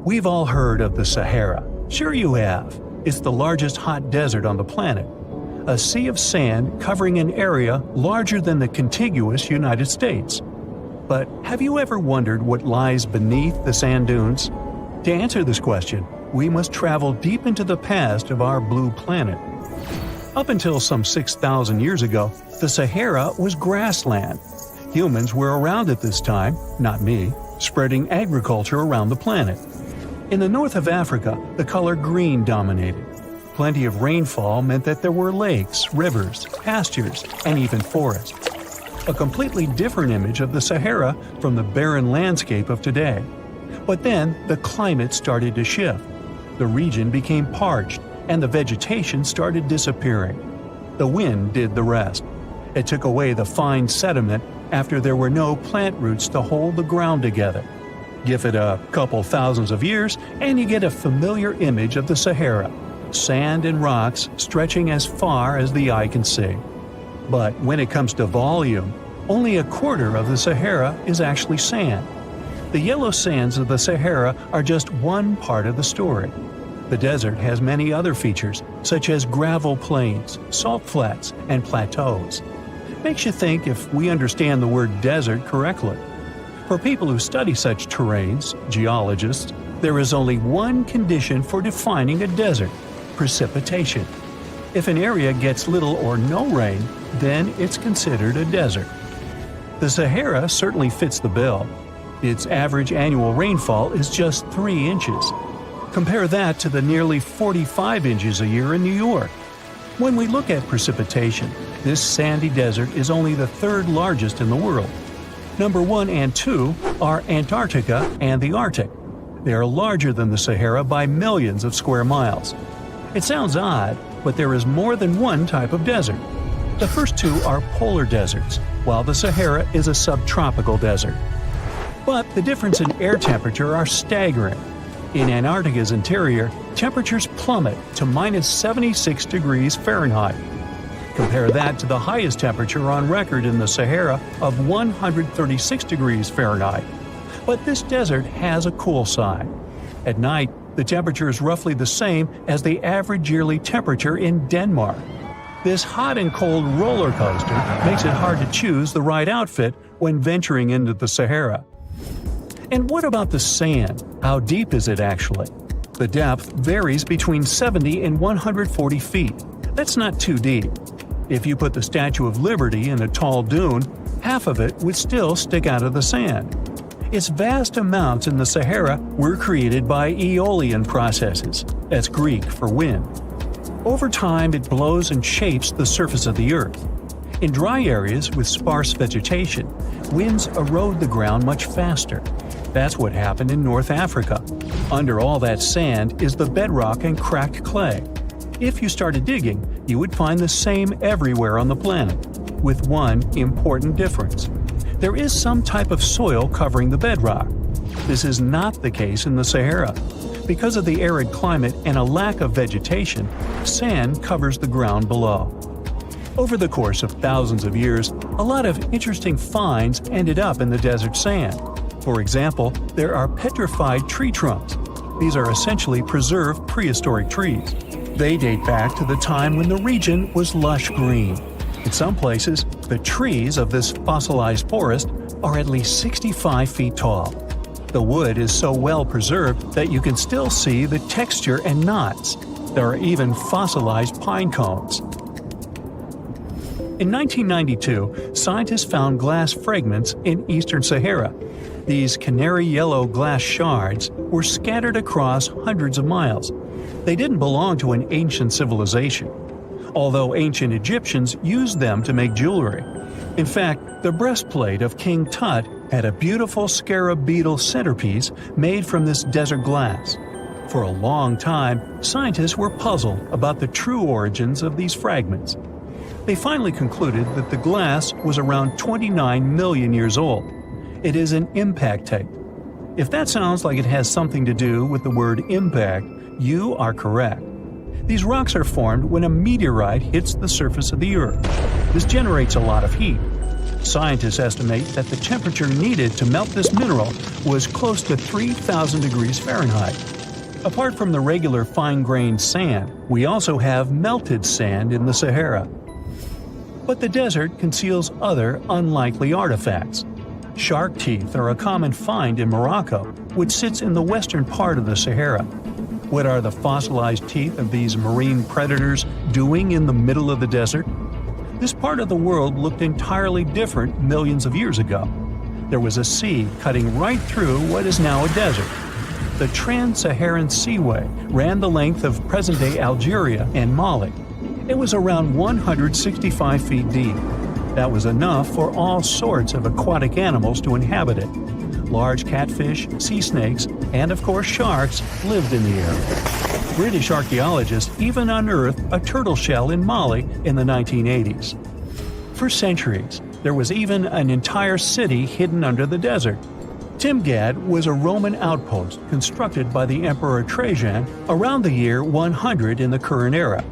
We've all heard of the Sahara. Sure you have. It's the largest hot desert on the planet. A sea of sand covering an area larger than the contiguous United States. But have you ever wondered what lies beneath the sand dunes? To answer this question, we must travel deep into the past of our blue planet. Up until some 6,000 years ago, the Sahara was grassland. Humans were around at this time, not me, spreading agriculture around the planet. In the north of Africa, the color green dominated. Plenty of rainfall meant that there were lakes, rivers, pastures, and even forests. A completely different image of the Sahara from the barren landscape of today. But then, the climate started to shift. The region became parched, and the vegetation started disappearing. The wind did the rest. It took away the fine sediment after there were no plant roots to hold the ground together. Give it a couple thousands of years, and you get a familiar image of the Sahara. Sand and rocks stretching as far as the eye can see. But when it comes to volume, only a quarter of the Sahara is actually sand. The yellow sands of the Sahara are just one part of the story. The desert has many other features, such as gravel plains, salt flats, and plateaus. Makes you think if we understand the word desert correctly. For people who study such terrains, geologists, there is only one condition for defining a desert: precipitation. If an area gets little or no rain, then it's considered a desert. The Sahara certainly fits the bill. Its average annual rainfall is just 3 inches. Compare that to the nearly 45 inches a year in New York. When we look at precipitation, this sandy desert is only the third largest in the world. Number 1 and 2 are Antarctica and the Arctic. They are larger than the Sahara by millions of square miles. It sounds odd, but there is more than one type of desert. The first two are polar deserts, while the Sahara is a subtropical desert. But the difference in air temperature are staggering. In Antarctica's interior, temperatures plummet to minus 76 degrees Fahrenheit. Compare that to the highest temperature on record in the Sahara of 136 degrees Fahrenheit. But this desert has a cool side. At night, the temperature is roughly the same as the average yearly temperature in Denmark. This hot and cold roller coaster makes it hard to choose the right outfit when venturing into the Sahara. And what about the sand? How deep is it actually? The depth varies between 70 and 140 feet. That's not too deep. If you put the Statue of Liberty in a tall dune, half of it would still stick out of the sand. Its vast amounts in the Sahara were created by aeolian processes. That's Greek for wind. Over time, it blows and shapes the surface of the earth. In dry areas with sparse vegetation, winds erode the ground much faster. That's what happened in North Africa. Under all that sand is the bedrock and cracked clay. If you started digging, you would find the same everywhere on the planet, with one important difference. There is some type of soil covering the bedrock. This is not the case in the Sahara. Because of the arid climate and a lack of vegetation, sand covers the ground below. Over the course of thousands of years, a lot of interesting finds ended up in the desert sand. For example, there are petrified tree trunks. These are essentially preserved prehistoric trees. They date back to the time when the region was lush green. In some places, the trees of this fossilized forest are at least 65 feet tall. The wood is so well preserved that you can still see the texture and knots. There are even fossilized pine cones. In 1992, scientists found glass fragments in eastern Sahara. These canary yellow glass shards were scattered across hundreds of miles. They didn't belong to an ancient civilization, although ancient Egyptians used them to make jewelry. In fact, the breastplate of King Tut had a beautiful scarab beetle centerpiece made from this desert glass. For a long time, scientists were puzzled about the true origins of these fragments. They finally concluded that the glass was around 29 million years old. It is an impact tape. If that sounds like it has something to do with the word impact, you are correct. These rocks are formed when a meteorite hits the surface of the Earth. This generates a lot of heat. Scientists estimate that the temperature needed to melt this mineral was close to 3,000 degrees Fahrenheit. Apart from the regular fine-grained sand, we also have melted sand in the Sahara. But the desert conceals other unlikely artifacts. Shark teeth are a common find in Morocco, which sits in the western part of the Sahara. What are the fossilized teeth of these marine predators doing in the middle of the desert? This part of the world looked entirely different millions of years ago. There was a sea cutting right through what is now a desert. The Trans-Saharan Seaway ran the length of present-day Algeria and Mali. It was around 165 feet deep. That was enough for all sorts of aquatic animals to inhabit it. Large catfish, sea snakes, and of course sharks lived in the area. British archaeologists even unearthed a turtle shell in Mali in the 1980s. For centuries, there was even an entire city hidden under the desert. Timgad was a Roman outpost constructed by the Emperor Trajan around the year 100 in the current era.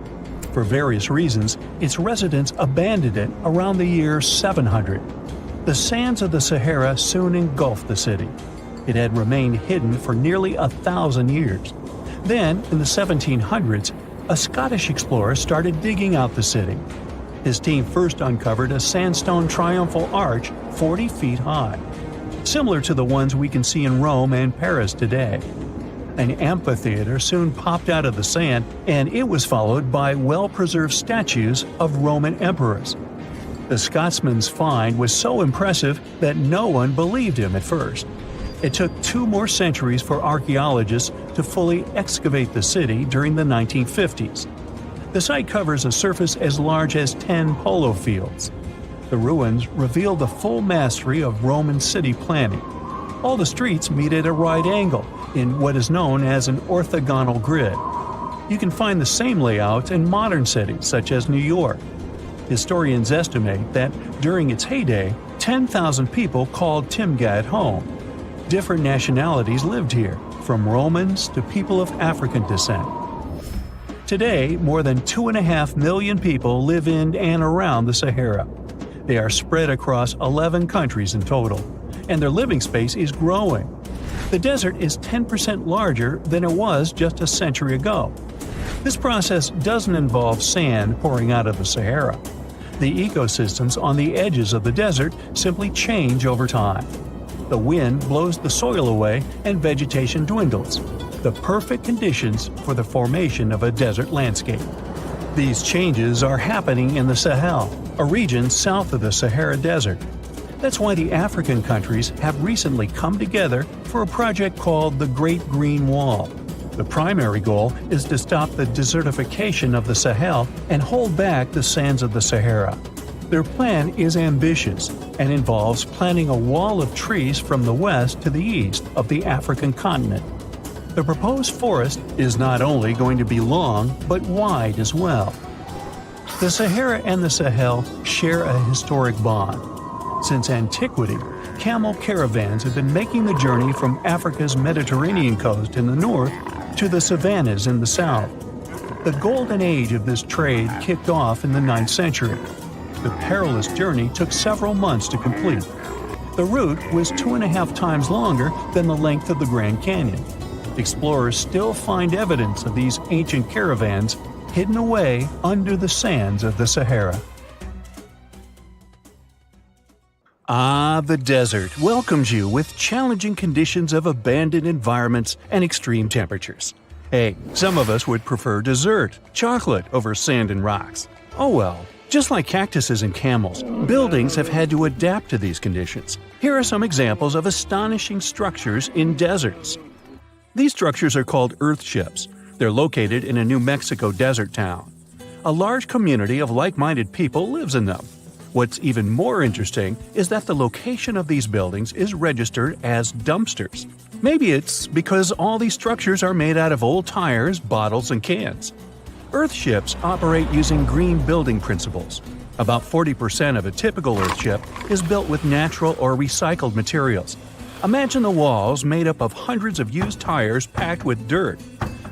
For various reasons, its residents abandoned it around the year 700. The sands of the Sahara soon engulfed the city. It had remained hidden for nearly 1,000 years. Then, in the 1700s, a Scottish explorer started digging out the city. His team first uncovered a sandstone triumphal arch 40 feet high, similar to the ones we can see in Rome and Paris today. An amphitheater soon popped out of the sand, and it was followed by well-preserved statues of Roman emperors. The Scotsman's find was so impressive that no one believed him at first. It took 2 more centuries for archaeologists to fully excavate the city during the 1950s. The site covers a surface as large as 10 polo fields. The ruins reveal the full mastery of Roman city planning. All the streets meet at a right angle in what is known as an orthogonal grid. You can find the same layout in modern cities such as New York. Historians estimate that during its heyday, 10,000 people called Timgad home. Different nationalities lived here, from Romans to people of African descent. Today, more than 2.5 million people live in and around the Sahara. They are spread across 11 countries in total, and their living space is growing. The desert is 10% larger than it was just a century ago. This process doesn't involve sand pouring out of the Sahara. The ecosystems on the edges of the desert simply change over time. The wind blows the soil away and vegetation dwindles. The perfect conditions for the formation of a desert landscape. These changes are happening in the Sahel, a region south of the Sahara Desert. That's why the African countries have recently come together for a project called the Great Green Wall. The primary goal is to stop the desertification of the Sahel and hold back the sands of the Sahara. Their plan is ambitious and involves planting a wall of trees from the west to the east of the African continent. The proposed forest is not only going to be long, but wide as well. The Sahara and the Sahel share a historic bond. Since antiquity, camel caravans have been making the journey from Africa's Mediterranean coast in the north to the savannas in the south. The golden age of this trade kicked off in the 9th century. The perilous journey took several months to complete. The route was 2.5 times longer than the length of the Grand Canyon. Explorers still find evidence of these ancient caravans hidden away under the sands of the Sahara. The desert welcomes you with challenging conditions of abandoned environments and extreme temperatures. Hey, some of us would prefer dessert, chocolate over sand and rocks. Oh well. Just like cactuses and camels, buildings have had to adapt to these conditions. Here are some examples of astonishing structures in deserts. These structures are called earthships. They're located in a New Mexico desert town. A large community of like-minded people lives in them. What's even more interesting is that the location of these buildings is registered as dumpsters. Maybe it's because all these structures are made out of old tires, bottles, and cans. Earthships operate using green building principles. About 40% of a typical earthship is built with natural or recycled materials. Imagine the walls made up of hundreds of used tires packed with dirt.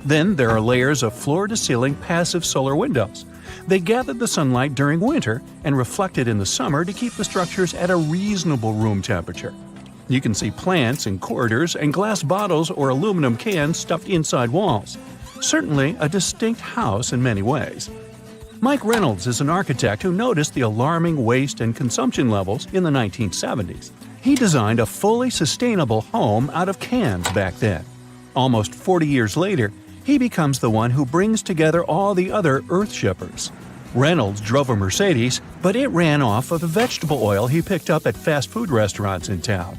Then there are layers of floor-to-ceiling passive solar windows. They gathered the sunlight during winter and reflected in the summer to keep the structures at a reasonable room temperature. You can see plants in corridors and glass bottles or aluminum cans stuffed inside walls. Certainly a distinct house in many ways. Mike Reynolds is an architect who noticed the alarming waste and consumption levels in the 1970s. He designed a fully sustainable home out of cans back then. Almost 40 years later, he becomes the one who brings together all the other Earth shippers. Reynolds drove a Mercedes, but it ran off of the vegetable oil he picked up at fast food restaurants in town.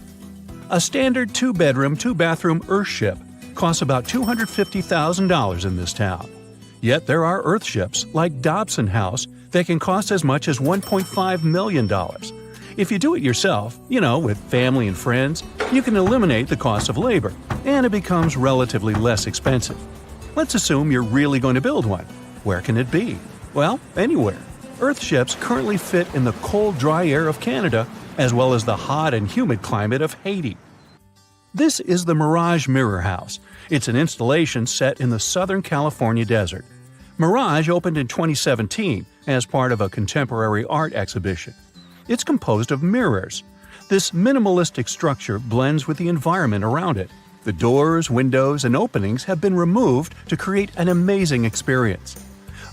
A standard 2-bedroom, 2-bathroom Earthship costs about $250,000 in this town. Yet there are Earthships like Dobson House that can cost as much as $1.5 million. If you do it yourself, with family and friends, you can eliminate the cost of labor, and it becomes relatively less expensive. Let's assume you're really going to build one. Where can it be? Well, anywhere. Earthships currently fit in the cold, dry air of Canada, as well as the hot and humid climate of Haiti. This is the Mirage Mirror House. It's an installation set in the Southern California desert. Mirage opened in 2017 as part of a contemporary art exhibition. It's composed of mirrors. This minimalistic structure blends with the environment around it. The doors, windows, and openings have been removed to create an amazing experience.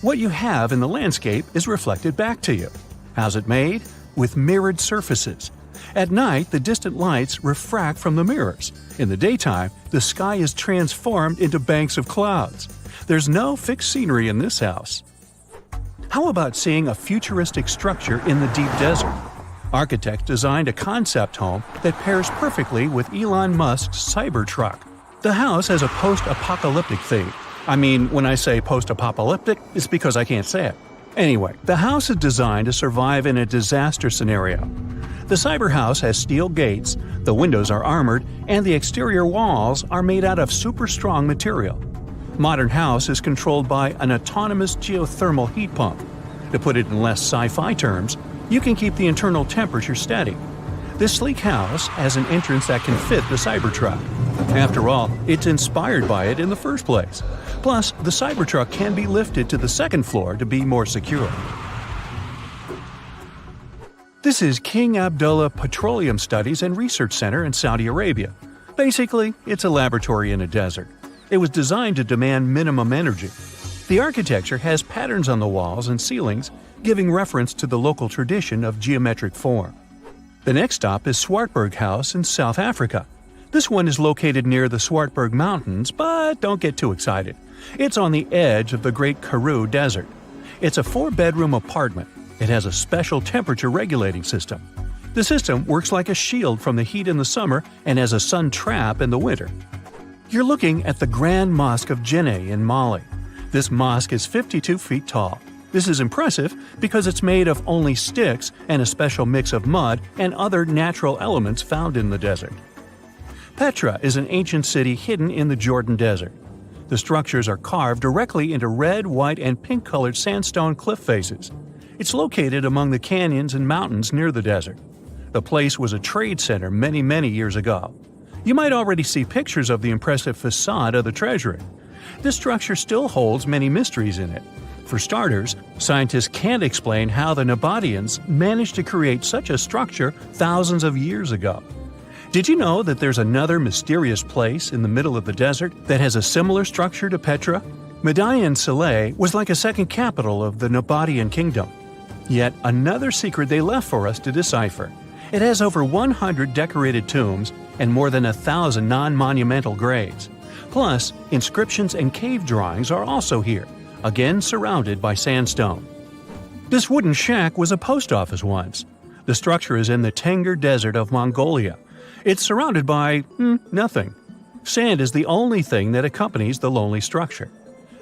What you have in the landscape is reflected back to you. How's it made? With mirrored surfaces. At night, the distant lights refract from the mirrors. In the daytime, the sky is transformed into banks of clouds. There's no fixed scenery in this house. How about seeing a futuristic structure in the deep desert? Architects designed a concept home that pairs perfectly with Elon Musk's Cybertruck. The house has a post-apocalyptic theme. When I say post-apocalyptic, it's because I can't say it. Anyway, the house is designed to survive in a disaster scenario. The cyber house has steel gates, the windows are armored, and the exterior walls are made out of super strong material. Modern house is controlled by an autonomous geothermal heat pump. To put it in less sci-fi terms, you can keep the internal temperature steady. This sleek house has an entrance that can fit the Cybertruck. After all, it's inspired by it in the first place. Plus, the Cybertruck can be lifted to the second floor to be more secure. This is King Abdullah Petroleum Studies and Research Center in Saudi Arabia. Basically, it's a laboratory in a desert. It was designed to demand minimum energy. The architecture has patterns on the walls and ceilings, giving reference to the local tradition of geometric form. The next stop is Swartberg House in South Africa. This one is located near the Swartberg Mountains, but don't get too excited. It's on the edge of the Great Karoo Desert. It's a 4-bedroom apartment. It has a special temperature regulating system. The system works like a shield from the heat in the summer and as a sun trap in the winter. You're looking at the Grand Mosque of Djenné in Mali. This mosque is 52 feet tall. This is impressive because it's made of only sticks and a special mix of mud and other natural elements found in the desert. Petra is an ancient city hidden in the Jordan Desert. The structures are carved directly into red, white, and pink-colored sandstone cliff faces. It's located among the canyons and mountains near the desert. The place was a trade center many years ago. You might already see pictures of the impressive facade of the treasury. This structure still holds many mysteries in it. For starters, scientists can't explain how the Nabateans managed to create such a structure thousands of years ago. Did you know that there's another mysterious place in the middle of the desert that has a similar structure to Petra? Median Saleh was like a second capital of the Nabatean kingdom. Yet another secret they left for us to decipher. It has over 100 decorated tombs and more than 1,000 non-monumental graves. Plus, inscriptions and cave drawings are also here, again surrounded by sandstone. This wooden shack was a post office once. The structure is in the Tengger Desert of Mongolia. It's surrounded by nothing. Sand is the only thing that accompanies the lonely structure.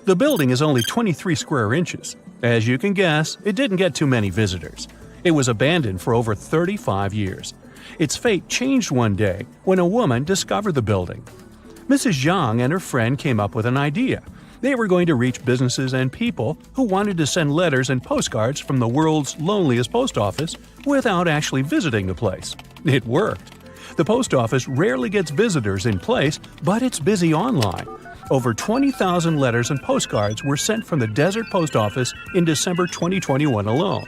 The building is only 23 square inches. As you can guess, it didn't get too many visitors. It was abandoned for over 35 years. Its fate changed one day when a woman discovered the building. Mrs. Yang and her friend came up with an idea. They were going to reach businesses and people who wanted to send letters and postcards from the world's loneliest post office without actually visiting the place. It worked. The post office rarely gets visitors in place, but it's busy online. Over 20,000 letters and postcards were sent from the desert post office in December 2021 alone.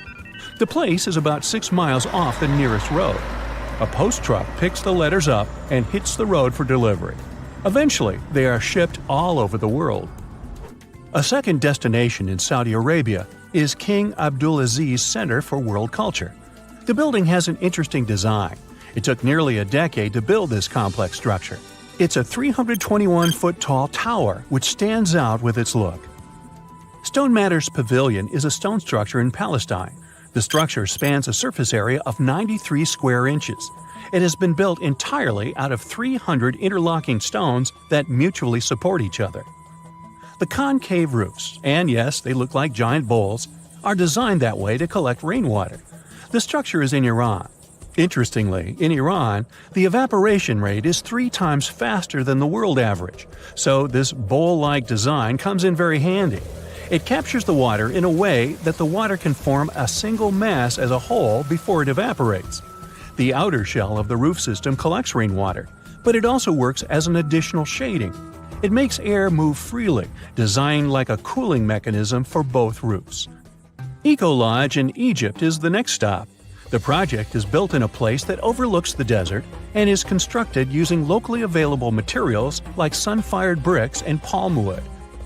The place is about 6 miles off the nearest road. A post truck picks the letters up and hits the road for delivery. Eventually, they are shipped all over the world. A second destination in Saudi Arabia is King Abdulaziz Center for World Culture. The building has an interesting design. It took nearly a decade to build this complex structure. It's a 321-foot-tall tower which stands out with its look. Stone Matters Pavilion is a stone structure in Palestine. The structure spans a surface area of 93 square inches. It has been built entirely out of 300 interlocking stones that mutually support each other. The concave roofs, and yes, they look like giant bowls, are designed that way to collect rainwater. The structure is in Iran. Interestingly, in Iran, the evaporation rate is 3 times faster than the world average, so this bowl-like design comes in very handy. It captures the water in a way that the water can form a single mass as a whole before it evaporates. The outer shell of the roof system collects rainwater, but it also works as an additional shading. It makes air move freely, designed like a cooling mechanism for both roofs. Eco Lodge in Egypt is the next stop. The project is built in a place that overlooks the desert and is constructed using locally available materials like sun-fired bricks and palm wood.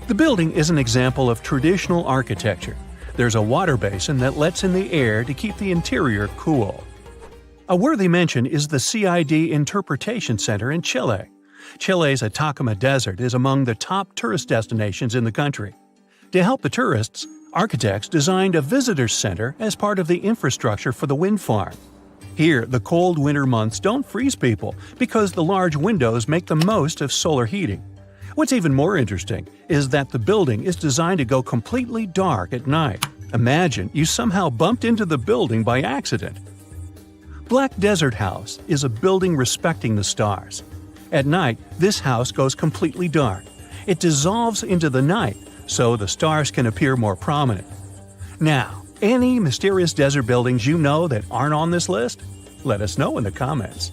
The building is an example of traditional architecture. There's a water basin that lets in the air to keep the interior cool. A worthy mention is the CID Interpretation Center in Chile. Chile's Atacama Desert is among the top tourist destinations in the country. To help the tourists, architects designed a visitors center as part of the infrastructure for the wind farm. Here, the cold winter months don't freeze people because the large windows make the most of solar heating. What's even more interesting is that the building is designed to go completely dark at night. Imagine you somehow bumped into the building by accident. Black Desert House is a building respecting the stars. At night, this house goes completely dark. It dissolves into the night, so the stars can appear more prominent. Now, any mysterious desert buildings you know that aren't on this list? Let us know in the comments.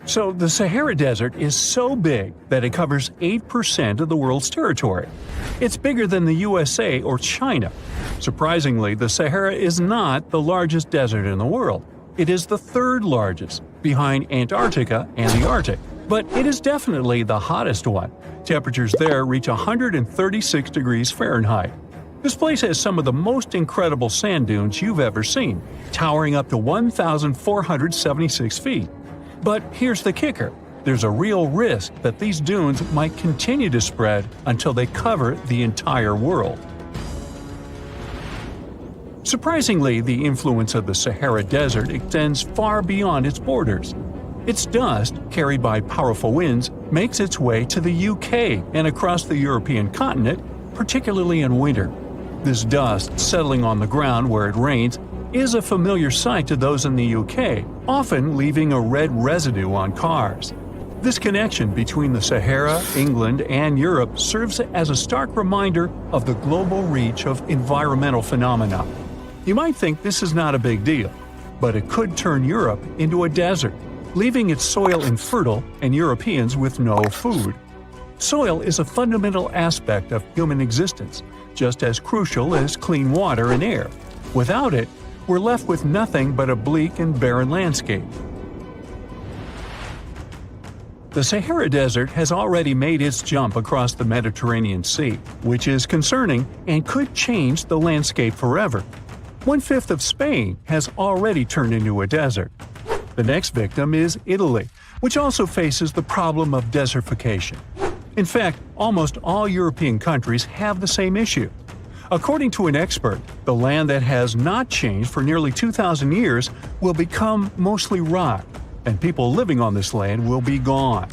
So, the Sahara Desert is so big that it covers 8% of the world's territory. It's bigger than the USA or China. Surprisingly, the Sahara is not the largest desert in the world. It is the third largest, behind Antarctica and the Arctic. But it is definitely the hottest one. Temperatures there reach 136 degrees Fahrenheit. This place has some of the most incredible sand dunes you've ever seen, towering up to 1,476 feet. But here's the kicker. There's a real risk that these dunes might continue to spread until they cover the entire world. Surprisingly, the influence of the Sahara Desert extends far beyond its borders. Its dust, carried by powerful winds, makes its way to the UK and across the European continent, particularly in winter. This dust settling on the ground where it rains is a familiar sight to those in the UK, often leaving a red residue on cars. This connection between the Sahara, England, and Europe serves as a stark reminder of the global reach of environmental phenomena. You might think this is not a big deal, but it could turn Europe into a desert, leaving its soil infertile and Europeans with no food. Soil is a fundamental aspect of human existence, just as crucial as clean water and air. Without it, we're left with nothing but a bleak and barren landscape. The Sahara Desert has already made its jump across the Mediterranean Sea, which is concerning and could change the landscape forever. 1/5 of Spain has already turned into a desert. The next victim is Italy, which also faces the problem of desertification. In fact, almost all European countries have the same issue. According to an expert, the land that has not changed for nearly 2,000 years will become mostly rock, and people living on this land will be gone.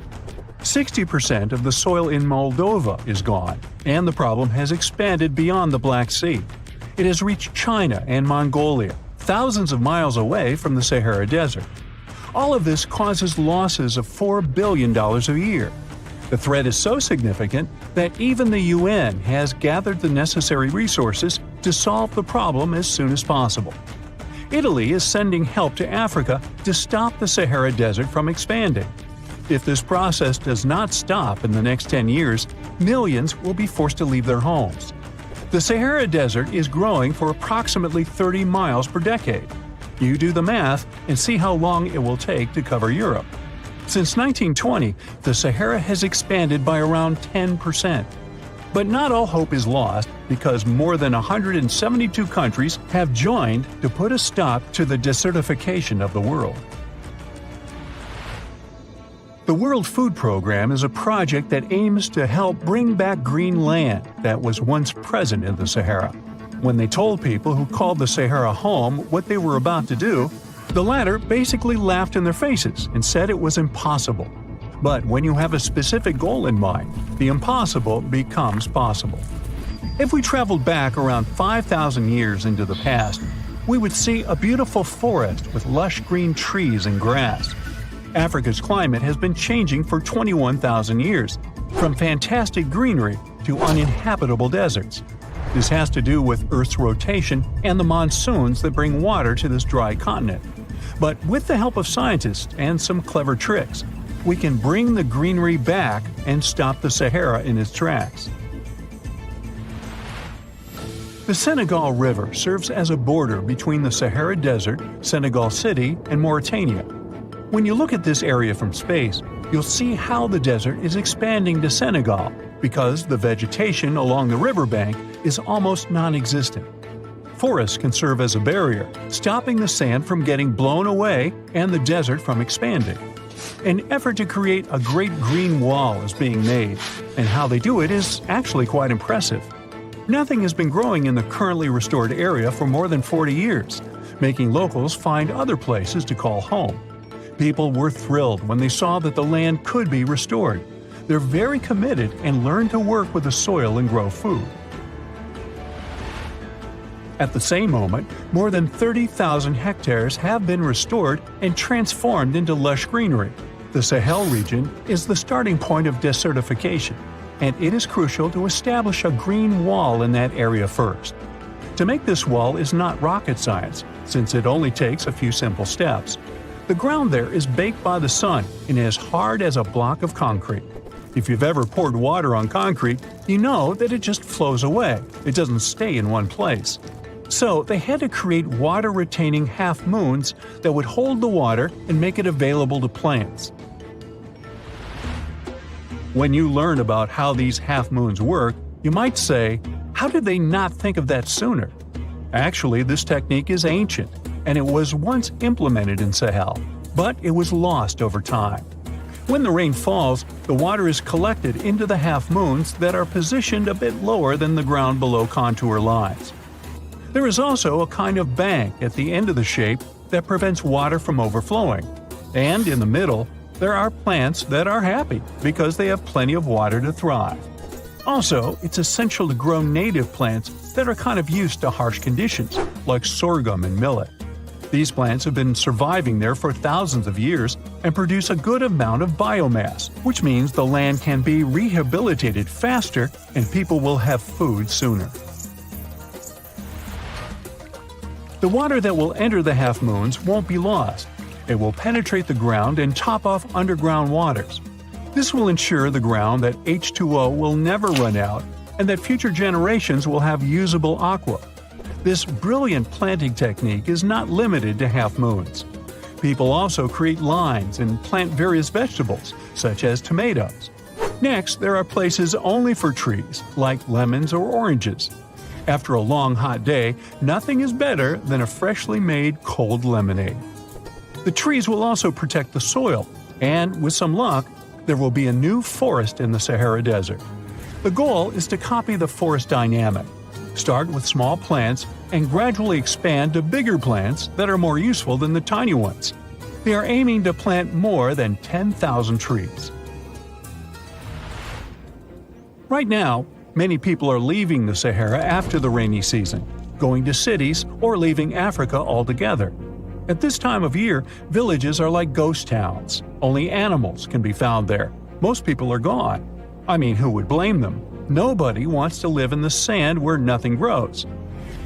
60% of the soil in Moldova is gone, and the problem has expanded beyond the Black Sea. It has reached China and Mongolia, thousands of miles away from the Sahara Desert. All of this causes losses of $4 billion a year. The threat is so significant that even the UN has gathered the necessary resources to solve the problem as soon as possible. Italy is sending help to Africa to stop the Sahara Desert from expanding. If this process does not stop in the next 10 years, millions will be forced to leave their homes. The Sahara Desert is growing for approximately 30 miles per decade. You do the math and see how long it will take to cover Europe. Since 1920, the Sahara has expanded by around 10%. But not all hope is lost because more than 172 countries have joined to put a stop to the desertification of the world. The World Food Program is a project that aims to help bring back green land that was once present in the Sahara. When they told people who called the Sahara home what they were about to do, the latter basically laughed in their faces and said it was impossible. But when you have a specific goal in mind, the impossible becomes possible. If we traveled back around 5,000 years into the past, we would see a beautiful forest with lush green trees and grass. Africa's climate has been changing for 21,000 years, from fantastic greenery to uninhabitable deserts. This has to do with Earth's rotation and the monsoons that bring water to this dry continent. But with the help of scientists and some clever tricks, we can bring the greenery back and stop the Sahara in its tracks. The Senegal River serves as a border between the Sahara Desert, Senegal City, and Mauritania. When you look at this area from space, you'll see how the desert is expanding to Senegal because the vegetation along the riverbank is almost non-existent. Forests can serve as a barrier, stopping the sand from getting blown away and the desert from expanding. An effort to create a great green wall is being made, and how they do it is actually quite impressive. Nothing has been growing in the currently restored area for more than 40 years, making locals find other places to call home. People were thrilled when they saw that the land could be restored. They're very committed and learn to work with the soil and grow food. At the same moment, more than 30,000 hectares have been restored and transformed into lush greenery. The Sahel region is the starting point of desertification, and it is crucial to establish a green wall in that area first. To make this wall is not rocket science, since it only takes a few simple steps. The ground there is baked by the sun and as hard as a block of concrete. If you've ever poured water on concrete, you know that it just flows away. It doesn't stay in one place. So they had to create water-retaining half-moons that would hold the water and make it available to plants. When you learn about how these half-moons work, you might say, how did they not think of that sooner? Actually, this technique is ancient, and it was once implemented in Sahel, but it was lost over time. When the rain falls, the water is collected into the half-moons that are positioned a bit lower than the ground below contour lines. There is also a kind of bank at the end of the shape that prevents water from overflowing. And in the middle, there are plants that are happy because they have plenty of water to thrive. Also, it's essential to grow native plants that are kind of used to harsh conditions, like sorghum and millet. These plants have been surviving there for thousands of years and produce a good amount of biomass, which means the land can be rehabilitated faster and people will have food sooner. The water that will enter the half-moons won't be lost. It will penetrate the ground and top off underground waters. This will ensure the ground that H2O will never run out and that future generations will have usable aqua. This brilliant planting technique is not limited to half-moons. People also create lines and plant various vegetables, such as tomatoes. Next, there are places only for trees, like lemons or oranges. After a long hot day, nothing is better than a freshly made cold lemonade. The trees will also protect the soil, and with some luck, there will be a new forest in the Sahara Desert. The goal is to copy the forest dynamic. Start with small plants and gradually expand to bigger plants that are more useful than the tiny ones. They are aiming to plant more than 10,000 trees. Right now, many people are leaving the Sahara after the rainy season, going to cities or leaving Africa altogether. At this time of year, villages are like ghost towns. Only animals can be found there. Most people are gone. I mean, who would blame them? Nobody wants to live in the sand where nothing grows.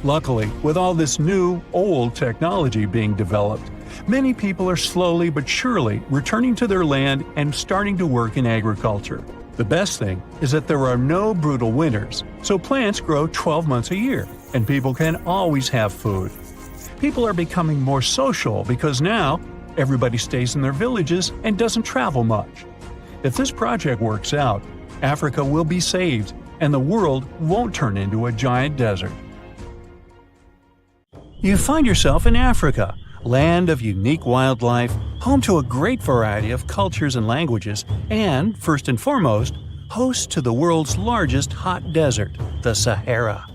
Luckily, with all this new, old technology being developed, Many people are slowly but surely returning to their land and starting to work in agriculture. The best thing is that there are no brutal winters, so plants grow 12 months a year, and people can always have food. People are becoming more social because now everybody stays in their villages and doesn't travel much. If this project works out, Africa will be saved, and the world won't turn into a giant desert. You find yourself in Africa, land of unique wildlife, home to a great variety of cultures and languages, and, first and foremost, host to the world's largest hot desert, the Sahara.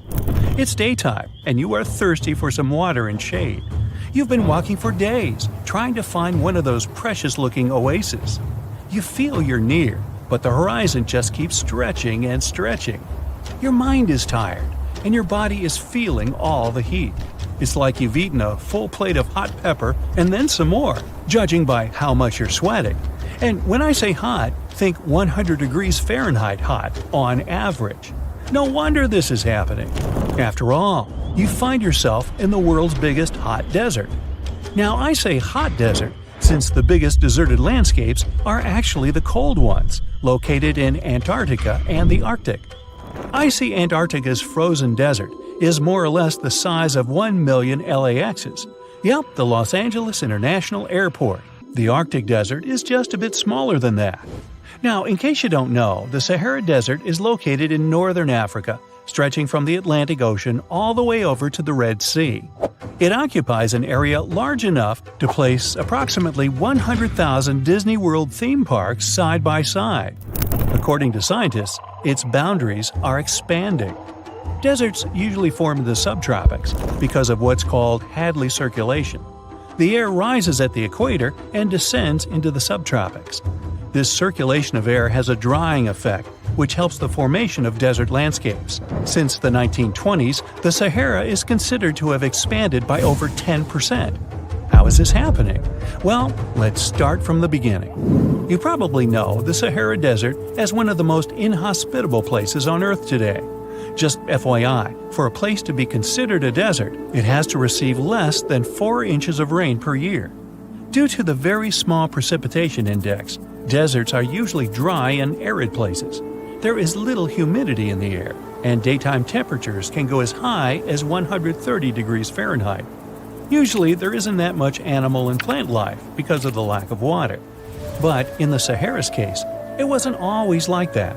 It's daytime, and you are thirsty for some water and shade. You've been walking for days, trying to find one of those precious-looking oases. You feel you're near, but the horizon just keeps stretching and stretching. Your mind is tired, and your body is feeling all the heat. It's like you've eaten a full plate of hot pepper and then some more, judging by how much you're sweating. And when I say hot, think 100 degrees Fahrenheit hot, on average. No wonder this is happening. After all, you find yourself in the world's biggest hot desert. Now I say hot desert since the biggest deserted landscapes are actually the cold ones, located in Antarctica and the Arctic. I see Antarctica's frozen desert is more or less the size of 1 million LAXs. Yep, the Los Angeles International Airport. The Arctic Desert is just a bit smaller than that. Now, in case you don't know, the Sahara Desert is located in northern Africa, stretching from the Atlantic Ocean all the way over to the Red Sea. It occupies an area large enough to place approximately 100,000 Disney World theme parks side by side. According to scientists, its boundaries are expanding. Deserts usually form in the subtropics because of what's called Hadley circulation. The air rises at the equator and descends into the subtropics. This circulation of air has a drying effect, which helps the formation of desert landscapes. Since the 1920s, the Sahara is considered to have expanded by over 10%. How is this happening? Well, let's start from the beginning. You probably know the Sahara Desert as one of the most inhospitable places on Earth today. Just FYI, for a place to be considered a desert, it has to receive less than 4 inches of rain per year. Due to the very small precipitation index, deserts are usually dry and arid places. There is little humidity in the air, and daytime temperatures can go as high as 130 degrees Fahrenheit. Usually, there isn't that much animal and plant life because of the lack of water. But in the Sahara's case, it wasn't always like that.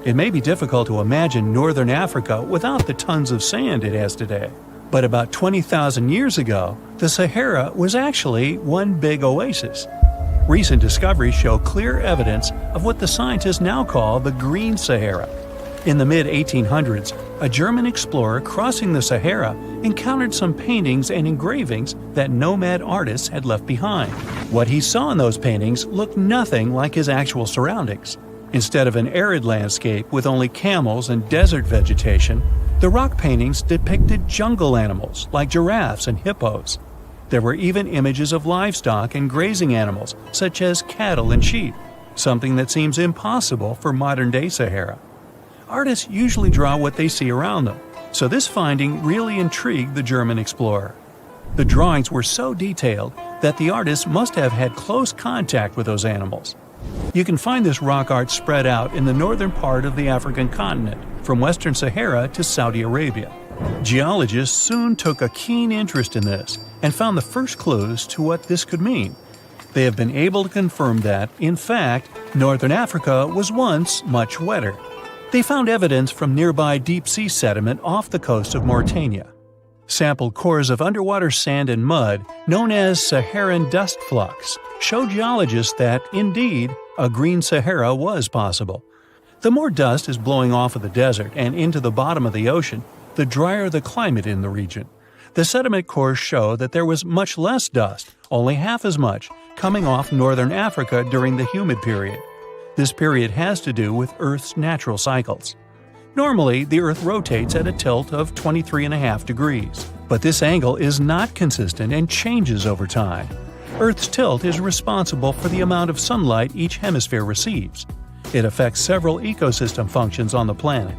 It may be difficult to imagine northern Africa without the tons of sand it has today. But about 20,000 years ago, the Sahara was actually one big oasis. Recent discoveries show clear evidence of what the scientists now call the Green Sahara. In the mid-1800s, a German explorer crossing the Sahara encountered some paintings and engravings that nomad artists had left behind. What he saw in those paintings looked nothing like his actual surroundings. Instead of an arid landscape with only camels and desert vegetation, the rock paintings depicted jungle animals like giraffes and hippos. There were even images of livestock and grazing animals such as cattle and sheep, something that seems impossible for modern-day Sahara. Artists usually draw what they see around them, so this finding really intrigued the German explorer. The drawings were so detailed that the artists must have had close contact with those animals. You can find this rock art spread out in the northern part of the African continent, from western Sahara to Saudi Arabia. Geologists soon took a keen interest in this and found the first clues to what this could mean. They have been able to confirm that, in fact, northern Africa was once much wetter. They found evidence from nearby deep-sea sediment off the coast of Mauritania. Sampled cores of underwater sand and mud, known as Saharan dust flux, show geologists that, indeed, a green Sahara was possible. The more dust is blowing off of the desert and into the bottom of the ocean, the drier the climate in the region. The sediment cores show that there was much less dust, only half as much, coming off northern Africa during the humid period. This period has to do with Earth's natural cycles. Normally, the Earth rotates at a tilt of 23.5 degrees, but this angle is not consistent and changes over time. Earth's tilt is responsible for the amount of sunlight each hemisphere receives. It affects several ecosystem functions on the planet.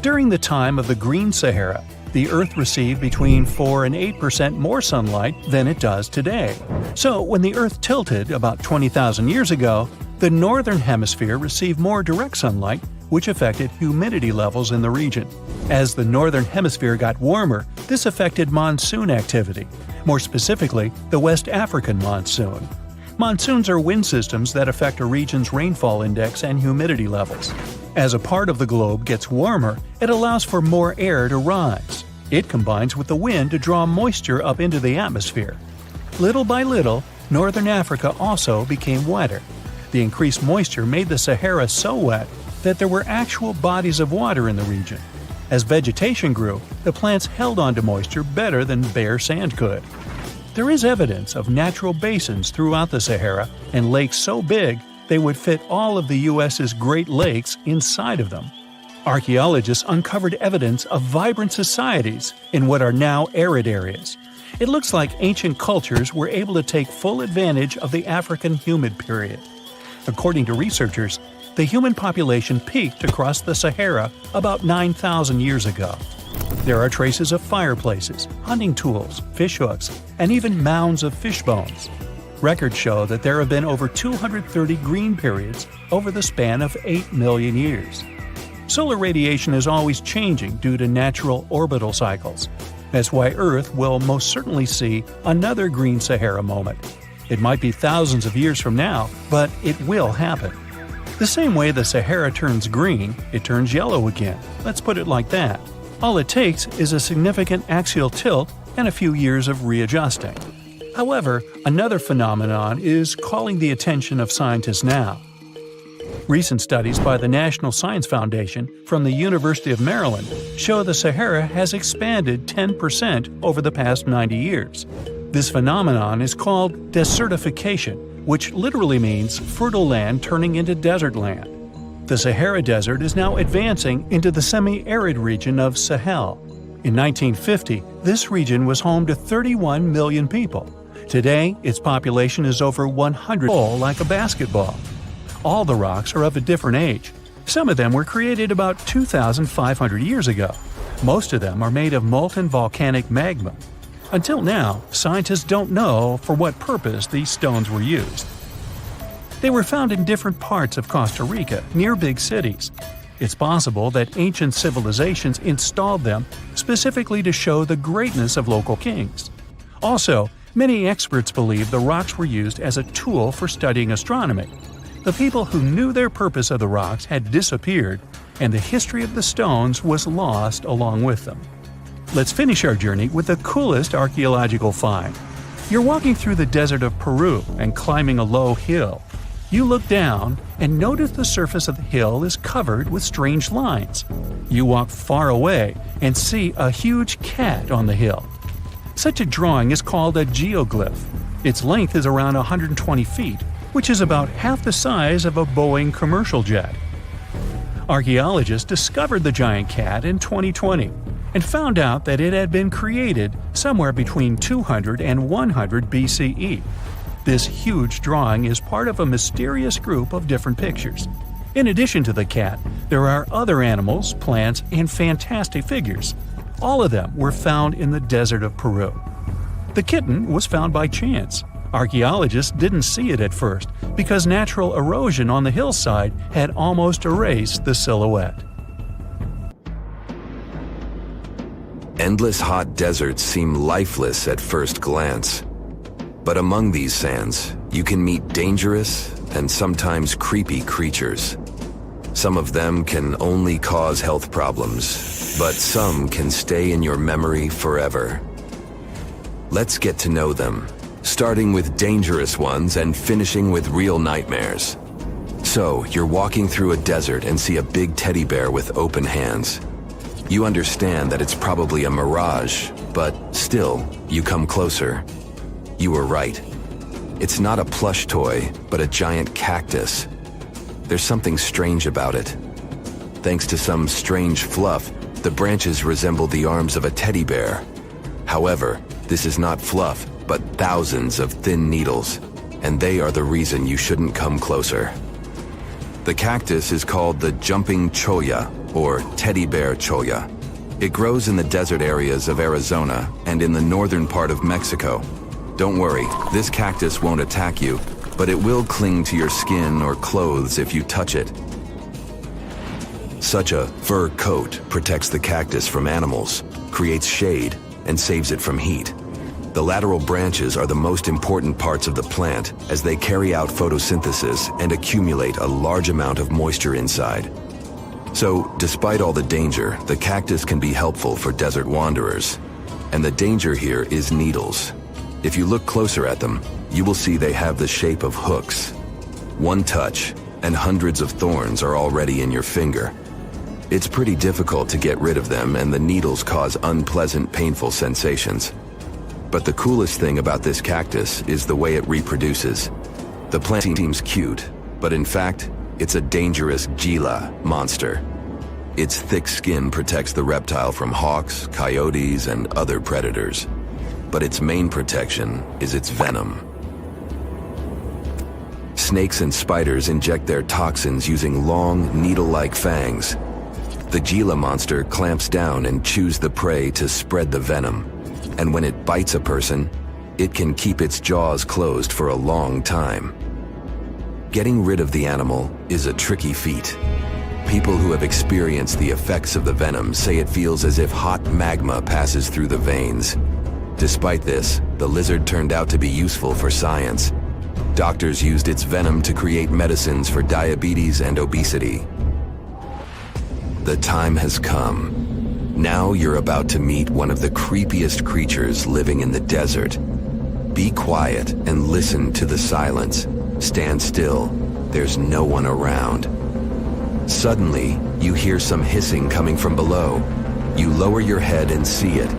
During the time of the Green Sahara, The Earth received between 4 and 8% more sunlight than it does today. So when the Earth tilted about 20,000 years ago, the northern hemisphere received more direct sunlight, which affected humidity levels in the region. As the northern hemisphere got warmer, this affected monsoon activity, more specifically the West African monsoon. Monsoons are wind systems that affect a region's rainfall index and humidity levels. As a part of the globe gets warmer, it allows for more air to rise. It combines with the wind to draw moisture up into the atmosphere. Little by little, northern Africa also became wetter. The increased moisture made the Sahara so wet that there were actual bodies of water in the region. As vegetation grew, the plants held onto moisture better than bare sand could. There is evidence of natural basins throughout the Sahara and lakes so big they would fit all of the U.S.'s Great Lakes inside of them. Archaeologists uncovered evidence of vibrant societies in what are now arid areas. It looks like ancient cultures were able to take full advantage of the African humid period. According to researchers, the human population peaked across the Sahara about 9,000 years ago. There are traces of fireplaces, hunting tools, fishhooks, and even mounds of fish bones. Records show that there have been over 230 green periods over the span of 8 million years. Solar radiation is always changing due to natural orbital cycles. That's why Earth will most certainly see another green Sahara moment. It might be thousands of years from now, but it will happen. The same way the Sahara turns green, it turns yellow again. Let's put it like that. All it takes is a significant axial tilt and a few years of readjusting. However, another phenomenon is calling the attention of scientists now. Recent studies by the National Science Foundation from the University of Maryland show the Sahara has expanded 10% over the past 90 years. This phenomenon is called desertification, which literally means fertile land turning into desert land. The Sahara Desert is now advancing into the semi-arid region of Sahel. In 1950, this region was home to 31 million people. Today, its population is over 100, like a basketball. All the rocks are of a different age. Some of them were created about 2,500 years ago. Most of them are made of molten volcanic magma. Until now, scientists don't know for what purpose these stones were used. They were found in different parts of Costa Rica, near big cities. It's possible that ancient civilizations installed them specifically to show the greatness of local kings. Also, many experts believe the rocks were used as a tool for studying astronomy. The people who knew their purpose of the rocks had disappeared, and the history of the stones was lost along with them. Let's finish our journey with the coolest archaeological find. You're walking through the desert of Peru and climbing a low hill. You look down and notice the surface of the hill is covered with strange lines. You walk far away and see a huge cat on the hill. Such a drawing is called a geoglyph. Its length is around 120 feet, which is about half the size of a Boeing commercial jet. Archaeologists discovered the giant cat in 2020 and found out that it had been created somewhere between 200 and 100 BCE. This huge drawing is part of a mysterious group of different pictures. In addition to the cat, there are other animals, plants, and fantastic figures. All of them were found in the desert of Peru. The kitten was found by chance. Archaeologists didn't see it at first because natural erosion on the hillside had almost erased the silhouette. Endless hot deserts seem lifeless at first glance. But among these sands, you can meet dangerous and sometimes creepy creatures. Some of them can only cause health problems, but some can stay in your memory forever. Let's get to know them, starting with dangerous ones and finishing with real nightmares. So, you're walking through a desert and see a big teddy bear with open hands. You understand that it's probably a mirage, but still, you come closer. You were right. It's not a plush toy, but a giant cactus. There's something strange about it. Thanks to some strange fluff, the branches resemble the arms of a teddy bear. However, this is not fluff, but thousands of thin needles, and they are the reason you shouldn't come closer. The cactus is called the jumping cholla, or teddy bear cholla. It grows in the desert areas of Arizona and in the northern part of Mexico. Don't worry, this cactus won't attack you, but it will cling to your skin or clothes if you touch it. Such a fur coat protects the cactus from animals, creates shade, and saves it from heat. The lateral branches are the most important parts of the plant as they carry out photosynthesis and accumulate a large amount of moisture inside. So, despite all the danger, the cactus can be helpful for desert wanderers. And the danger here is needles. If you look closer at them, you will see they have the shape of hooks. One touch, and hundreds of thorns are already in your finger. It's pretty difficult to get rid of them, and the needles cause unpleasant, painful sensations. But the coolest thing about this cactus is the way it reproduces. The plant seems cute, but in fact, it's a dangerous Gila monster. Its thick skin protects the reptile from hawks, coyotes, and other predators. But its main protection is its venom. Snakes and spiders inject their toxins using long, needle-like fangs. The Gila monster clamps down and chews the prey to spread the venom. And when it bites a person, it can keep its jaws closed for a long time. Getting rid of the animal is a tricky feat. People who have experienced the effects of the venom say it feels as if hot magma passes through the veins. Despite this, the lizard turned out to be useful for science. Doctors used its venom to create medicines for diabetes and obesity. The time has come. Now you're about to meet one of the creepiest creatures living in the desert. Be quiet and listen to the silence. Stand still. There's no one around. Suddenly, you hear some hissing coming from below. You lower your head and see it.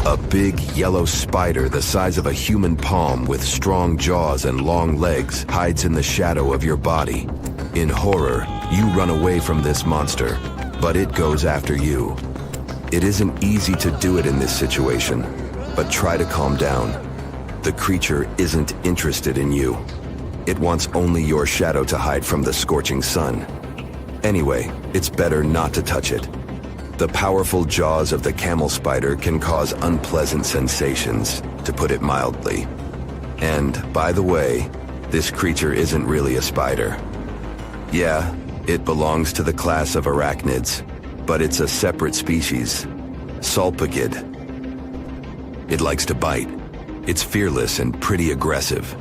A big yellow spider the size of a human palm with strong jaws and long legs hides in the shadow of your body. In horror, you run away from this monster, but it goes after you. It isn't easy to do it in this situation, but try to calm down. The creature isn't interested in you. It wants only your shadow to hide from the scorching sun. Anyway, it's better not to touch it. The powerful jaws of the camel spider can cause unpleasant sensations, to put it mildly. And, by the way, this creature isn't really a spider. Yeah, it belongs to the class of arachnids, but it's a separate species, Sulpicid. It likes to bite. It's fearless and pretty aggressive.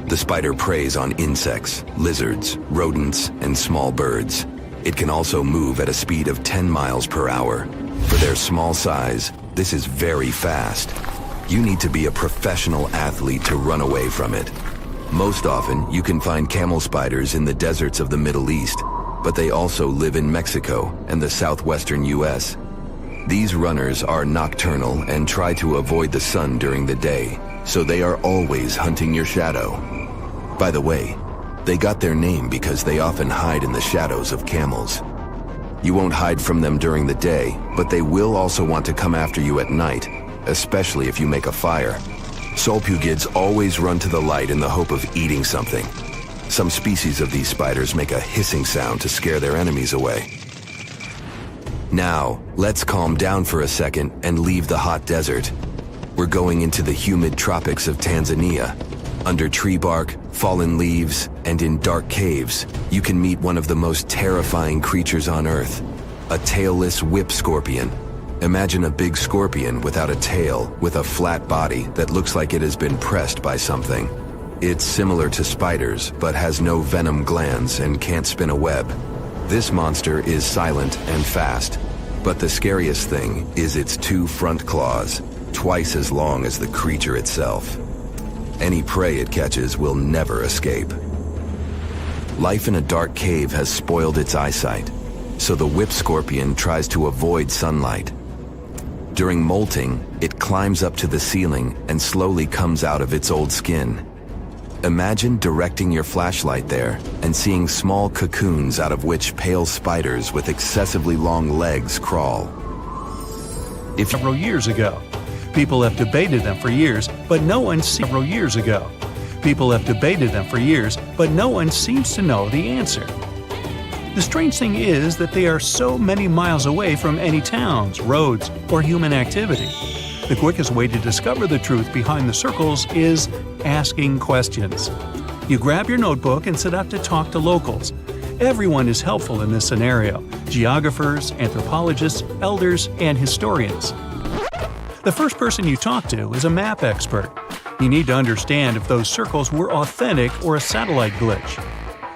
The spider preys on insects, lizards, rodents, and small birds. It can also move at a speed of 10 miles per hour. For their small size, this is very fast. You need to be a professional athlete to run away from it. Most often, you can find camel spiders in the deserts of the Middle East, but they also live in Mexico and the southwestern US. These runners are nocturnal and try to avoid the sun during the day, so they are always hunting your shadow. By the way, they got their name because they often hide in the shadows of camels. You won't hide from them during the day, but they will also want to come after you at night, especially if you make a fire. Sulpugids always run to the light in the hope of eating something. Some species of these spiders make a hissing sound to scare their enemies away. Now, let's calm down for a second and leave the hot desert. We're going into the humid tropics of Tanzania. Under tree bark, fallen leaves, and in dark caves, you can meet one of the most terrifying creatures on Earth, a tailless whip scorpion. Imagine a big scorpion without a tail, with a flat body that looks like it has been pressed by something. It's similar to spiders, but has no venom glands and can't spin a web. This monster is silent and fast, but the scariest thing is its 2 front claws, twice as long as the creature itself. Any prey it catches will never escape. Life in a dark cave has spoiled its eyesight, so the whip scorpion tries to avoid sunlight. During molting, it climbs up to the ceiling and slowly comes out of its old skin. Imagine directing your flashlight there and seeing small cocoons out of which pale spiders with excessively long legs crawl. Several years ago, people have debated them for years, but no one seems to know the answer. The strange thing is that they are so many miles away from any towns, roads, or human activity. The quickest way to discover the truth behind the circles is asking questions. You grab your notebook and set out to talk to locals. Everyone is helpful in this scenario: geographers, anthropologists, elders, and historians. The first person you talk to is a map expert. You need to understand if those circles were authentic or a satellite glitch.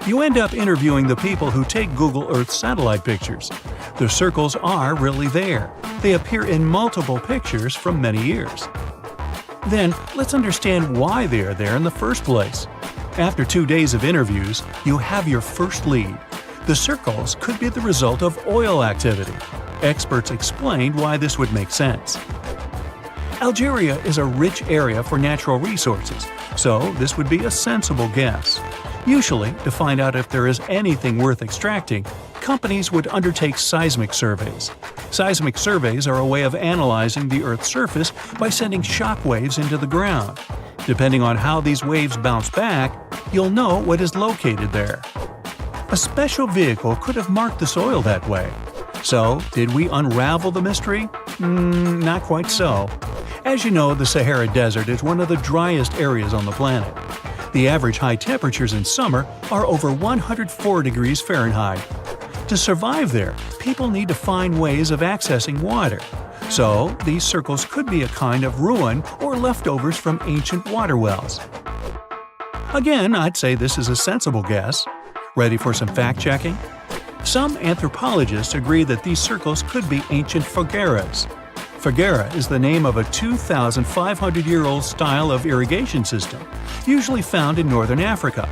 You end up interviewing the people who take Google Earth satellite pictures. The circles are really there. They appear in multiple pictures from many years. Then, let's understand why they are there in the first place. After 2 days of interviews, you have your first lead. The circles could be the result of oil activity. Experts explained why this would make sense. Algeria is a rich area for natural resources, so this would be a sensible guess. Usually, to find out if there is anything worth extracting, companies would undertake seismic surveys. Seismic surveys are a way of analyzing the Earth's surface by sending shock waves into the ground. Depending on how these waves bounce back, you'll know what is located there. A special vehicle could have marked the soil that way. So, did we unravel the mystery? Not quite so. As you know, the Sahara Desert is one of the driest areas on the planet. The average high temperatures in summer are over 104 degrees Fahrenheit. To survive there, people need to find ways of accessing water. So, these circles could be a kind of ruin or leftovers from ancient water wells. Again, I'd say this is a sensible guess. Ready for some fact-checking? Some anthropologists agree that these circles could be ancient fogueras. Foguera is the name of a 2,500-year-old style of irrigation system, usually found in northern Africa.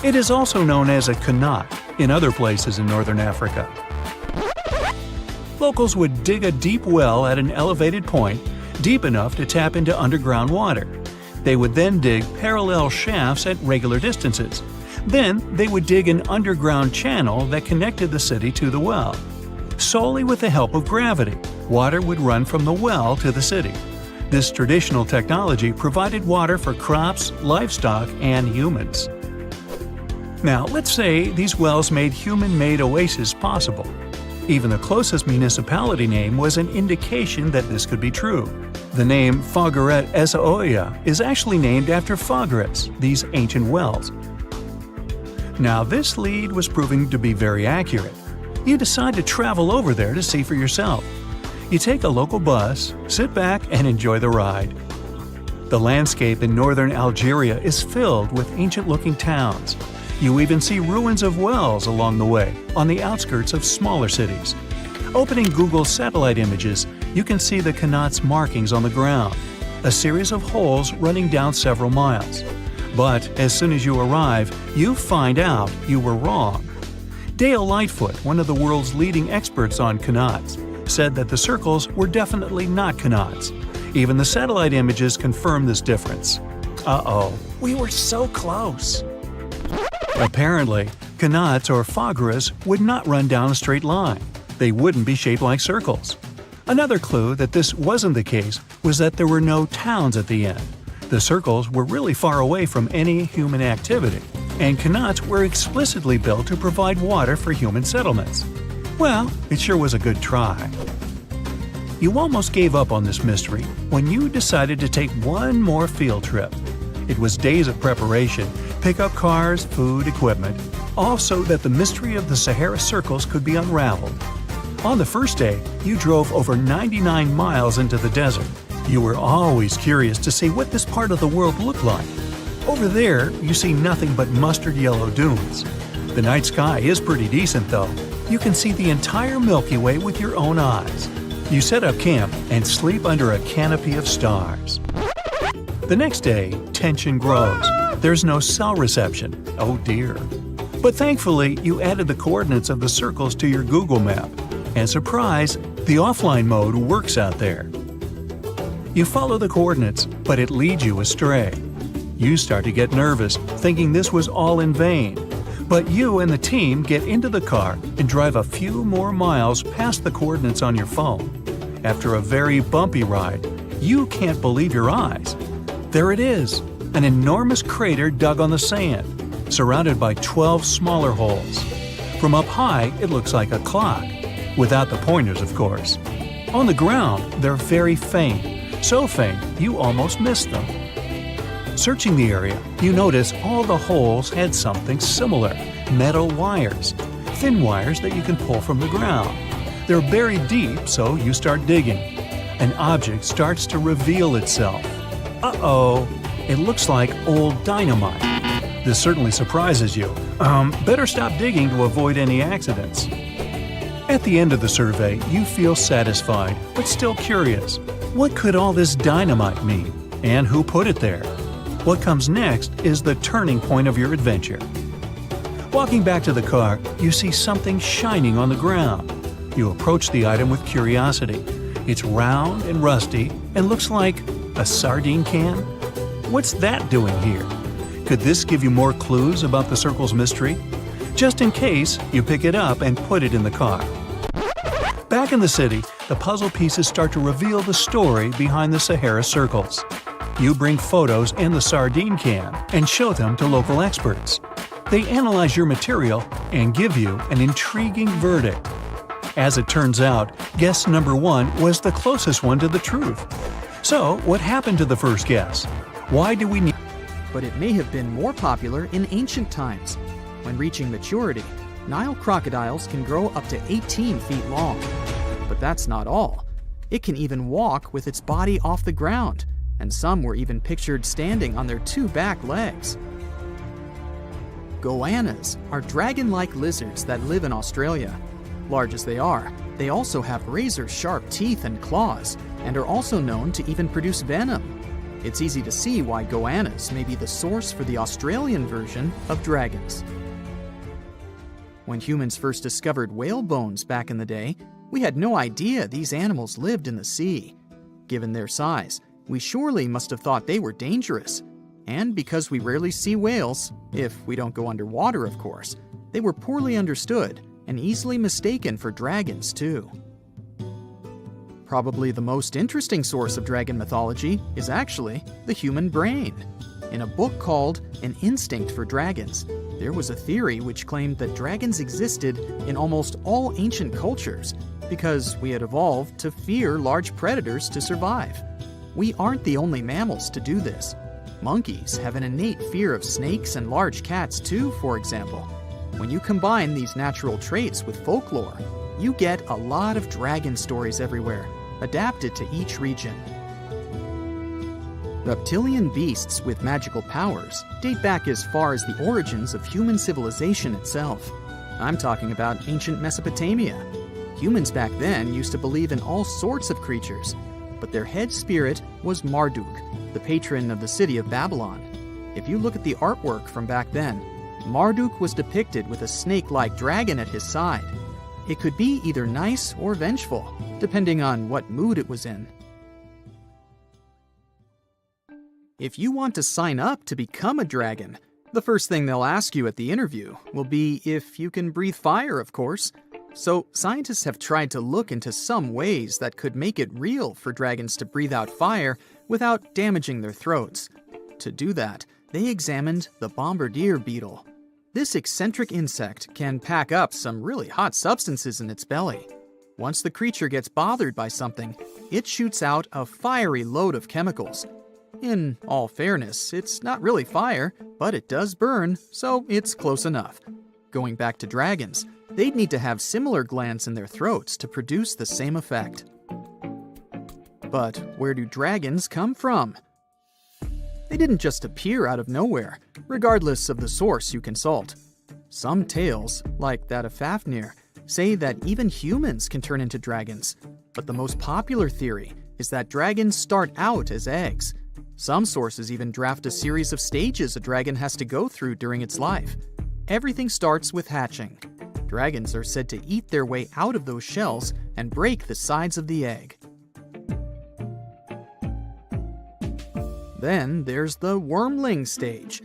It is also known as a qanat in other places in northern Africa. Locals would dig a deep well at an elevated point, deep enough to tap into underground water. They would then dig parallel shafts at regular distances. Then they would dig an underground channel that connected the city to the well. Solely with the help of gravity, water would run from the well to the city. This traditional technology provided water for crops, livestock, and humans. Now, let's say these wells made human-made oases possible. Even the closest municipality name was an indication that this could be true. The name Fogueret Essaouira is actually named after Fogueres, these ancient wells. Now, this lead was proving to be very accurate. You decide to travel over there to see for yourself. You take a local bus, sit back, and enjoy the ride. The landscape in northern Algeria is filled with ancient-looking towns. You even see ruins of wells along the way, on the outskirts of smaller cities. Opening Google satellite images, you can see the qanat's markings on the ground, a series of holes running down several miles. But as soon as you arrive, you find out you were wrong. Dale Lightfoot, one of the world's leading experts on qanats, said that the circles were definitely not qanats. Even the satellite images confirm this difference. Uh-oh, we were so close. Apparently, qanats or fogueras would not run down a straight line. They wouldn't be shaped like circles. Another clue that this wasn't the case was that there were no towns at the end. The circles were really far away from any human activity, and qanats were explicitly built to provide water for human settlements. Well, it sure was a good try. You almost gave up on this mystery when you decided to take one more field trip. It was days of preparation, pick up cars, food, equipment, all so that the mystery of the Sahara circles could be unraveled. On the first day, you drove over 99 miles into the desert. You were always curious to see what this part of the world looked like. Over there, you see nothing but mustard yellow dunes. The night sky is pretty decent though. You can see the entire Milky Way with your own eyes. You set up camp and sleep under a canopy of stars. The next day, tension grows. There's no cell reception. Oh dear. But thankfully, you added the coordinates of the circles to your Google map. And surprise, the offline mode works out there. You follow the coordinates, but it leads you astray. You start to get nervous, thinking this was all in vain. But you and the team get into the car and drive a few more miles past the coordinates on your phone. After a very bumpy ride, you can't believe your eyes. There it is, an enormous crater dug on the sand, surrounded by 12 smaller holes. From up high, it looks like a clock, without the pointers, of course. On the ground, they're very faint, so faint you almost miss them. Searching the area, you notice all the holes had something similar: metal wires, thin wires that you can pull from the ground. They're buried deep, so you start digging. An object starts to reveal itself. Uh-oh, it looks like old dynamite. This certainly surprises you. Better stop digging to avoid any accidents. At the end of the survey, you feel satisfied, but still curious. What could all this dynamite mean? And who put it there? What comes next is the turning point of your adventure. Walking back to the car, you see something shining on the ground. You approach the item with curiosity. It's round and rusty and looks like a sardine can. What's that doing here? Could this give you more clues about the circle's mystery? Just in case, you pick it up and put it in the car. Back in the city, the puzzle pieces start to reveal the story behind the Sahara circles. You bring photos and the sardine can and show them to local experts. They analyze your material and give you an intriguing verdict. As it turns out, guess number 1 was the closest one to the truth. So, what happened to the first guess? Why do we need... But it may have been more popular in ancient times. When reaching maturity, Nile crocodiles can grow up to 18 feet long. But that's not all. It can even walk with its body off the ground, and some were even pictured standing on their 2 back legs. Goannas are dragon-like lizards that live in Australia. Large as they are, they also have razor-sharp teeth and claws, and are also known to even produce venom. It's easy to see why goannas may be the source for the Australian version of dragons. When humans first discovered whale bones back in the day, we had no idea these animals lived in the sea. Given their size, we surely must have thought they were dangerous. And because we rarely see whales, if we don't go underwater of course, they were poorly understood and easily mistaken for dragons too. Probably the most interesting source of dragon mythology is actually the human brain. In a book called An Instinct for Dragons, there was a theory which claimed that dragons existed in almost all ancient cultures because we had evolved to fear large predators to survive. We aren't the only mammals to do this. Monkeys have an innate fear of snakes and large cats too, for example. When you combine these natural traits with folklore, you get a lot of dragon stories everywhere, adapted to each region. Reptilian beasts with magical powers date back as far as the origins of human civilization itself. I'm talking about ancient Mesopotamia. Humans back then used to believe in all sorts of creatures, but their head spirit was Marduk, the patron of the city of Babylon. If you look at the artwork from back then, Marduk was depicted with a snake-like dragon at his side. It could be either nice or vengeful, depending on what mood it was in. If you want to sign up to become a dragon, the first thing they'll ask you at the interview will be if you can breathe fire, of course. So scientists have tried to look into some ways that could make it real for dragons to breathe out fire without damaging their throats. To do that, they examined the bombardier beetle. This eccentric insect can pack up some really hot substances in its belly. Once the creature gets bothered by something, it shoots out a fiery load of chemicals. In all fairness, it's not really fire, but it does burn, so it's close enough. Going back to dragons, they'd need to have similar glands in their throats to produce the same effect. But where do dragons come from? They didn't just appear out of nowhere, regardless of the source you consult. Some tales, like that of Fafnir, say that even humans can turn into dragons, but the most popular theory is that dragons start out as eggs. Some sources even draft a series of stages a dragon has to go through during its life. Everything starts with hatching. Dragons are said to eat their way out of those shells and break the sides of the egg. Then there's the wormling stage,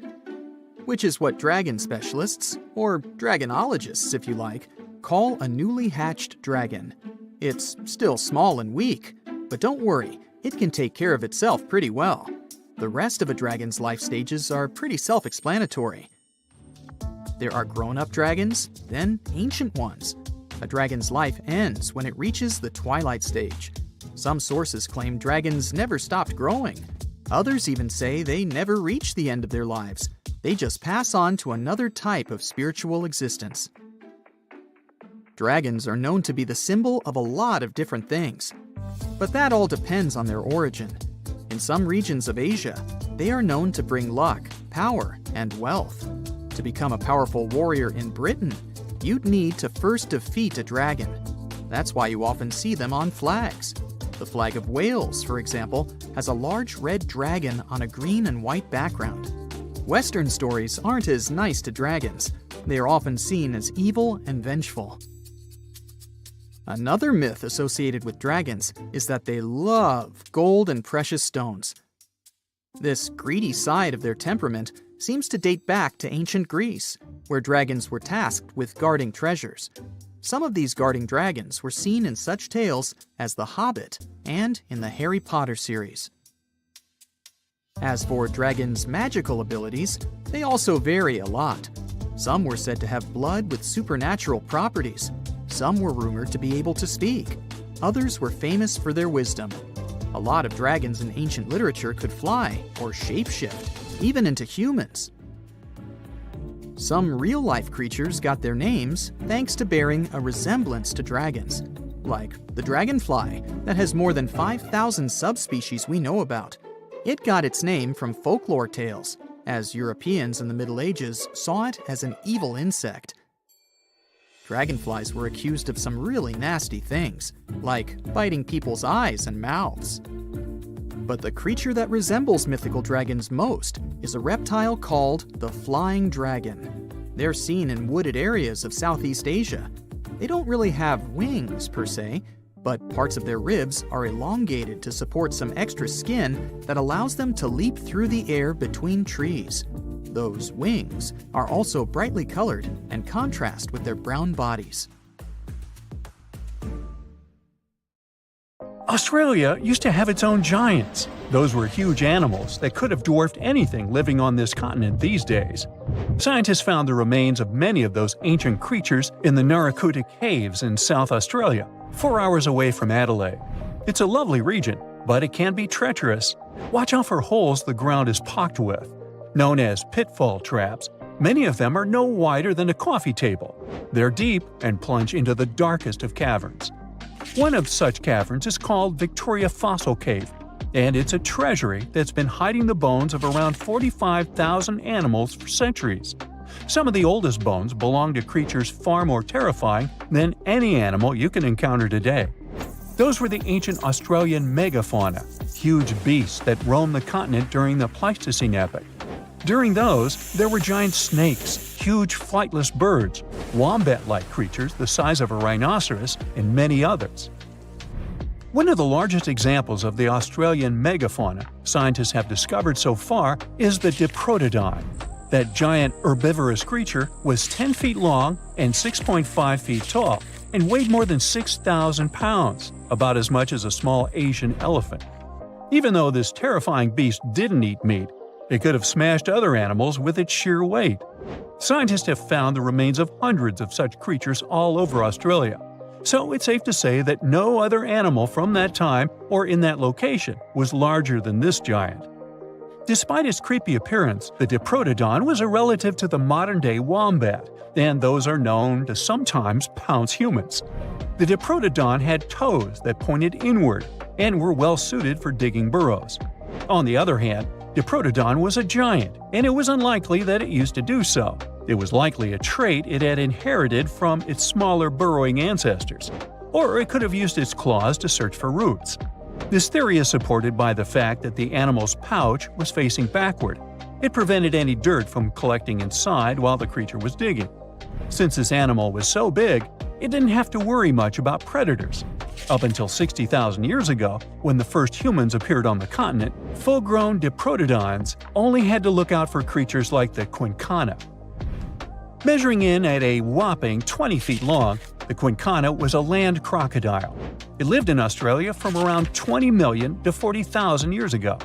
which is what dragon specialists, or dragonologists if you like, call a newly hatched dragon. It's still small and weak, but don't worry, it can take care of itself pretty well. The rest of a dragon's life stages are pretty self-explanatory. There are grown-up dragons, then ancient ones. A dragon's life ends when it reaches the twilight stage. Some sources claim dragons never stopped growing. Others even say they never reach the end of their lives. They just pass on to another type of spiritual existence. Dragons are known to be the symbol of a lot of different things. But that all depends on their origin. In some regions of Asia, they are known to bring luck, power, and wealth. To become a powerful warrior in Britain, you'd need to first defeat a dragon. That's why you often see them on flags. The flag of Wales, for example, has a large red dragon on a green and white background. Western stories aren't as nice to dragons. They are often seen as evil and vengeful. Another myth associated with dragons is that they love gold and precious stones. This greedy side of their temperament seems to date back to ancient Greece, where dragons were tasked with guarding treasures. Some of these guarding dragons were seen in such tales as The Hobbit and in the Harry Potter series. As for dragons' magical abilities, they also vary a lot. Some were said to have blood with supernatural properties. Some were rumored to be able to speak. Others were famous for their wisdom. A lot of dragons in ancient literature could fly or shapeshift, even into humans. Some real-life creatures got their names thanks to bearing a resemblance to dragons, like the dragonfly that has more than 5,000 subspecies we know about. It got its name from folklore tales, as Europeans in the Middle Ages saw it as an evil insect. Dragonflies were accused of some really nasty things, like biting people's eyes and mouths. But the creature that resembles mythical dragons most is a reptile called the flying dragon. They're seen in wooded areas of Southeast Asia. They don't really have wings per se, but parts of their ribs are elongated to support some extra skin that allows them to leap through the air between trees. Those wings are also brightly colored and contrast with their brown bodies. Australia used to have its own giants. Those were huge animals that could have dwarfed anything living on this continent these days. Scientists found the remains of many of those ancient creatures in the Narracuta Caves in South Australia, 4 hours away from Adelaide. It's a lovely region, but it can be treacherous. Watch out for holes the ground is pocked with. Known as pitfall traps, many of them are no wider than a coffee table. They're deep and plunge into the darkest of caverns. One of such caverns is called Victoria Fossil Cave, and it's a treasury that's been hiding the bones of around 45,000 animals for centuries. Some of the oldest bones belong to creatures far more terrifying than any animal you can encounter today. Those were the ancient Australian megafauna, huge beasts that roamed the continent during the Pleistocene epoch. During those, there were giant snakes, huge flightless birds, wombat-like creatures the size of a rhinoceros, and many others. One of the largest examples of the Australian megafauna scientists have discovered so far is the Diprotodon. That giant herbivorous creature was 10 feet long and 6.5 feet tall, and weighed more than 6,000 pounds, about as much as a small Asian elephant. Even though this terrifying beast didn't eat meat, it could have smashed other animals with its sheer weight. Scientists have found the remains of hundreds of such creatures all over Australia, so it's safe to say that no other animal from that time or in that location was larger than this giant. Despite its creepy appearance, the Diprotodon was a relative to the modern-day wombat, and those are known to sometimes pounce humans. The Diprotodon had toes that pointed inward and were well suited for digging burrows. On the other hand, Diprotodon was a giant, and it was unlikely that it used to do so. It was likely a trait it had inherited from its smaller burrowing ancestors, or it could have used its claws to search for roots. This theory is supported by the fact that the animal's pouch was facing backward. It prevented any dirt from collecting inside while the creature was digging. Since this animal was so big, it didn't have to worry much about predators. Up until 60,000 years ago, when the first humans appeared on the continent, full-grown Diprotodons only had to look out for creatures like the quincana. Measuring in at a whopping 20 feet long, the quincana was a land crocodile. It lived in Australia from around 20 million to 40,000 years ago.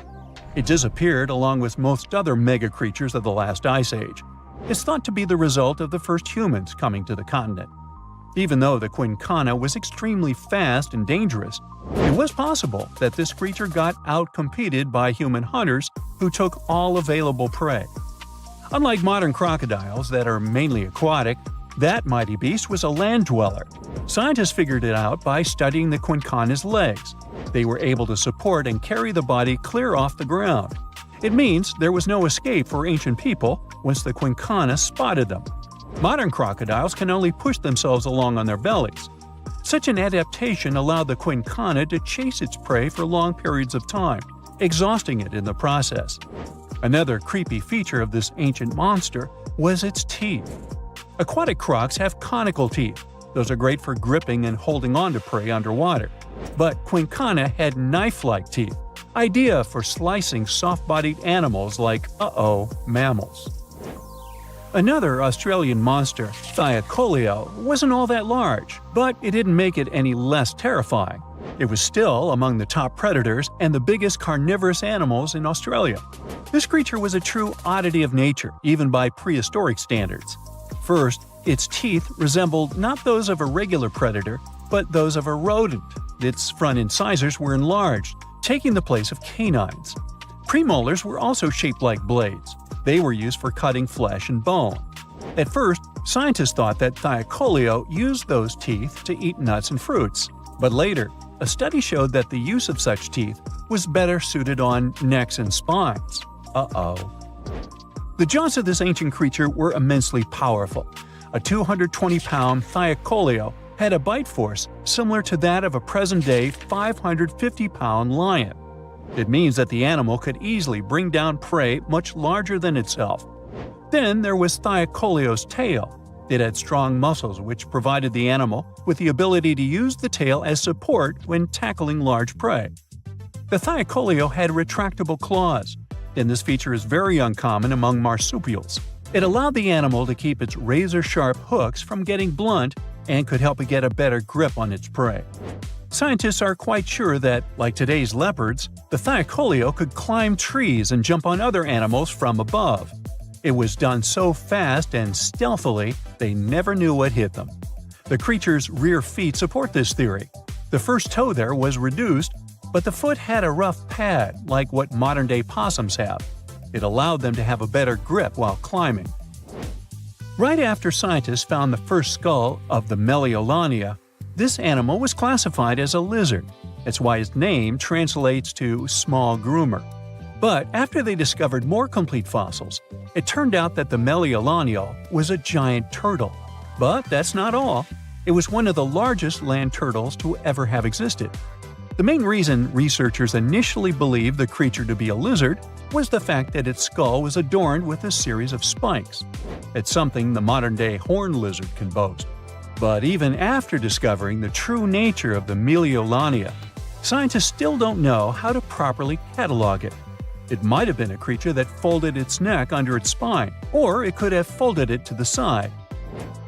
It disappeared along with most other mega creatures of the last ice age. is thought to be the result of the first humans coming to the continent. Even though the quincana was extremely fast and dangerous, it was possible that this creature got outcompeted by human hunters who took all available prey. Unlike modern crocodiles that are mainly aquatic, that mighty beast was a land dweller. Scientists figured it out by studying the quincana's legs. They were able to support and carry the body clear off the ground. It means there was no escape for ancient people once the quincana spotted them. Modern crocodiles can only push themselves along on their bellies. Such an adaptation allowed the quincana to chase its prey for long periods of time, exhausting it in the process. Another creepy feature of this ancient monster was its teeth. Aquatic crocs have conical teeth. Those are great for gripping and holding on to prey underwater. But quincana had knife-like teeth, ideal for slicing soft-bodied animals like, mammals. Another Australian monster, Thylacoleo, wasn't all that large, but it didn't make it any less terrifying. It was still among the top predators and the biggest carnivorous animals in Australia. This creature was a true oddity of nature, even by prehistoric standards. First, its teeth resembled not those of a regular predator, but those of a rodent. Its front incisors were enlarged, taking the place of canines. Premolars were also shaped like blades. They were used for cutting flesh and bone. At first, scientists thought that Thylacoleo used those teeth to eat nuts and fruits. But later, a study showed that the use of such teeth was better suited on necks and spines. The jaws of this ancient creature were immensely powerful. A 220-pound Thylacoleo had a bite force similar to that of a present-day 550-pound lion. It means that the animal could easily bring down prey much larger than itself. Then there was Thylacoleo's tail. It had strong muscles which provided the animal with the ability to use the tail as support when tackling large prey. The Thylacoleo had retractable claws, and this feature is very uncommon among marsupials. It allowed the animal to keep its razor-sharp hooks from getting blunt and could help it get a better grip on its prey. Scientists are quite sure that, like today's leopards, the Thylacoleo could climb trees and jump on other animals from above. It was done so fast and stealthily they never knew what hit them. The creature's rear feet support this theory. The first toe there was reduced, but the foot had a rough pad like what modern-day possums have. It allowed them to have a better grip while climbing. Right after scientists found the first skull of the Meliolania, this animal was classified as a lizard. That's why its name translates to small groomer. But after they discovered more complete fossils, it turned out that the Meliolania was a giant turtle. But that's not all. It was one of the largest land turtles to ever have existed. The main reason researchers initially believed the creature to be a lizard was the fact that its skull was adorned with a series of spikes. It's something the modern-day horned lizard can boast. But even after discovering the true nature of the Meliolania, scientists still don't know how to properly catalog it. It might have been a creature that folded its neck under its spine, or it could have folded it to the side.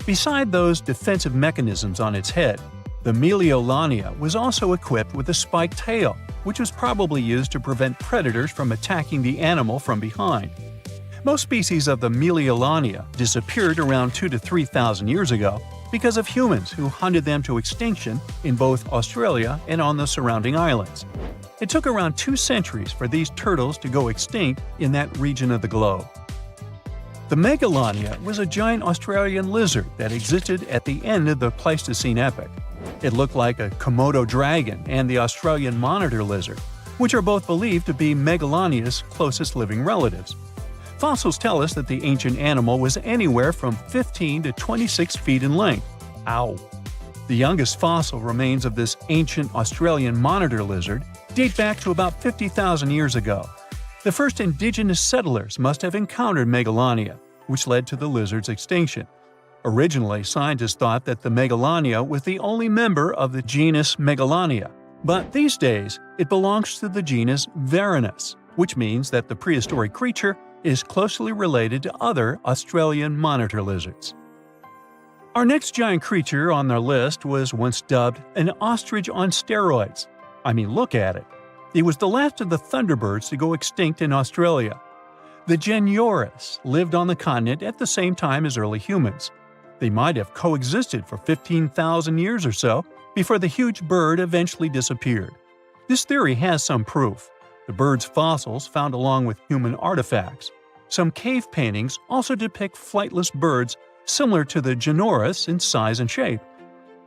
Beside those defensive mechanisms on its head, the Meliolania was also equipped with a spiked tail, which was probably used to prevent predators from attacking the animal from behind. Most species of the Meliolania disappeared around 2,000 to 3,000 years ago because of humans who hunted them to extinction in both Australia and on the surrounding islands. It took around 2 centuries for these turtles to go extinct in that region of the globe. The Megalania was a giant Australian lizard that existed at the end of the Pleistocene epoch. It looked like a Komodo dragon and the Australian monitor lizard, which are both believed to be Megalania's closest living relatives. Fossils tell us that the ancient animal was anywhere from 15 to 26 feet in length. Ow! The youngest fossil remains of this ancient Australian monitor lizard date back to about 50,000 years ago. The first indigenous settlers must have encountered Megalania, which led to the lizard's extinction. Originally, scientists thought that the Megalania was the only member of the genus Megalania, but these days it belongs to the genus Varanus, which means that the prehistoric creature is closely related to other Australian monitor lizards. Our next giant creature on our list was once dubbed an ostrich on steroids. I mean, look at it. It was the last of the thunderbirds to go extinct in Australia. The Geniurus lived on the continent at the same time as early humans. They might have coexisted for 15,000 years or so before the huge bird eventually disappeared. This theory has some proof. The bird's fossils found along with human artifacts. Some cave paintings also depict flightless birds similar to the Geniurus in size and shape.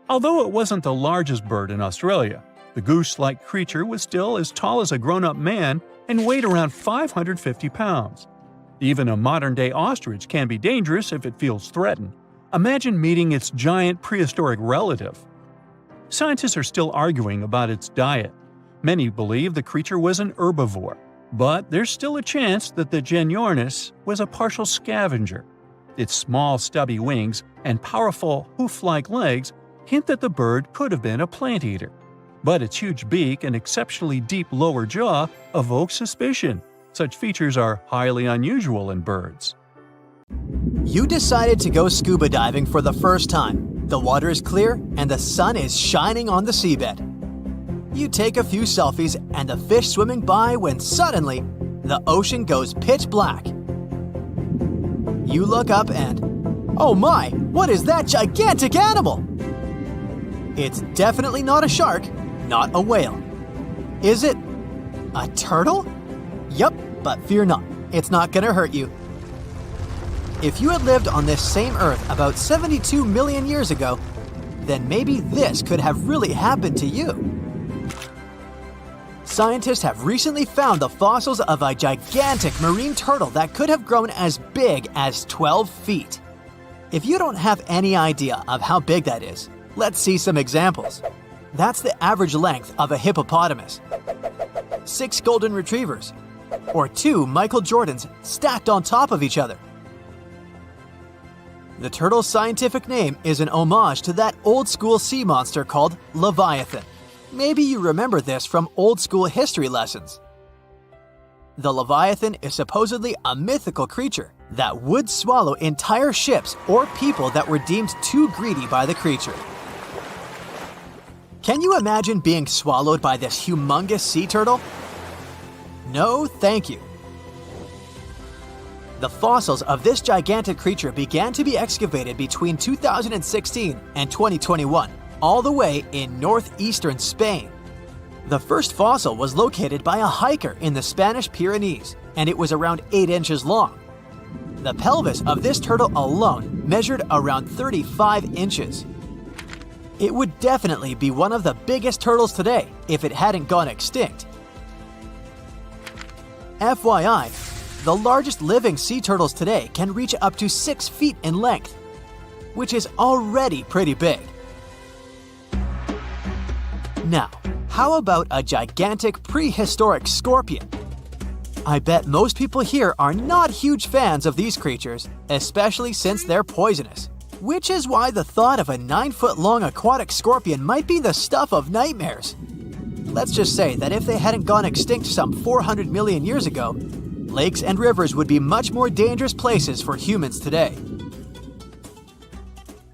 Although it wasn't the largest bird in Australia, the goose-like creature was still as tall as a grown-up man and weighed around 550 pounds. Even a modern-day ostrich can be dangerous if it feels threatened. Imagine meeting its giant prehistoric relative. Scientists are still arguing about its diet. Many believe the creature was an herbivore, but there's still a chance that the Geniurus was a partial scavenger. Its small, stubby wings and powerful hoof-like legs hint that the bird could have been a plant eater. But its huge beak and exceptionally deep lower jaw evoke suspicion. Such features are highly unusual in birds. You decided to go scuba diving for the first time. The water is clear and the sun is shining on the seabed. You take a few selfies and the fish swimming by when suddenly the ocean goes pitch black. You look up and, oh my, what is that gigantic animal? It's definitely not a shark, not a whale. Is it a turtle? Yup, but fear not, it's not gonna hurt you. If you had lived on this same Earth about 72 million years ago, then maybe this could have really happened to you. Scientists have recently found the fossils of a gigantic marine turtle that could have grown as big as 12 feet. If you don't have any idea of how big that is, let's see some examples. That's the average length of a hippopotamus, 6 golden retrievers, or 2 Michael Jordans stacked on top of each other. The turtle's scientific name is an homage to that old-school sea monster called Leviathan. Maybe you remember this from old-school history lessons. The Leviathan is supposedly a mythical creature that would swallow entire ships or people that were deemed too greedy by the creature. Can you imagine being swallowed by this humongous sea turtle? No, thank you. The fossils of this gigantic creature began to be excavated between 2016 and 2021, all the way in northeastern Spain. The first fossil was located by a hiker in the Spanish Pyrenees, and it was around 8 inches long. The pelvis of this turtle alone measured around 35 inches. It would definitely be one of the biggest turtles today if it hadn't gone extinct. FYI, the largest living sea turtles today can reach up to 6 feet in length, which is already pretty big. Now, how about a gigantic prehistoric scorpion? I bet most people here are not huge fans of these creatures, especially since they're poisonous, which is why the thought of a 9-foot-long aquatic scorpion might be the stuff of nightmares. Let's just say that if they hadn't gone extinct some 400 million years ago, lakes and rivers would be much more dangerous places for humans today.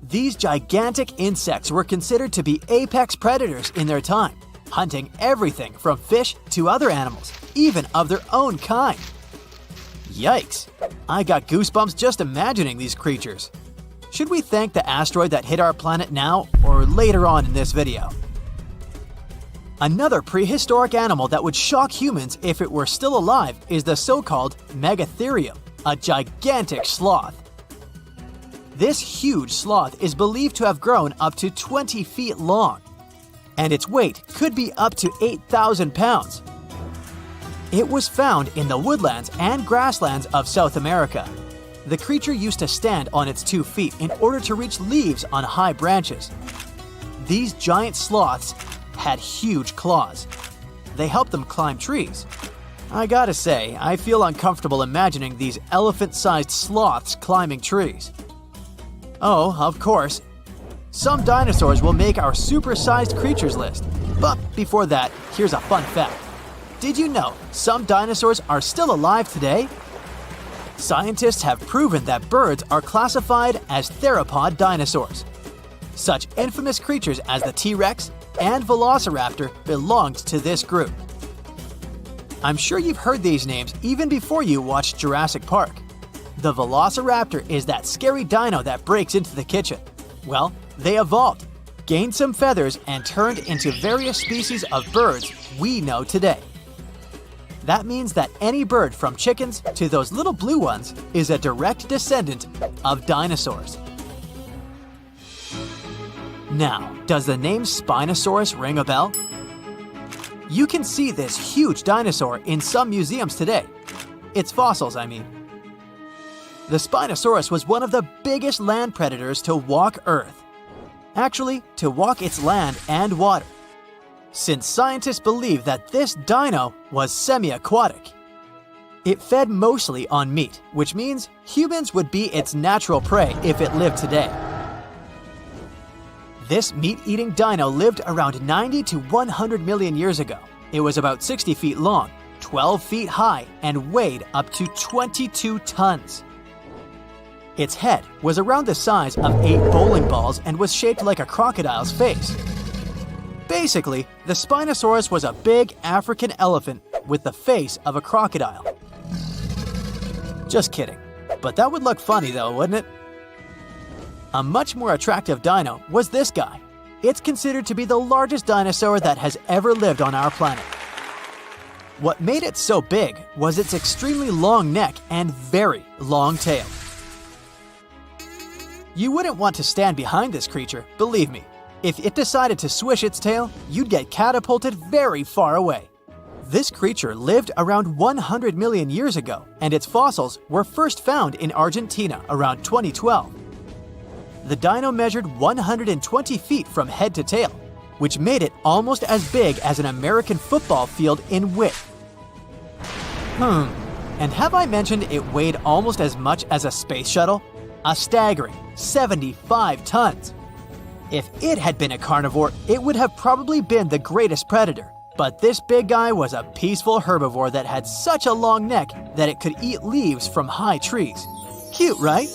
These gigantic insects were considered to be apex predators in their time, hunting everything from fish to other animals, even of their own kind. Yikes! I got goosebumps just imagining these creatures. Should we thank the asteroid that hit our planet now or later on in this video? Another prehistoric animal that would shock humans if it were still alive is the so-called Megatherium, a gigantic sloth. This huge sloth is believed to have grown up to 20 feet long, and its weight could be up to 8,000 pounds. It was found in the woodlands and grasslands of South America. The creature used to stand on its 2 feet in order to reach leaves on high branches. These giant sloths had huge claws. They helped them climb trees. I gotta say, I feel uncomfortable imagining these elephant-sized sloths climbing trees. Oh, of course, some dinosaurs will make our super-sized creatures list. But before that, here's a fun fact. Did you know some dinosaurs are still alive today? Scientists have proven that birds are classified as theropod dinosaurs. Such infamous creatures as the T-Rex and Velociraptor belonged to this group. I'm sure you've heard these names even before you watched Jurassic Park. The Velociraptor is that scary dino that breaks into the kitchen. Well, they evolved, gained some feathers, and turned into various species of birds we know today. That means that any bird from chickens to those little blue ones is a direct descendant of dinosaurs. Now, does the name Spinosaurus ring a bell? You can see this huge dinosaur in some museums today. Its fossils, I mean. The Spinosaurus was one of the biggest land predators to walk Earth. Actually, to walk its land and water, since scientists believe that this dino was semi-aquatic. It fed mostly on meat, which means humans would be its natural prey if it lived today. This meat-eating dino lived around 90 to 100 million years ago. It was about 60 feet long, 12 feet high, and weighed up to 22 tons. Its head was around the size of 8 bowling balls and was shaped like a crocodile's face. Basically, the Spinosaurus was a big African elephant with the face of a crocodile. Just kidding. But that would look funny though, wouldn't it? A much more attractive dino was this guy. It's considered to be the largest dinosaur that has ever lived on our planet. What made it so big was its extremely long neck and very long tail. You wouldn't want to stand behind this creature, believe me. If it decided to swish its tail, you'd get catapulted very far away. This creature lived around 100 million years ago, and its fossils were first found in Argentina around 2012. The dino measured 120 feet from head to tail, which made it almost as big as an American football field in width. And have I mentioned it weighed almost as much as a space shuttle? A staggering 75 tons. If it had been a carnivore, it would have probably been the greatest predator. But this big guy was a peaceful herbivore that had such a long neck that it could eat leaves from high trees. Cute, right?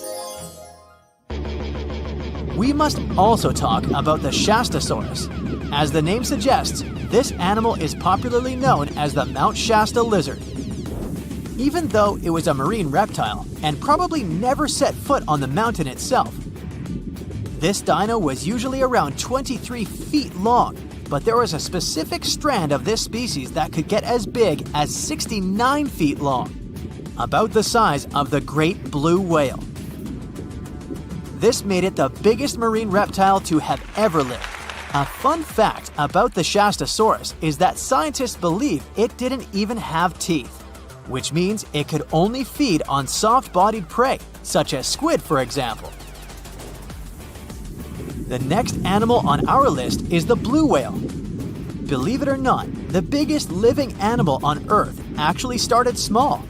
We must also talk about the Shastasaurus. As the name suggests, this animal is popularly known as the Mount Shasta lizard. Even though it was a marine reptile and probably never set foot on the mountain itself, this dino was usually around 23 feet long, but there was a specific strand of this species that could get as big as 69 feet long, about the size of the great blue whale. This made it the biggest marine reptile to have ever lived. A fun fact about the Shastasaurus is that scientists believe it didn't even have teeth, which means it could only feed on soft-bodied prey, such as squid, for example. The next animal on our list is the blue whale. Believe it or not, the biggest living animal on Earth actually started small.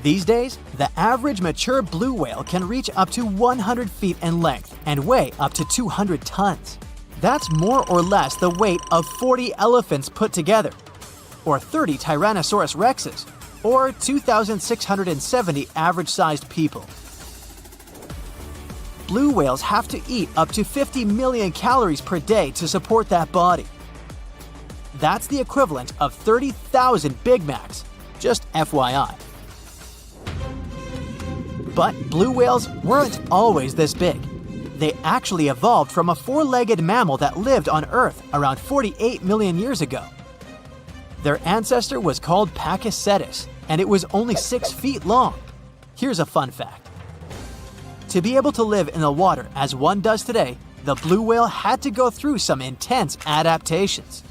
These days, the average mature blue whale can reach up to 100 feet in length and weigh up to 200 tons. That's more or less the weight of 40 elephants put together, or 30 Tyrannosaurus rexes, or 2,670 average-sized people. Blue whales have to eat up to 50 million calories per day to support that body. That's the equivalent of 30,000 Big Macs, just FYI. But blue whales weren't always this big. They actually evolved from a four-legged mammal that lived on Earth around 48 million years ago. Their ancestor was called Pakicetus, and it was only 6 feet long. Here's a fun fact. To be able to live in the water as one does today, the blue whale had to go through some intense adaptations.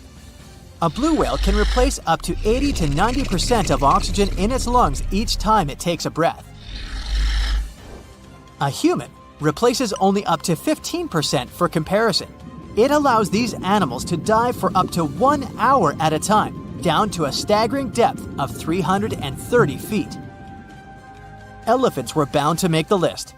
A blue whale can replace up to 80 to 90% of oxygen in its lungs each time it takes a breath. A human replaces only up to 15% for comparison. It allows these animals to dive for up to 1 hour at a time, down to a staggering depth of 330 feet. Elephants were bound to make the list.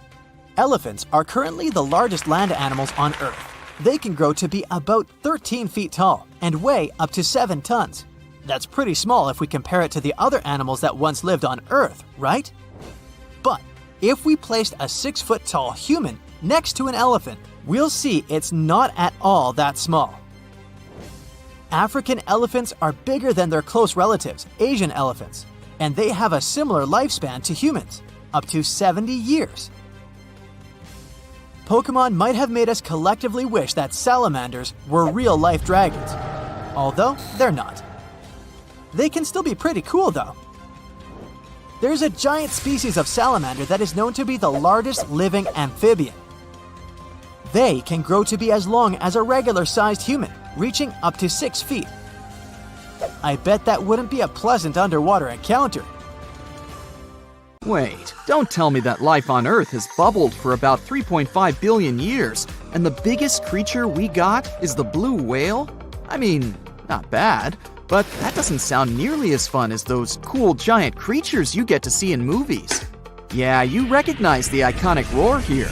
Elephants are currently the largest land animals on Earth. They can grow to be about 13 feet tall and weigh up to 7 tons. That's pretty small if we compare it to the other animals that once lived on Earth, right? But if we placed a 6-foot-tall human next to an elephant, we'll see it's not at all that small. African elephants are bigger than their close relatives, Asian elephants, and they have a similar lifespan to humans, up to 70 years. Pokemon might have made us collectively wish that salamanders were real-life dragons, although they're not. They can still be pretty cool though. There's a giant species of salamander that is known to be the largest living amphibian. They can grow to be as long as a regular-sized human, reaching up to 6 feet. I bet that wouldn't be a pleasant underwater encounter. Wait, don't tell me that life on Earth has bubbled for about 3.5 billion years, and the biggest creature we got is the blue whale? I mean, not bad, but that doesn't sound nearly as fun as those cool giant creatures you get to see in movies. Yeah, you recognize the iconic roar here.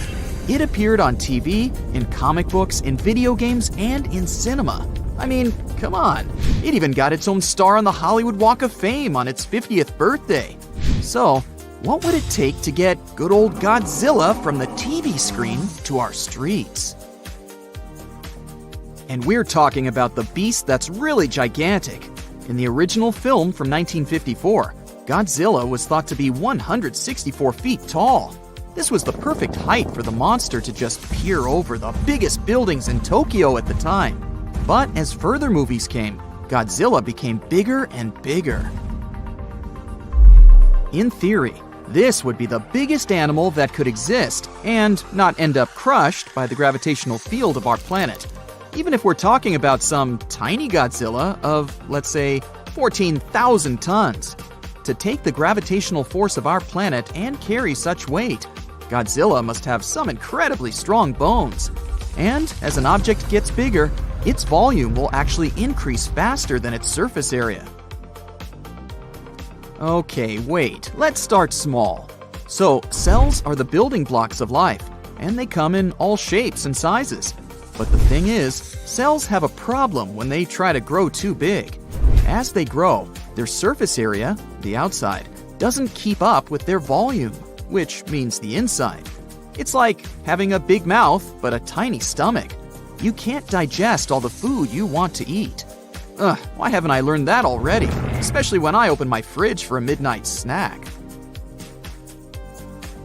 It appeared on TV, in comic books, in video games, and in cinema. I mean, come on. It even got its own star on the Hollywood Walk of Fame on its 50th birthday. So, what would it take to get good old Godzilla from the TV screen to our streets? And we're talking about the beast that's really gigantic. In the original film from 1954, Godzilla was thought to be 164 feet tall. This was the perfect height for the monster to just peer over the biggest buildings in Tokyo at the time. But as further movies came, Godzilla became bigger and bigger. In theory, this would be the biggest animal that could exist and not end up crushed by the gravitational field of our planet. Even if we're talking about some tiny Godzilla of, let's say, 14,000 tons. To take the gravitational force of our planet and carry such weight, Godzilla must have some incredibly strong bones. And as an object gets bigger, its volume will actually increase faster than its surface area. Okay, wait, let's start small. So, cells are the building blocks of life, and they come in all shapes and sizes. But the thing is, cells have a problem when they try to grow too big. As they grow, their surface area, the outside, doesn't keep up with their volume, which means the inside. It's like having a big mouth but a tiny stomach. You can't digest all the food you want to eat. Why haven't I learned that already? Especially when I open my fridge for a midnight snack.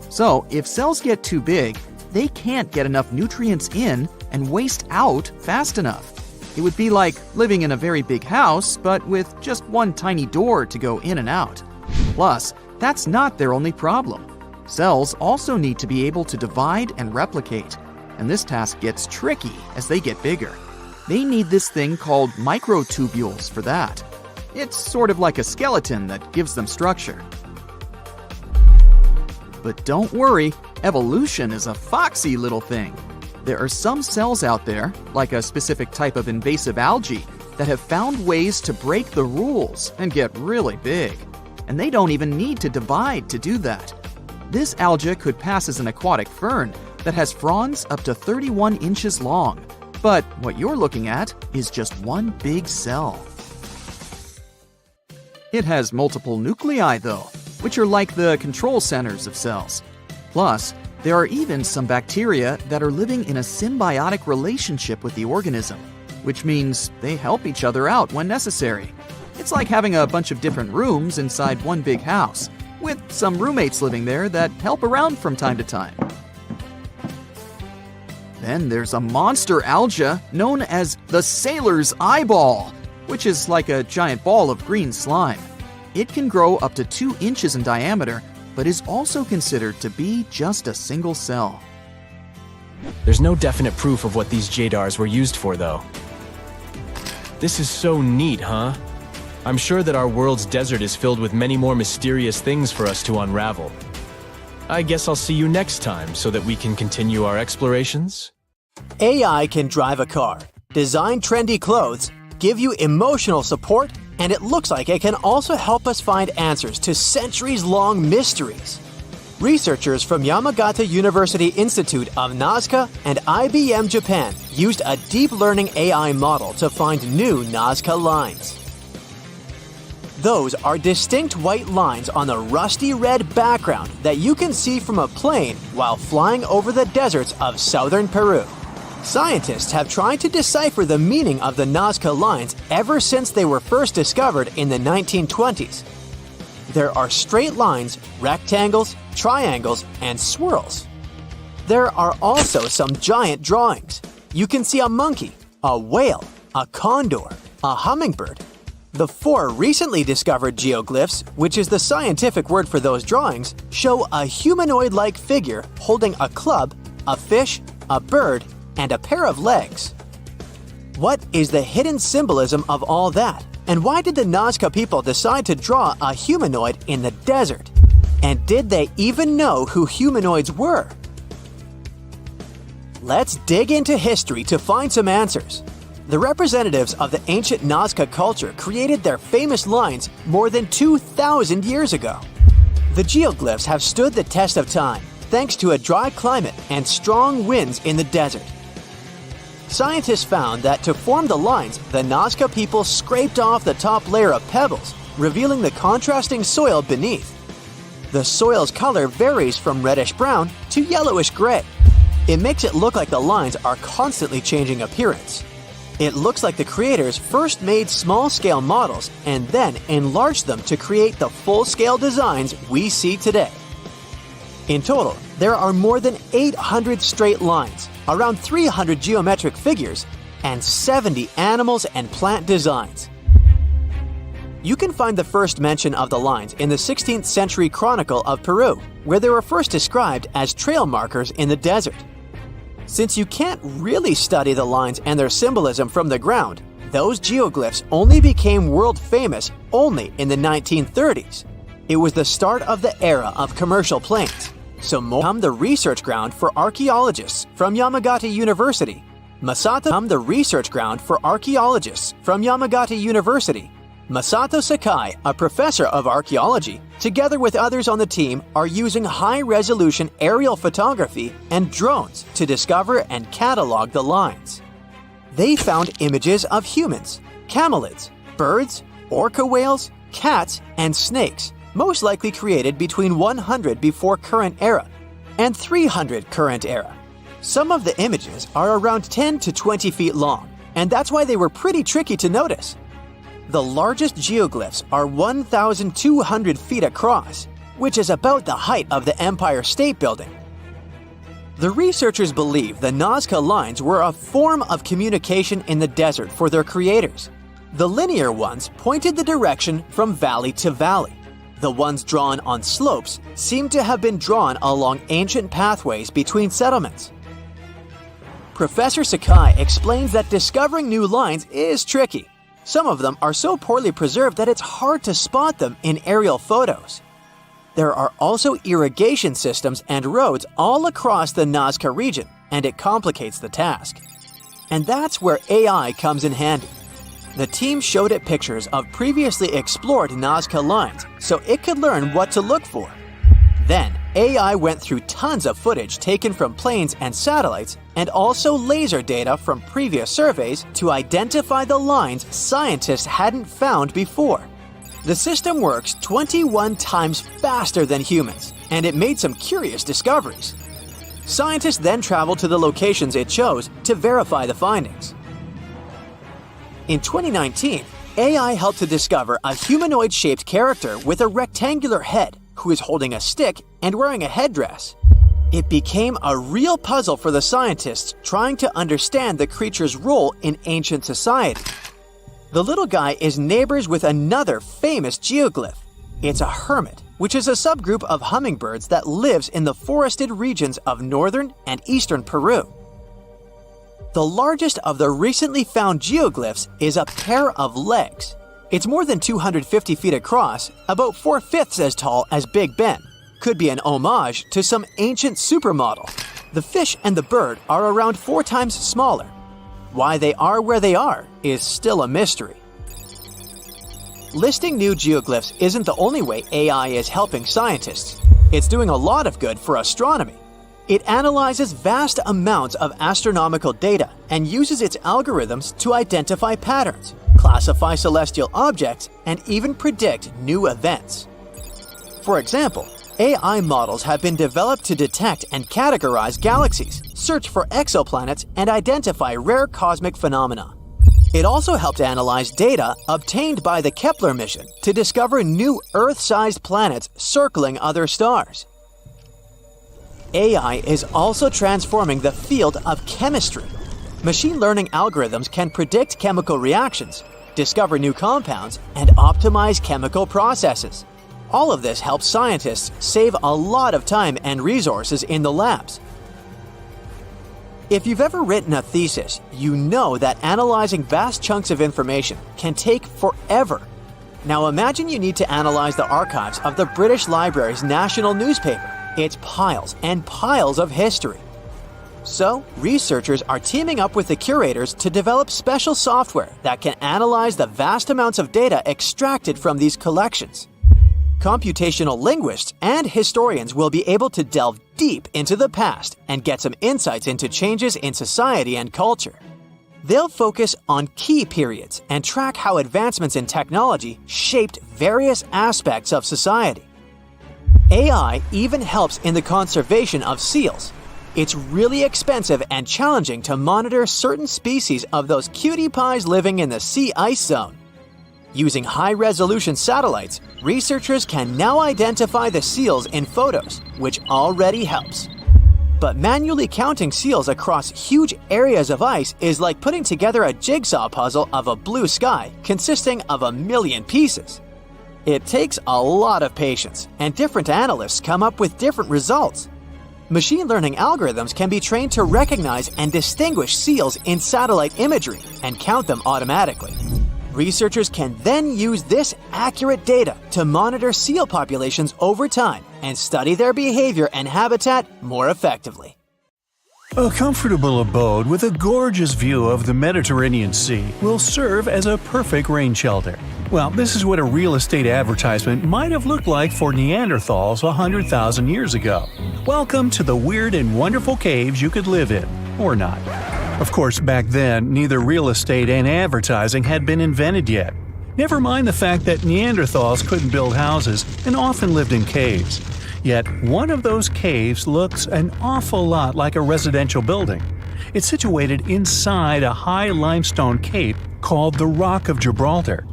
So, if cells get too big, they can't get enough nutrients in and waste out fast enough. It would be like living in a very big house, but with just one tiny door to go in and out. Plus, that's not their only problem. Cells also need to be able to divide and replicate, and this task gets tricky as they get bigger. They need this thing called microtubules for that. It's sort of like a skeleton that gives them structure. But don't worry, evolution is a foxy little thing. There are some cells out there, like a specific type of invasive algae, that have found ways to break the rules and get really big. And they don't even need to divide to do that. This algae could pass as an aquatic fern that has fronds up to 31 inches long. But what you're looking at is just one big cell. It has multiple nuclei, though, which are like the control centers of cells. Plus, there are even some bacteria that are living in a symbiotic relationship with the organism, which means they help each other out when necessary. It's like having a bunch of different rooms inside one big house, with some roommates living there that help around from time to time. Then there's a monster alga known as the sailor's eyeball, which is like a giant ball of green slime. It can grow up to 2 inches in diameter, but is also considered to be just a single cell. There's no definite proof of what these jadars were used for, though. This is so neat, huh? I'm sure that our world's desert is filled with many more mysterious things for us to unravel. I guess I'll see you next time so that we can continue our explorations. AI can drive a car, design trendy clothes, give you emotional support, and it looks like it can also help us find answers to centuries-long mysteries. Researchers from Yamagata University Institute of Nazca and IBM Japan used a deep learning AI model to find new Nazca lines. Those are distinct white lines on a rusty red background that you can see from a plane while flying over the deserts of southern Peru. Scientists have tried to decipher the meaning of the Nazca lines ever since they were first discovered in the 1920s. There are straight lines, rectangles, triangles, and swirls. There are also some giant drawings. You can see a monkey, a whale, a condor, a hummingbird. The 4 recently discovered geoglyphs, which is the scientific word for those drawings, show a humanoid-like figure holding a club, a fish, a bird, and a pair of legs. What is the hidden symbolism of all that? And why did the Nazca people decide to draw a humanoid in the desert? And did they even know who humanoids were? Let's dig into history to find some answers. The representatives of the ancient Nazca culture created their famous lines more than 2,000 years ago. The geoglyphs have stood the test of time thanks to a dry climate and strong winds in the desert. Scientists found that to form the lines, the Nazca people scraped off the top layer of pebbles, revealing the contrasting soil beneath. The soil's color varies from reddish-brown to yellowish-gray. It makes it look like the lines are constantly changing appearance. It looks like the creators first made small-scale models and then enlarged them to create the full-scale designs we see today. In total, there are more than 800 straight lines, around 300 geometric figures, and 70 animals and plant designs. You can find the first mention of the lines in the 16th century Chronicle of Peru, where they were first described as trail markers in the desert. Since you can't really study the lines and their symbolism from the ground, those geoglyphs only became world famous only in the 1930s. It was the start of the era of commercial planes, so became the research ground for archaeologists from Yamagata University. Masato Sakai, a professor of archaeology, together with others on the team, are using high-resolution aerial photography and drones to discover and catalog the lines. They found images of humans, camelids, birds, orca whales, cats, and snakes, most likely created between 100 before current era and 300 current era. Some of the images are around 10 to 20 feet long, and that's why they were pretty tricky to notice. The largest geoglyphs are 1,200 feet across, which is about the height of the Empire State Building. The researchers believe the Nazca lines were a form of communication in the desert for their creators. The linear ones pointed the direction from valley to valley. The ones drawn on slopes seem to have been drawn along ancient pathways between settlements. Professor Sakai explains that discovering new lines is tricky. Some of them are so poorly preserved that it's hard to spot them in aerial photos. There are also irrigation systems and roads all across the Nazca region, and it complicates the task. And that's where AI comes in handy. The team showed it pictures of previously explored Nazca lines so it could learn what to look for. Then, AI went through tons of footage taken from planes and satellites and also laser data from previous surveys to identify the lines scientists hadn't found before. The system works 21 times faster than humans, and it made some curious discoveries. Scientists then traveled to the locations it chose to verify the findings. In 2019, AI helped to discover a humanoid-shaped character with a rectangular head who is holding a stick and wearing a headdress. It became a real puzzle for the scientists trying to understand the creature's role in ancient society. The little guy is neighbors with another famous geoglyph. It's a hermit, which is a subgroup of hummingbirds that lives in the forested regions of northern and eastern Peru. The largest of the recently found geoglyphs is a pair of legs. It's more than 250 feet across, about 4/5 as tall as Big Ben. Could be an homage to some ancient supermodel. The fish and the bird are around 4 times smaller. Why they are where they are is still a mystery. Listing new geoglyphs isn't the only way AI is helping scientists. It's doing a lot of good for astronomy. It analyzes vast amounts of astronomical data and uses its algorithms to identify patterns, classify celestial objects, and even predict new events. For example, AI models have been developed to detect and categorize galaxies, search for exoplanets, and identify rare cosmic phenomena. It also helped analyze data obtained by the Kepler mission to discover new Earth-sized planets circling other stars. AI is also transforming the field of chemistry. Machine learning algorithms can predict chemical reactions, discover new compounds, and optimize chemical processes. All of this helps scientists save a lot of time and resources in the labs. If you've ever written a thesis, you know that analyzing vast chunks of information can take forever. Now imagine you need to analyze the archives of the British Library's national newspaper. It's piles and piles of history. So, researchers are teaming up with the curators to develop special software that can analyze the vast amounts of data extracted from these collections. Computational linguists and historians will be able to delve deep into the past and get some insights into changes in society and culture. They'll focus on key periods and track how advancements in technology shaped various aspects of society. AI even helps in the conservation of seals. It's really expensive and challenging to monitor certain species of those cutie pies living in the sea ice zone. Using high-resolution satellites, researchers can now identify the seals in photos, which already helps. But manually counting seals across huge areas of ice is like putting together a jigsaw puzzle of a blue sky consisting of 1 million pieces. It takes a lot of patience, and different analysts come up with different results. Machine learning algorithms can be trained to recognize and distinguish seals in satellite imagery and count them automatically. Researchers can then use this accurate data to monitor seal populations over time and study their behavior and habitat more effectively. A comfortable abode with a gorgeous view of the Mediterranean Sea will serve as a perfect rain shelter. Well, this is what a real estate advertisement might have looked like for Neanderthals 100,000 years ago. Welcome to the weird and wonderful caves you could live in, or not. Of course, back then, neither real estate and advertising had been invented yet. Never mind the fact that Neanderthals couldn't build houses and often lived in caves. Yet, one of those caves looks an awful lot like a residential building. It's situated inside a high limestone cape called the Rock of Gibraltar.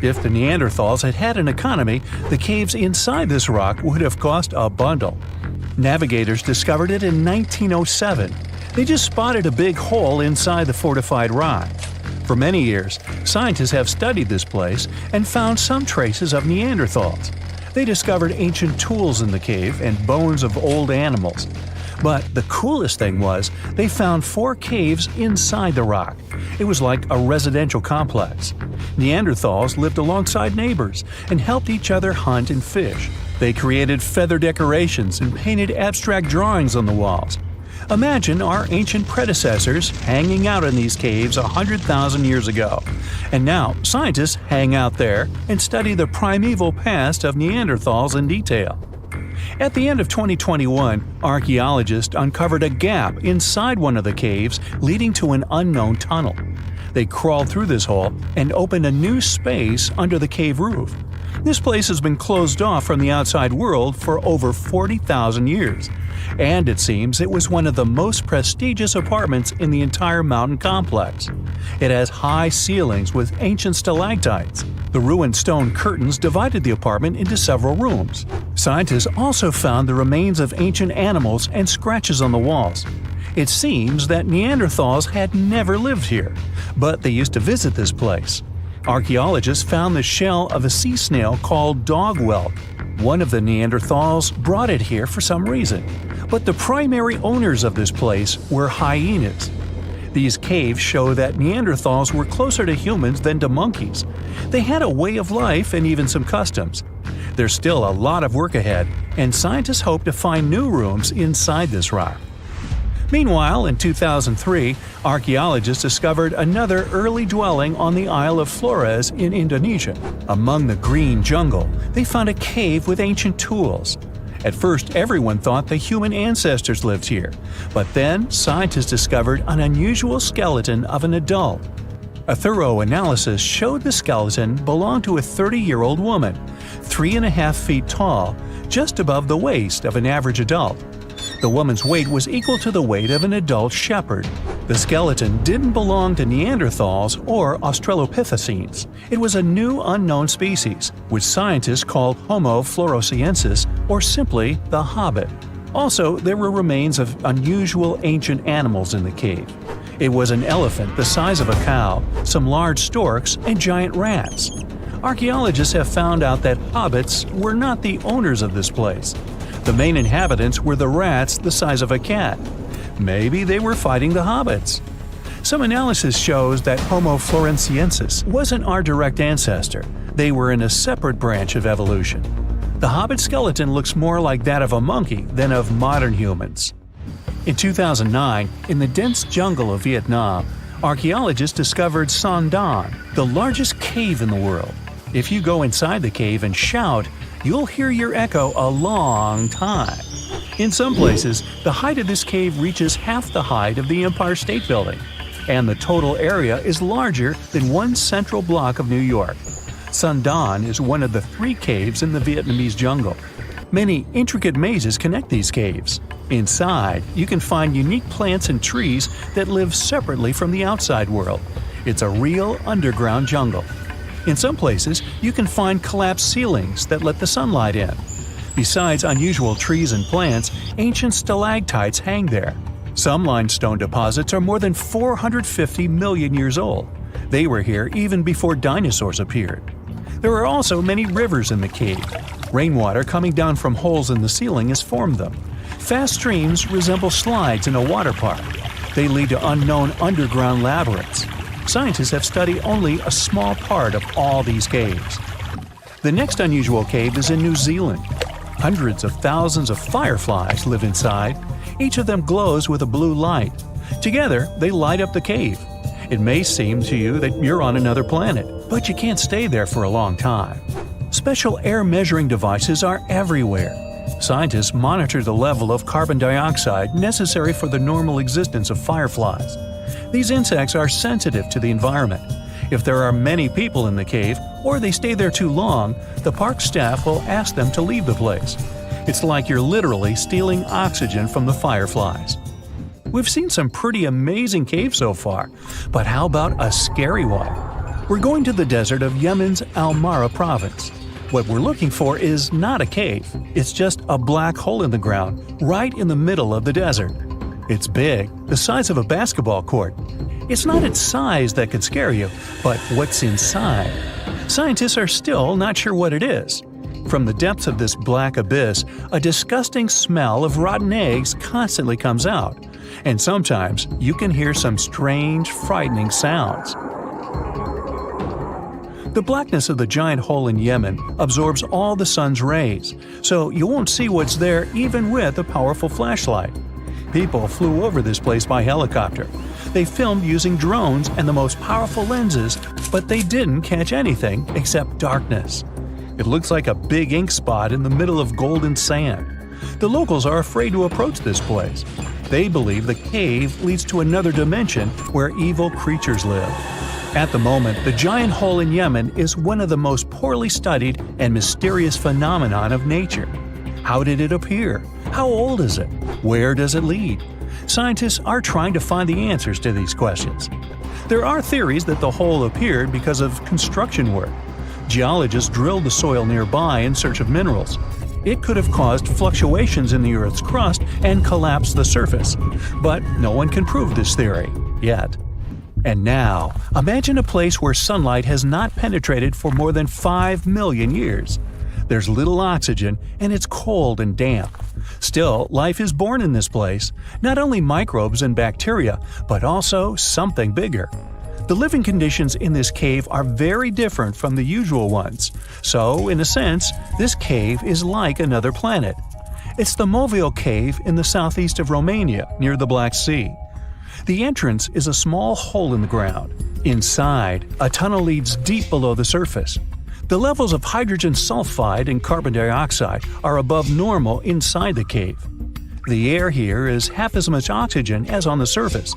If the Neanderthals had had an economy, the caves inside this rock would have cost a bundle. Navigators discovered it in 1907. They just spotted a big hole inside the fortified rock. For many years, scientists have studied this place and found some traces of Neanderthals. They discovered ancient tools in the cave and bones of old animals. But the coolest thing was, they found 4 caves inside the rock. It was like a residential complex. Neanderthals lived alongside neighbors and helped each other hunt and fish. They created feather decorations and painted abstract drawings on the walls. Imagine our ancient predecessors hanging out in these caves 100,000 years ago. And now, scientists hang out there and study the primeval past of Neanderthals in detail. At the end of 2021, archaeologists uncovered a gap inside one of the caves leading to an unknown tunnel. They crawled through this hole and opened a new space under the cave roof. This place has been closed off from the outside world for over 40,000 years. And it seems it was one of the most prestigious apartments in the entire mountain complex. It has high ceilings with ancient stalactites. The ruined stone curtains divided the apartment into several rooms. Scientists also found the remains of ancient animals and scratches on the walls. It seems that Neanderthals had never lived here, but they used to visit this place. Archaeologists found the shell of a sea snail called dog whelk. One of the Neanderthals brought it here for some reason, but the primary owners of this place were hyenas. These caves show that Neanderthals were closer to humans than to monkeys. They had a way of life and even some customs. There's still a lot of work ahead, and scientists hope to find new rooms inside this rock. Meanwhile, in 2003, archaeologists discovered another early dwelling on the Isle of Flores in Indonesia. Among the green jungle, they found a cave with ancient tools. At first, everyone thought the human ancestors lived here, but then scientists discovered an unusual skeleton of an adult. A thorough analysis showed the skeleton belonged to a 30-year-old woman, 3.5 feet tall, just above the waist of an average adult. The woman's weight was equal to the weight of an adult shepherd. The skeleton didn't belong to Neanderthals or Australopithecines. It was a new unknown species, which scientists called Homo floresiensis, or simply the Hobbit. Also, there were remains of unusual ancient animals in the cave. It was an elephant the size of a cow, some large storks, and giant rats. Archaeologists have found out that hobbits were not the owners of this place. The main inhabitants were the rats the size of a cat. Maybe they were fighting the hobbits. Some analysis shows that Homo floresiensis wasn't our direct ancestor. They were in a separate branch of evolution. The hobbit skeleton looks more like that of a monkey than of modern humans. In 2009, in the dense jungle of Vietnam, archaeologists discovered Son Don, the largest cave in the world. If you go inside the cave and shout, you'll hear your echo a long time. In some places, the height of this cave reaches half the height of the Empire State Building, and the total area is larger than one central block of New York. Son Don is one of the 3 caves in the Vietnamese jungle. Many intricate mazes connect these caves. Inside, you can find unique plants and trees that live separately from the outside world. It's a real underground jungle. In some places, you can find collapsed ceilings that let the sunlight in. Besides unusual trees and plants, ancient stalactites hang there. Some limestone deposits are more than 450 million years old. They were here even before dinosaurs appeared. There are also many rivers in the cave. Rainwater coming down from holes in the ceiling has formed them. Fast streams resemble slides in a water park. They lead to unknown underground labyrinths. Scientists have studied only a small part of all these caves. The next unusual cave is in New Zealand. Hundreds of thousands of fireflies live inside. Each of them glows with a blue light. Together, they light up the cave. It may seem to you that you're on another planet, but you can't stay there for a long time. Special air measuring devices are everywhere. Scientists monitor the level of carbon dioxide necessary for the normal existence of fireflies. These insects are sensitive to the environment. If there are many people in the cave, or they stay there too long, the park staff will ask them to leave the place. It's like you're literally stealing oxygen from the fireflies. We've seen some pretty amazing caves so far, but how about a scary one? We're going to the desert of Yemen's Al-Mara province. What we're looking for is not a cave, it's just a black hole in the ground, right in the middle of the desert. It's big, the size of a basketball court. It's not its size that could scare you, but what's inside. Scientists are still not sure what it is. From the depths of this black abyss, a disgusting smell of rotten eggs constantly comes out, and sometimes you can hear some strange, frightening sounds. The blackness of the giant hole in Yemen absorbs all the sun's rays, so you won't see what's there even with a powerful flashlight. People flew over this place by helicopter. They filmed using drones and the most powerful lenses, but they didn't catch anything except darkness. It looks like a big ink spot in the middle of golden sand. The locals are afraid to approach this place. They believe the cave leads to another dimension where evil creatures live. At the moment, the giant hole in Yemen is one of the most poorly studied and mysterious phenomenon of nature. How did it appear? How old is it? Where does it lead? Scientists are trying to find the answers to these questions. There are theories that the hole appeared because of construction work. Geologists drilled the soil nearby in search of minerals. It could have caused fluctuations in the Earth's crust and collapsed the surface. But no one can prove this theory, yet. And now, imagine a place where sunlight has not penetrated for more than 5 million years. There's little oxygen, and it's cold and damp. Still, life is born in this place, not only microbes and bacteria, but also something bigger. The living conditions in this cave are very different from the usual ones, so, in a sense, this cave is like another planet. It's the Movil Cave in the southeast of Romania, near the Black Sea. The entrance is a small hole in the ground. Inside, a tunnel leads deep below the surface. The levels of hydrogen sulfide and carbon dioxide are above normal inside the cave. The air here is half as much oxygen as on the surface.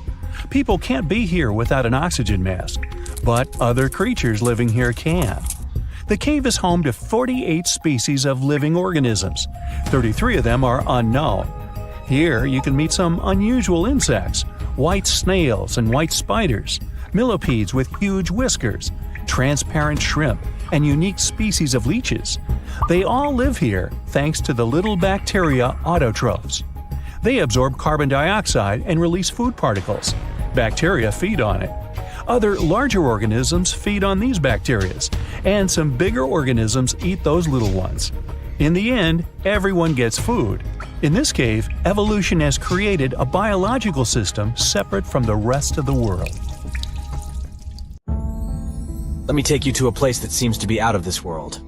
People can't be here without an oxygen mask. but other creatures living here can. The cave is home to 48 species of living organisms. 33 of them are unknown. Here you can meet some unusual insects, white snails and white spiders, millipedes with huge whiskers, transparent shrimp, and unique species of leeches. They all live here thanks to the little bacteria autotrophs. They absorb carbon dioxide and release food particles. Bacteria feed on it. Other larger organisms feed on these bacteria, and some bigger organisms eat those little ones. In the end, everyone gets food. In this cave, evolution has created a biological system separate from the rest of the world. Let me take you to a place that seems to be out of this world.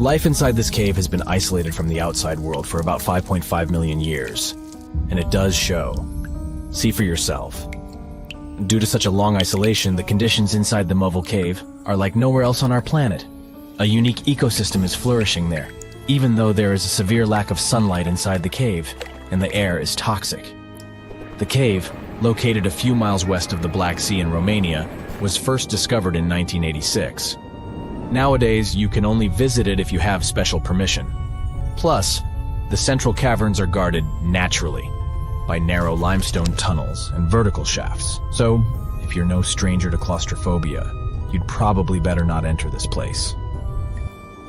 Life inside this cave has been isolated from the outside world for about 5.5 million years. And it does show. See for yourself. Due to such a long isolation, the conditions inside the Mobile Cave are like nowhere else on our planet. A unique ecosystem is flourishing there, even though there is a severe lack of sunlight inside the cave, and the air is toxic. The cave, located a few miles west of the Black Sea in Romania, was first discovered in 1986. Nowadays, you can only visit it if you have special permission. Plus, the central caverns are guarded naturally by narrow limestone tunnels and vertical shafts. So, if you're no stranger to claustrophobia, you'd probably better not enter this place.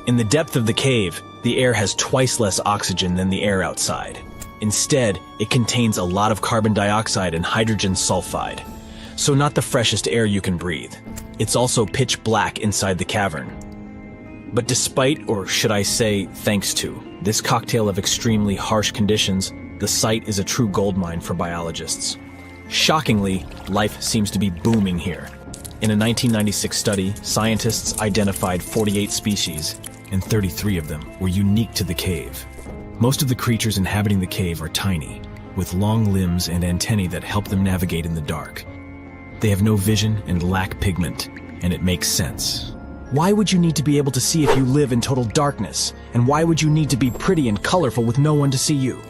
In the depth of the cave, the air has twice less oxygen than the air outside. Instead, it contains a lot of carbon dioxide and hydrogen sulfide. So not the freshest air you can breathe. It's also pitch black inside the cavern. But despite, or should I say, thanks to, this cocktail of extremely harsh conditions, the site is a true goldmine for biologists. Shockingly, life seems to be booming here. In a 1996 study, scientists identified 48 species, and 33 of them were unique to the cave. Most of the creatures inhabiting the cave are tiny, with long limbs and antennae that help them navigate in the dark. They have no vision and lack pigment, and it makes sense. Why would you need to be able to see if you live in total darkness? And why would you need to be pretty and colorful with no one to see you?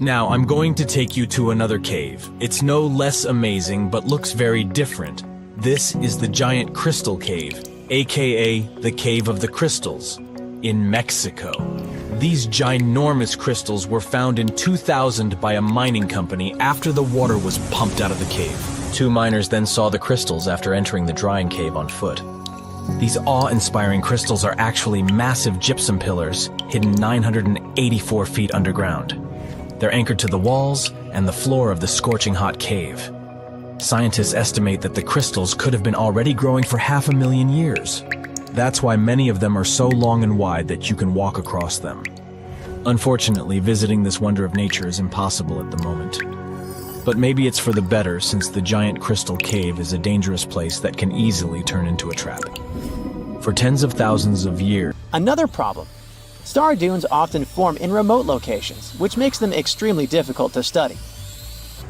Now, I'm going to take you to another cave. It's no less amazing, but looks very different. This is the Giant Crystal Cave, aka the Cave of the Crystals, in Mexico. These ginormous crystals were found in 2000 by a mining company after the water was pumped out of the cave. 2 miners then saw the crystals after entering the drying cave on foot. These awe-inspiring crystals are actually massive gypsum pillars hidden 984 feet underground. They're anchored to the walls and the floor of the scorching hot cave. Scientists estimate that the crystals could have been already growing for 500,000 years. That's why many of them are so long and wide that you can walk across them. Unfortunately, visiting this wonder of nature is impossible at the moment. But maybe it's for the better, since the Giant Crystal Cave is a dangerous place that can easily turn into a trap. For tens of thousands of years. Another problem. Star dunes often form in remote locations, which makes them extremely difficult to study.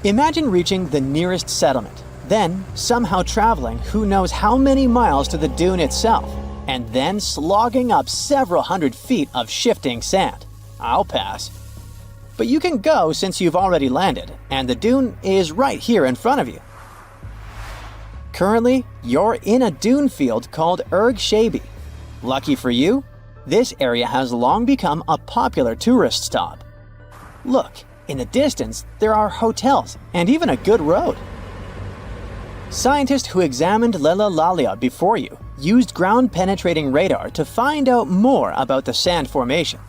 Imagine reaching the nearest settlement, then somehow traveling who knows how many miles to the dune itself, and then slogging up several hundred feet of shifting sand. I'll pass. But you can go since you've already landed, and the dune is right here in front of you. Currently, you're in a dune field called Erg Shabi. Lucky for you, this area has long become a popular tourist stop. Look, in the distance, there are hotels and even a good road. Scientists who examined Lella Lalia before you used ground-penetrating radar to find out more about the sand formation.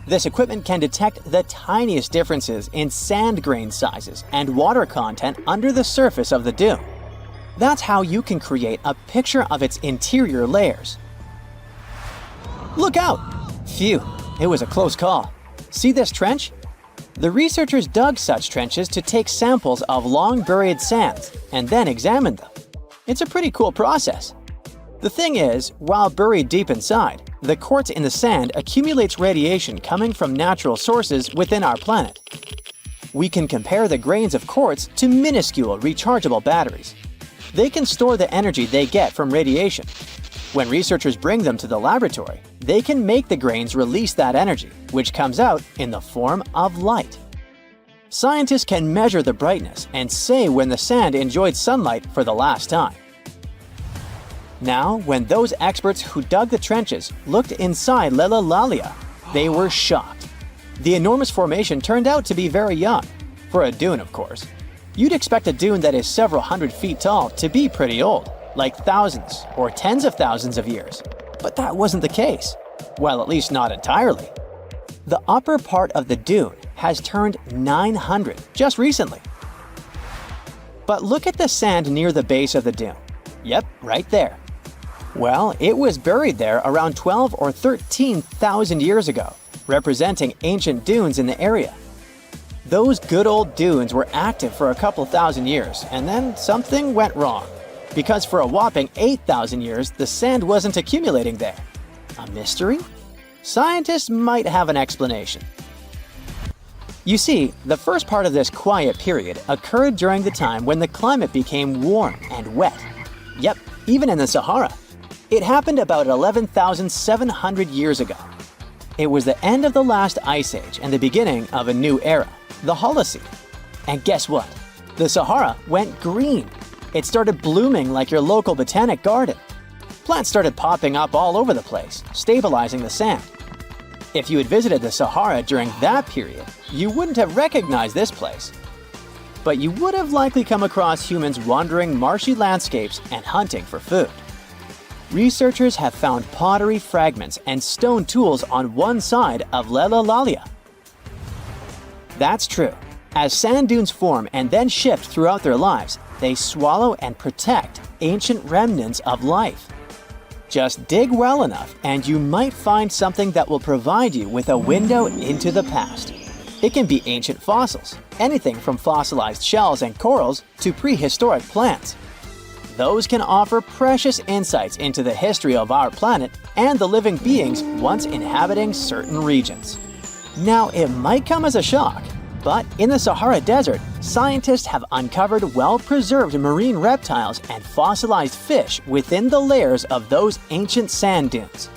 This equipment can detect the tiniest differences in sand grain sizes and water content under the surface of the dune. That's how you can create a picture of its interior layers. Look out! Phew, it was a close call. See this trench? The researchers dug such trenches to take samples of long-buried sands and then examine them. It's a pretty cool process. The thing is, while buried deep inside, the quartz in the sand accumulates radiation coming from natural sources within our planet. We can compare the grains of quartz to minuscule rechargeable batteries. They can store the energy they get from radiation. When researchers bring them to the laboratory, they can make the grains release that energy, which comes out in the form of light. scientists can measure the brightness and say when the sand enjoyed sunlight for the last time. Now, when those experts who dug the trenches looked inside Lelalalia, they were shocked. The enormous formation turned out to be very young. For a dune, of course. You'd expect a dune that is several hundred feet tall to be pretty old, like thousands or tens of thousands of years. But that wasn't the case. Well, at least not entirely. The upper part of the dune has turned 900 just recently. But look at the sand near the base of the dune. Yep, right there. Well, it was buried there around 12 or 13,000 years ago, representing ancient dunes in the area. Those good old dunes were active for a couple thousand years, and then something went wrong. Because for a whopping 8,000 years, the sand wasn't accumulating there. A mystery? Scientists might have an explanation. You see, the first part of this quiet period occurred during the time when the climate became warm and wet. Yep, even in the Sahara. It happened about 11,700 years ago. It was the end of the last ice age and the beginning of a new era, the Holocene. And guess what? The Sahara went green. It started blooming like your local botanic garden. Plants started popping up all over the place, stabilizing the sand. If you had visited the Sahara during that period, you wouldn't have recognized this place. But you would have likely come across humans wandering marshy landscapes and hunting for food. Researchers have found pottery fragments and stone tools on one side of Lelalalia. That's true. As sand dunes form and then shift throughout their lives, they swallow and protect ancient remnants of life. Just dig well enough and you might find something that will provide you with a window into the past. It can be ancient fossils, anything from fossilized shells and corals to prehistoric plants. Those can offer precious insights into the history of our planet and the living beings once inhabiting certain regions. Now, it might come as a shock, but in the Sahara Desert, scientists have uncovered well-preserved marine reptiles and fossilized fish within the layers of those ancient sand dunes.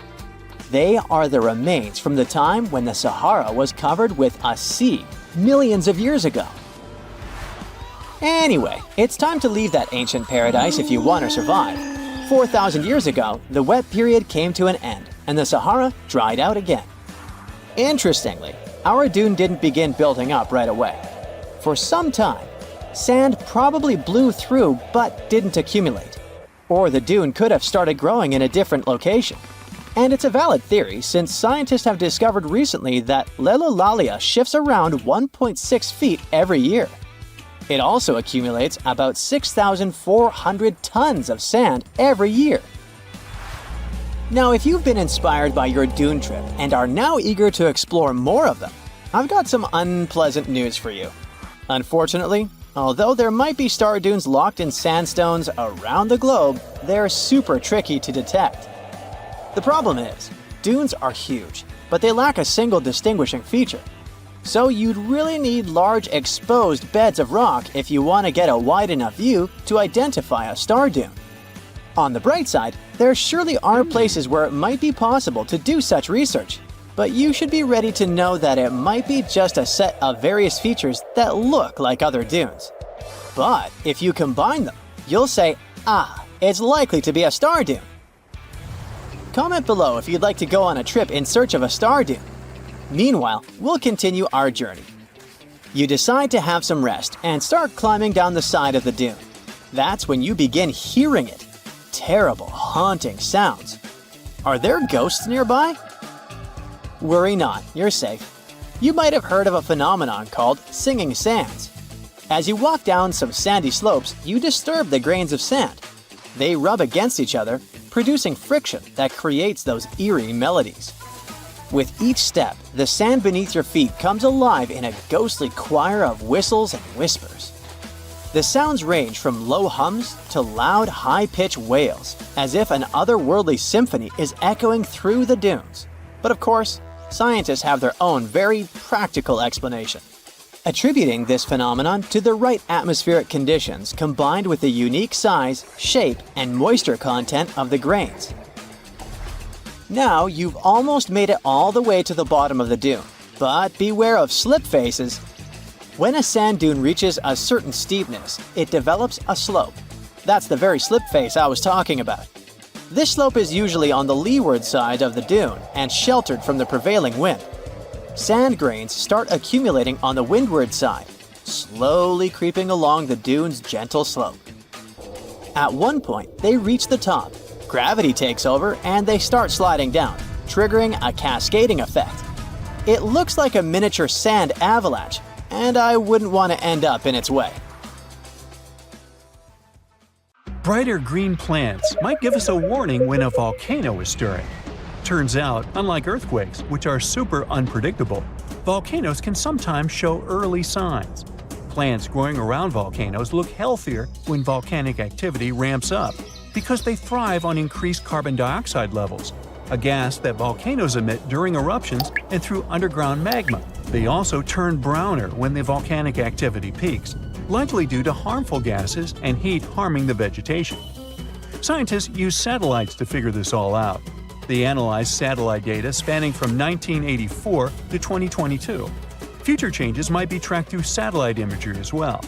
They are the remains from the time when the Sahara was covered with a sea millions of years ago. Anyway, it's time to leave that ancient paradise if you want to survive. 4,000 years ago, the wet period came to an end, and the Sahara dried out again. Interestingly, our dune didn't begin building up right away. For some time, sand probably blew through but didn't accumulate. Or the dune could have started growing in a different location. And it's a valid theory since scientists have discovered recently that Lelalalia shifts around 1.6 feet every year. It also accumulates about 6,400 tons of sand every year. Now, if you've been inspired by your dune trip and are now eager to explore more of them, I've got some unpleasant news for you. Unfortunately, although there might be star dunes locked in sandstones around the globe, they're super tricky to detect. The problem is, dunes are huge, but they lack a single distinguishing feature. So you'd really need large exposed beds of rock if you want to get a wide enough view to identify a star dune. On the bright side, there surely are places where it might be possible to do such research, but you should be ready to know that it might be just a set of various features that look like other dunes. But if you combine them, you'll say, it's likely to be a star dune. Comment below if you'd like to go on a trip in search of a star dune. Meanwhile, we'll continue our journey. You decide to have some rest and start climbing down the side of the dune. That's when you begin hearing it. Terrible, haunting sounds. Are there ghosts nearby? Worry not, you're safe. You might have heard of a phenomenon called singing sands. As you walk down some sandy slopes, you disturb the grains of sand. They rub against each other, producing friction that creates those eerie melodies. With each step, the sand beneath your feet comes alive in a ghostly choir of whistles and whispers. The sounds range from low hums to loud, high-pitched wails, as if an otherworldly symphony is echoing through the dunes. But of course, scientists have their own very practical explanation, attributing this phenomenon to the right atmospheric conditions combined with the unique size, shape, and moisture content of the grains. Now you've almost made it all the way to the bottom of the dune, but beware of slip faces. When a sand dune reaches a certain steepness, it develops a slope. That's the very slip face I was talking about. This slope is usually on the leeward side of the dune and sheltered from the prevailing wind. Sand grains start accumulating on the windward side, slowly creeping along the dune's gentle slope. At one point, they reach the top. Gravity takes over and they start sliding down, triggering a cascading effect. It looks like a miniature sand avalanche, and I wouldn't want to end up in its way. Brighter green plants might give us a warning when a volcano is stirring. Turns out, unlike earthquakes, which are super unpredictable, volcanoes can sometimes show early signs. Plants growing around volcanoes look healthier when volcanic activity ramps up because they thrive on increased carbon dioxide levels, a gas that volcanoes emit during eruptions and through underground magma. They also turn browner when the volcanic activity peaks, likely due to harmful gases and heat harming the vegetation. Scientists use satellites to figure this all out. They analyzed satellite data spanning from 1984 to 2022. Future changes might be tracked through satellite imagery as well.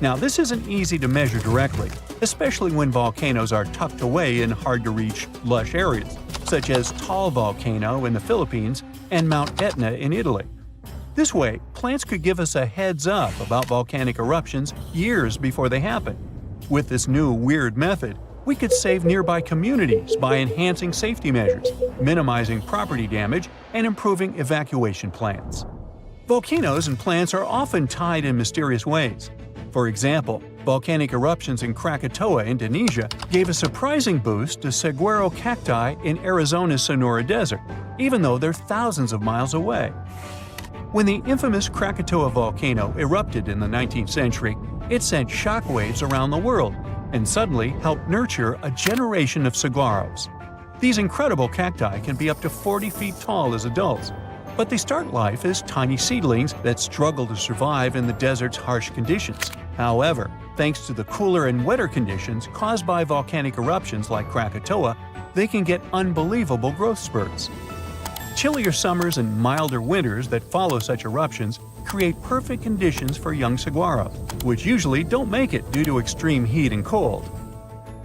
Now, this isn't easy to measure directly, especially when volcanoes are tucked away in hard-to-reach, lush areas, such as Taal Volcano in the Philippines and Mount Etna in Italy. This way, plants could give us a heads up about volcanic eruptions years before they happen. With this new weird method, we could save nearby communities by enhancing safety measures, minimizing property damage, and improving evacuation plans. Volcanoes and plants are often tied in mysterious ways. For example, volcanic eruptions in Krakatoa, Indonesia, gave a surprising boost to saguaro cacti in Arizona's Sonora Desert, even though they're thousands of miles away. When the infamous Krakatoa volcano erupted in the 19th century, it sent shockwaves around the world and suddenly helped nurture a generation of saguaros. These incredible cacti can be up to 40 feet tall as adults, but they start life as tiny seedlings that struggle to survive in the desert's harsh conditions. However, thanks to the cooler and wetter conditions caused by volcanic eruptions like Krakatoa, they can get unbelievable growth spurts. Chillier summers and milder winters that follow such eruptions create perfect conditions for young saguaro, which usually don't make it due to extreme heat and cold.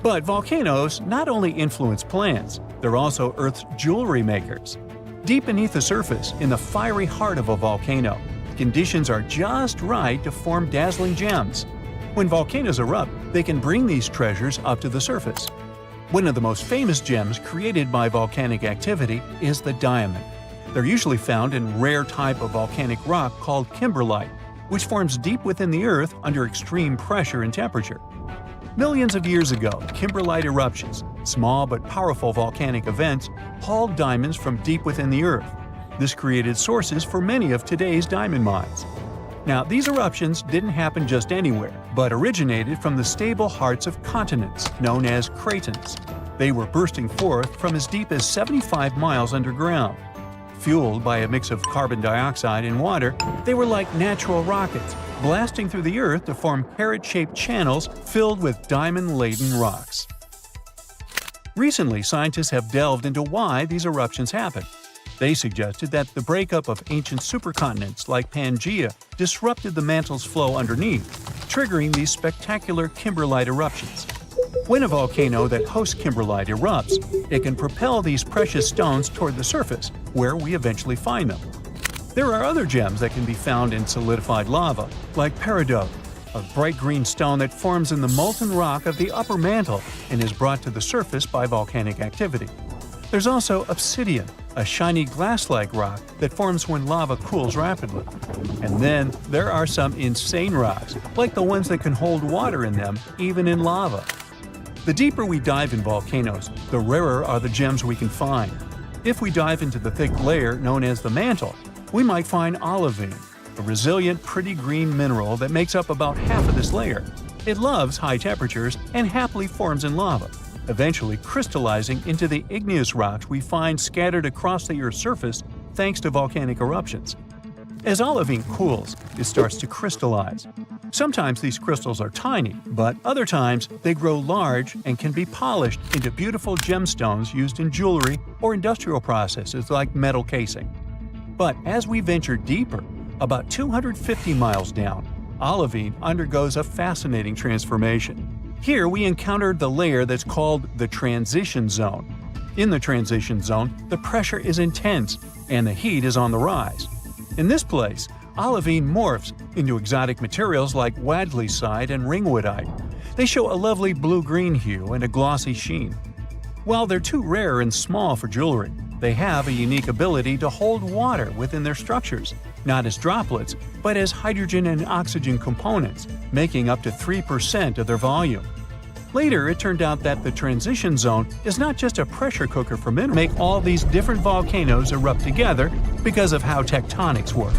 But volcanoes not only influence plants, they're also Earth's jewelry makers. Deep beneath the surface, in the fiery heart of a volcano, conditions are just right to form dazzling gems. When volcanoes erupt, they can bring these treasures up to the surface. One of the most famous gems created by volcanic activity is the diamond. They're usually found in a rare type of volcanic rock called kimberlite, which forms deep within the Earth under extreme pressure and temperature. Millions of years ago, kimberlite eruptions, small but powerful volcanic events, hauled diamonds from deep within the Earth. This created sources for many of today's diamond mines. Now, these eruptions didn't happen just anywhere, but originated from the stable hearts of continents, known as cratons. They were bursting forth from as deep as 75 miles underground. Fueled by a mix of carbon dioxide and water, they were like natural rockets, blasting through the Earth to form carrot-shaped channels filled with diamond-laden rocks. Recently, scientists have delved into why these eruptions happen. They suggested that the breakup of ancient supercontinents like Pangaea disrupted the mantle's flow underneath, triggering these spectacular kimberlite eruptions. When a volcano that hosts kimberlite erupts, it can propel these precious stones toward the surface, where we eventually find them. There are other gems that can be found in solidified lava, like peridot, a bright green stone that forms in the molten rock of the upper mantle and is brought to the surface by volcanic activity. There's also obsidian, a shiny glass-like rock that forms when lava cools rapidly. And then there are some insane rocks, like the ones that can hold water in them, even in lava. The deeper we dive in volcanoes, the rarer are the gems we can find. If we dive into the thick layer known as the mantle, we might find olivine, a resilient, pretty green mineral that makes up about half of this layer. It loves high temperatures and happily forms in lava, eventually crystallizing into the igneous rocks we find scattered across the Earth's surface thanks to volcanic eruptions. As olivine cools, it starts to crystallize. Sometimes these crystals are tiny, but other times they grow large and can be polished into beautiful gemstones used in jewelry or industrial processes like metal casing. But as we venture deeper, About 250 miles down, olivine undergoes a fascinating transformation. Here we encounter the layer that's called the transition zone. In the transition zone, the pressure is intense and the heat is on the rise. In this place, olivine morphs into exotic materials like wadleysite and ringwoodite. They show a lovely blue-green hue and a glossy sheen. While they're too rare and small for jewelry, they have a unique ability to hold water within their structures, not as droplets, but as hydrogen and oxygen components, making up to 3% of their volume. Later, it turned out that the transition zone is not just a pressure cooker for minerals. Make all these different volcanoes erupt together because of how tectonics work.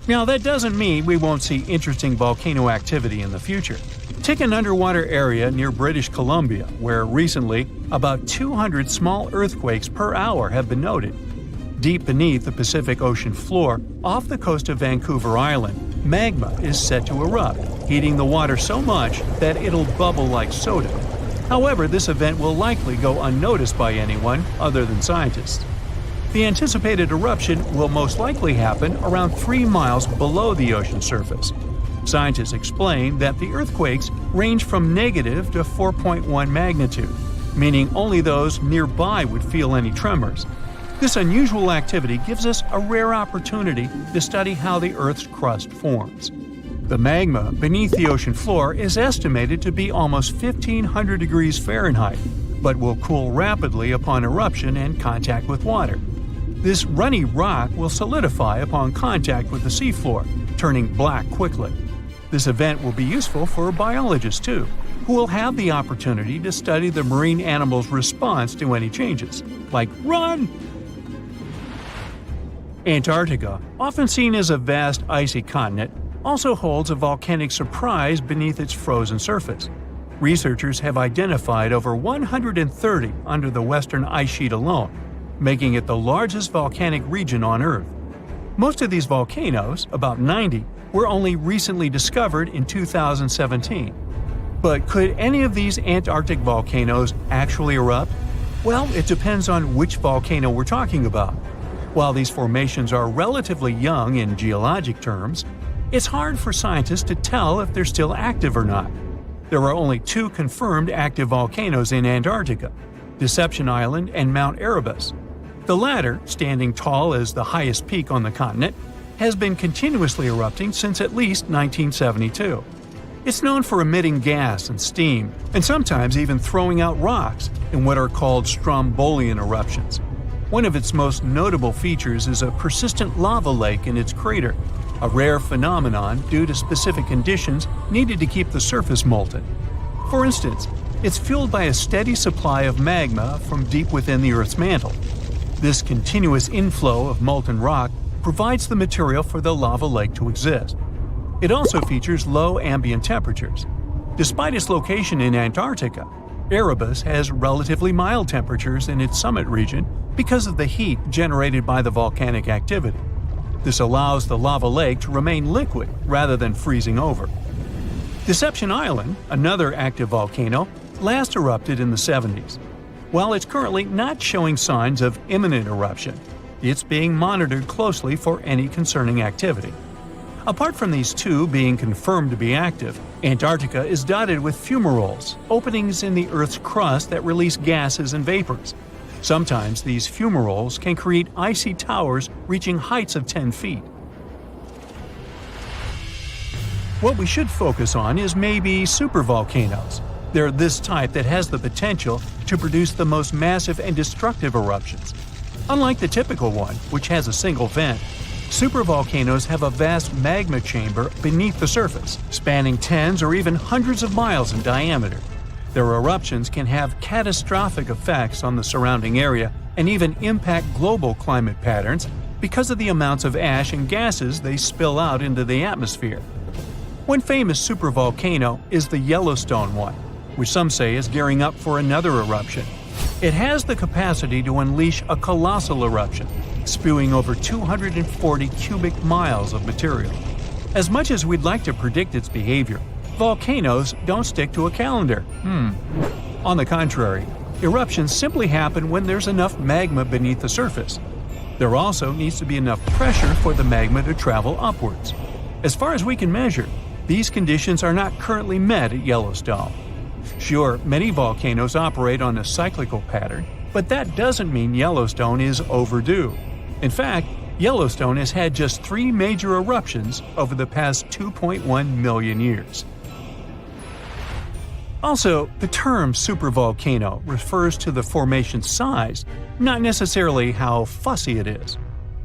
Now, that doesn't mean we won't see interesting volcano activity in the future. Take an underwater area near British Columbia, where recently about 200 small earthquakes per hour have been noted. Deep beneath the Pacific Ocean floor, off the coast of Vancouver Island, magma is set to erupt, heating the water so much that it'll bubble like soda. However, this event will likely go unnoticed by anyone other than scientists. The anticipated eruption will most likely happen around 3 miles below the ocean surface. Scientists explain that the earthquakes range from negative to 4.1 magnitude, meaning only those nearby would feel any tremors. This unusual activity gives us a rare opportunity to study how the Earth's crust forms. The magma beneath the ocean floor is estimated to be almost 1,500 degrees Fahrenheit, but will cool rapidly upon eruption and contact with water. This runny rock will solidify upon contact with the seafloor, turning black quickly. This event will be useful for biologists too, who will have the opportunity to study the marine animal's response to any changes, like run! Antarctica, often seen as a vast icy continent, also holds a volcanic surprise beneath its frozen surface. Researchers have identified over 130 under the western ice sheet alone, making it the largest volcanic region on Earth. Most of these volcanoes, about 90, were only recently discovered in 2017. But could any of these Antarctic volcanoes actually erupt? Well, it depends on which volcano we're talking about. While these formations are relatively young in geologic terms, it's hard for scientists to tell if they're still active or not. There are only 2 confirmed active volcanoes in Antarctica, Deception Island and Mount Erebus. The latter, standing tall as the highest peak on the continent, has been continuously erupting since at least 1972. It's known for emitting gas and steam, and sometimes even throwing out rocks in what are called strombolian eruptions. One of its most notable features is a persistent lava lake in its crater, a rare phenomenon due to specific conditions needed to keep the surface molten. For instance, it's fueled by a steady supply of magma from deep within the Earth's mantle. This continuous inflow of molten rock provides the material for the lava lake to exist. It also features low ambient temperatures. Despite its location in Antarctica, Erebus has relatively mild temperatures in its summit region because of the heat generated by the volcanic activity. This allows the lava lake to remain liquid rather than freezing over. Deception Island, another active volcano, last erupted in the 70s. While it's currently not showing signs of imminent eruption, it's being monitored closely for any concerning activity. Apart from these 2 being confirmed to be active, Antarctica is dotted with fumaroles, openings in the Earth's crust that release gases and vapors. Sometimes these fumaroles can create icy towers reaching heights of 10 feet. What we should focus on is maybe supervolcanoes. They're this type that has the potential to produce the most massive and destructive eruptions. Unlike the typical one, which has a single vent, supervolcanoes have a vast magma chamber beneath the surface, spanning tens or even hundreds of miles in diameter. Their eruptions can have catastrophic effects on the surrounding area and even impact global climate patterns because of the amounts of ash and gases they spill out into the atmosphere. One famous supervolcano is the Yellowstone one, which some say is gearing up for another eruption. It has the capacity to unleash a colossal eruption, spewing over 240 cubic miles of material. As much as we'd like to predict its behavior, volcanoes don't stick to a calendar. On the contrary, eruptions simply happen when there's enough magma beneath the surface. There also needs to be enough pressure for the magma to travel upwards. As far as we can measure, these conditions are not currently met at Yellowstone. Sure, many volcanoes operate on a cyclical pattern, but that doesn't mean Yellowstone is overdue. In fact, Yellowstone has had just 3 major eruptions over the past 2.1 million years. Also, the term supervolcano refers to the formation's size, not necessarily how fussy it is.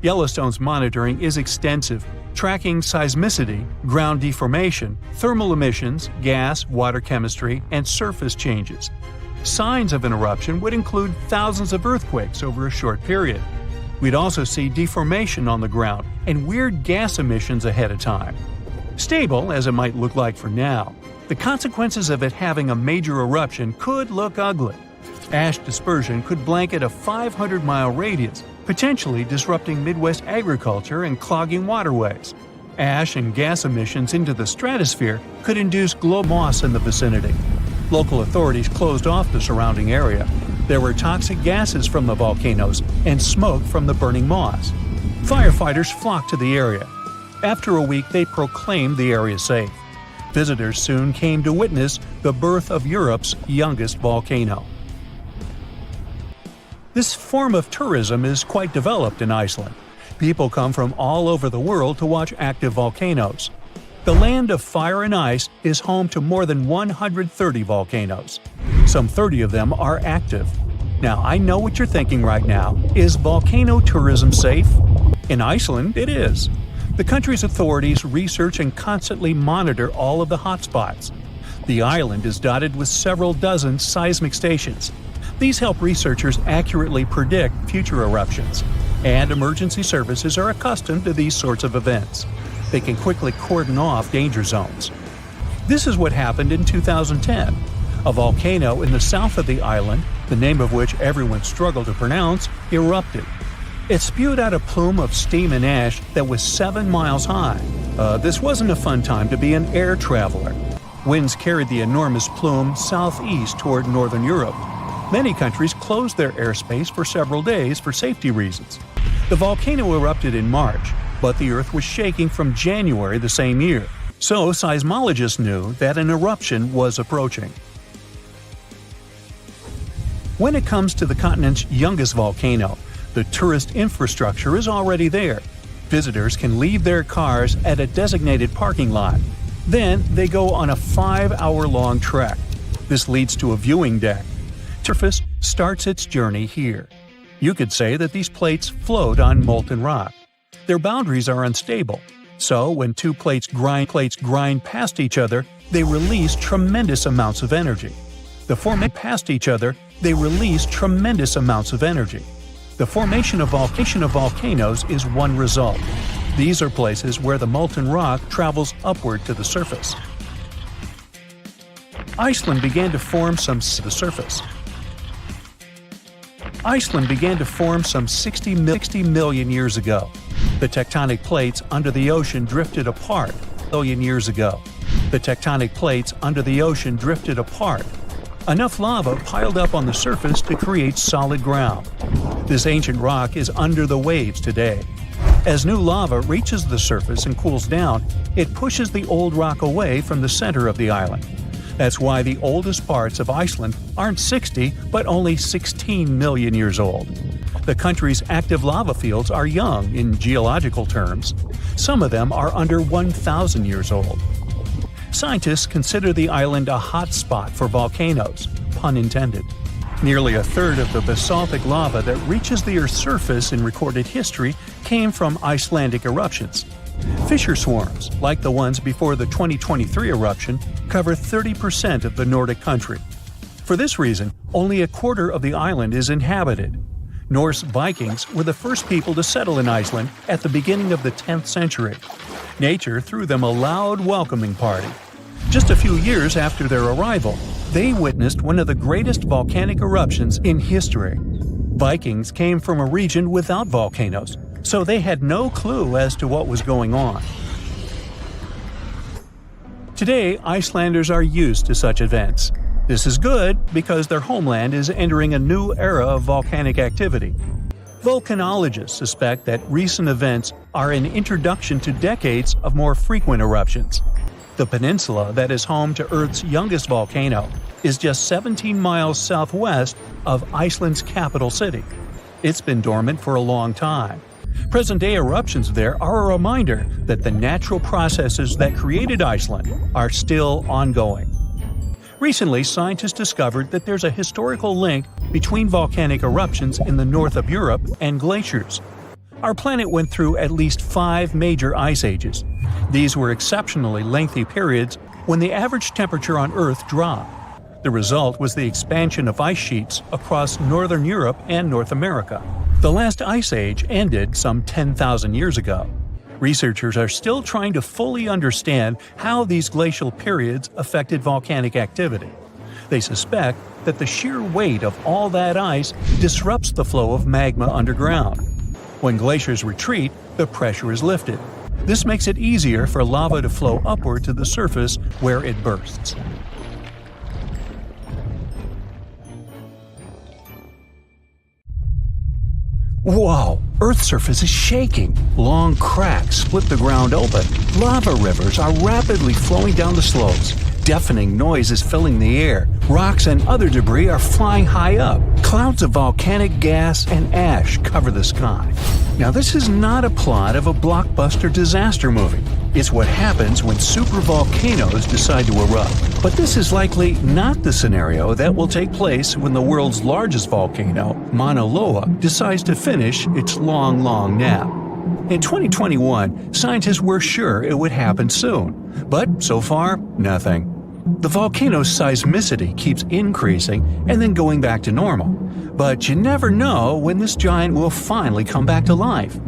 Yellowstone's monitoring is extensive, tracking seismicity, ground deformation, thermal emissions, gas, water chemistry, and surface changes. Signs of an eruption would include thousands of earthquakes over a short period. We'd also see deformation on the ground and weird gas emissions ahead of time. Stable, as it might look like for now, the consequences of it having a major eruption could look ugly. Ash dispersion could blanket a 500-mile radius, potentially disrupting Midwest agriculture and clogging waterways. Ash and gas emissions into the stratosphere could induce global moss in the vicinity. Local authorities closed off the surrounding area. There were toxic gases from the volcanoes and smoke from the burning moss. Firefighters flocked to the area. After a week, they proclaimed the area safe. Visitors soon came to witness the birth of Europe's youngest volcano. This form of tourism is quite developed in Iceland. People come from all over the world to watch active volcanoes. The land of fire and ice is home to more than 130 volcanoes. Some 30 of them are active. Now, I know what you're thinking right now. Is volcano tourism safe? In Iceland, it is. The country's authorities research and constantly monitor all of the hotspots. The island is dotted with several dozen seismic stations. These help researchers accurately predict future eruptions, and emergency services are accustomed to these sorts of events. They can quickly cordon off danger zones. This is what happened in 2010. A volcano in the south of the island, the name of which everyone struggled to pronounce, erupted. It spewed out a plume of steam and ash that was 7 miles high. This wasn't a fun time to be an air traveler. Winds carried the enormous plume southeast toward northern Europe. Many countries closed their airspace for several days for safety reasons. The volcano erupted in March, but the Earth was shaking from January the same year, so seismologists knew that an eruption was approaching. When it comes to the continent's youngest volcano, the tourist infrastructure is already there. Visitors can leave their cars at a designated parking lot. Then they go on a 5-hour-long trek. This leads to a viewing deck. Surface starts its journey here. You could say that these plates float on molten rock. Their boundaries are unstable, so when two plates grind past each other, they release tremendous amounts of energy. The formation of volcanoes is one result. These are places where the molten rock travels upward to the surface. Iceland began to form some 60 million years ago. The tectonic plates under the ocean drifted apart years ago. Enough lava piled up on the surface to create solid ground. This ancient rock is under the waves today. As new lava reaches the surface and cools down, it pushes the old rock away from the center of the island. That's why the oldest parts of Iceland aren't 60, but only 16 million years old. The country's active lava fields are young in geological terms. Some of them are under 1,000 years old. Scientists consider the island a hot spot for volcanoes, pun intended. Nearly a third of the basaltic lava that reaches the Earth's surface in recorded history came from Icelandic eruptions. Fissure swarms, like the ones before the 2023 eruption, cover 30% of the Nordic country. For this reason, only a quarter of the island is inhabited. Norse Vikings were the first people to settle in Iceland at the beginning of the 10th century. Nature threw them a loud welcoming party. Just a few years after their arrival, they witnessed one of the greatest volcanic eruptions in history. Vikings came from a region without volcanoes, so they had no clue as to what was going on. Today, Icelanders are used to such events. This is good because their homeland is entering a new era of volcanic activity. Volcanologists suspect that recent events are an introduction to decades of more frequent eruptions. The peninsula that is home to Earth's youngest volcano is just 17 miles southwest of Iceland's capital city. It's been dormant for a long time. Present-day eruptions there are a reminder that the natural processes that created Iceland are still ongoing. Recently, scientists discovered that there's a historical link between volcanic eruptions in the north of Europe and glaciers. Our planet went through at least 5 major ice ages. These were exceptionally lengthy periods when the average temperature on Earth dropped. The result was the expansion of ice sheets across northern Europe and North America. The last ice age ended some 10,000 years ago. Researchers are still trying to fully understand how these glacial periods affected volcanic activity. They suspect that the sheer weight of all that ice disrupts the flow of magma underground. When glaciers retreat, the pressure is lifted. This makes it easier for lava to flow upward to the surface where it bursts. Whoa! Earth's surface is shaking. Long cracks split the ground open. Lava rivers are rapidly flowing down the slopes. Deafening noise is filling the air. Rocks and other debris are flying high up. Clouds of volcanic gas and ash cover the sky. Now, this is not a plot of a blockbuster disaster movie. It's what happens when supervolcanoes decide to erupt. But this is likely not the scenario that will take place when the world's largest volcano, Mauna Loa, decides to finish its long nap. In 2021, scientists were sure it would happen soon, but so far, nothing. The volcano's seismicity keeps increasing and then going back to normal, but you never know when this giant will finally come back to life.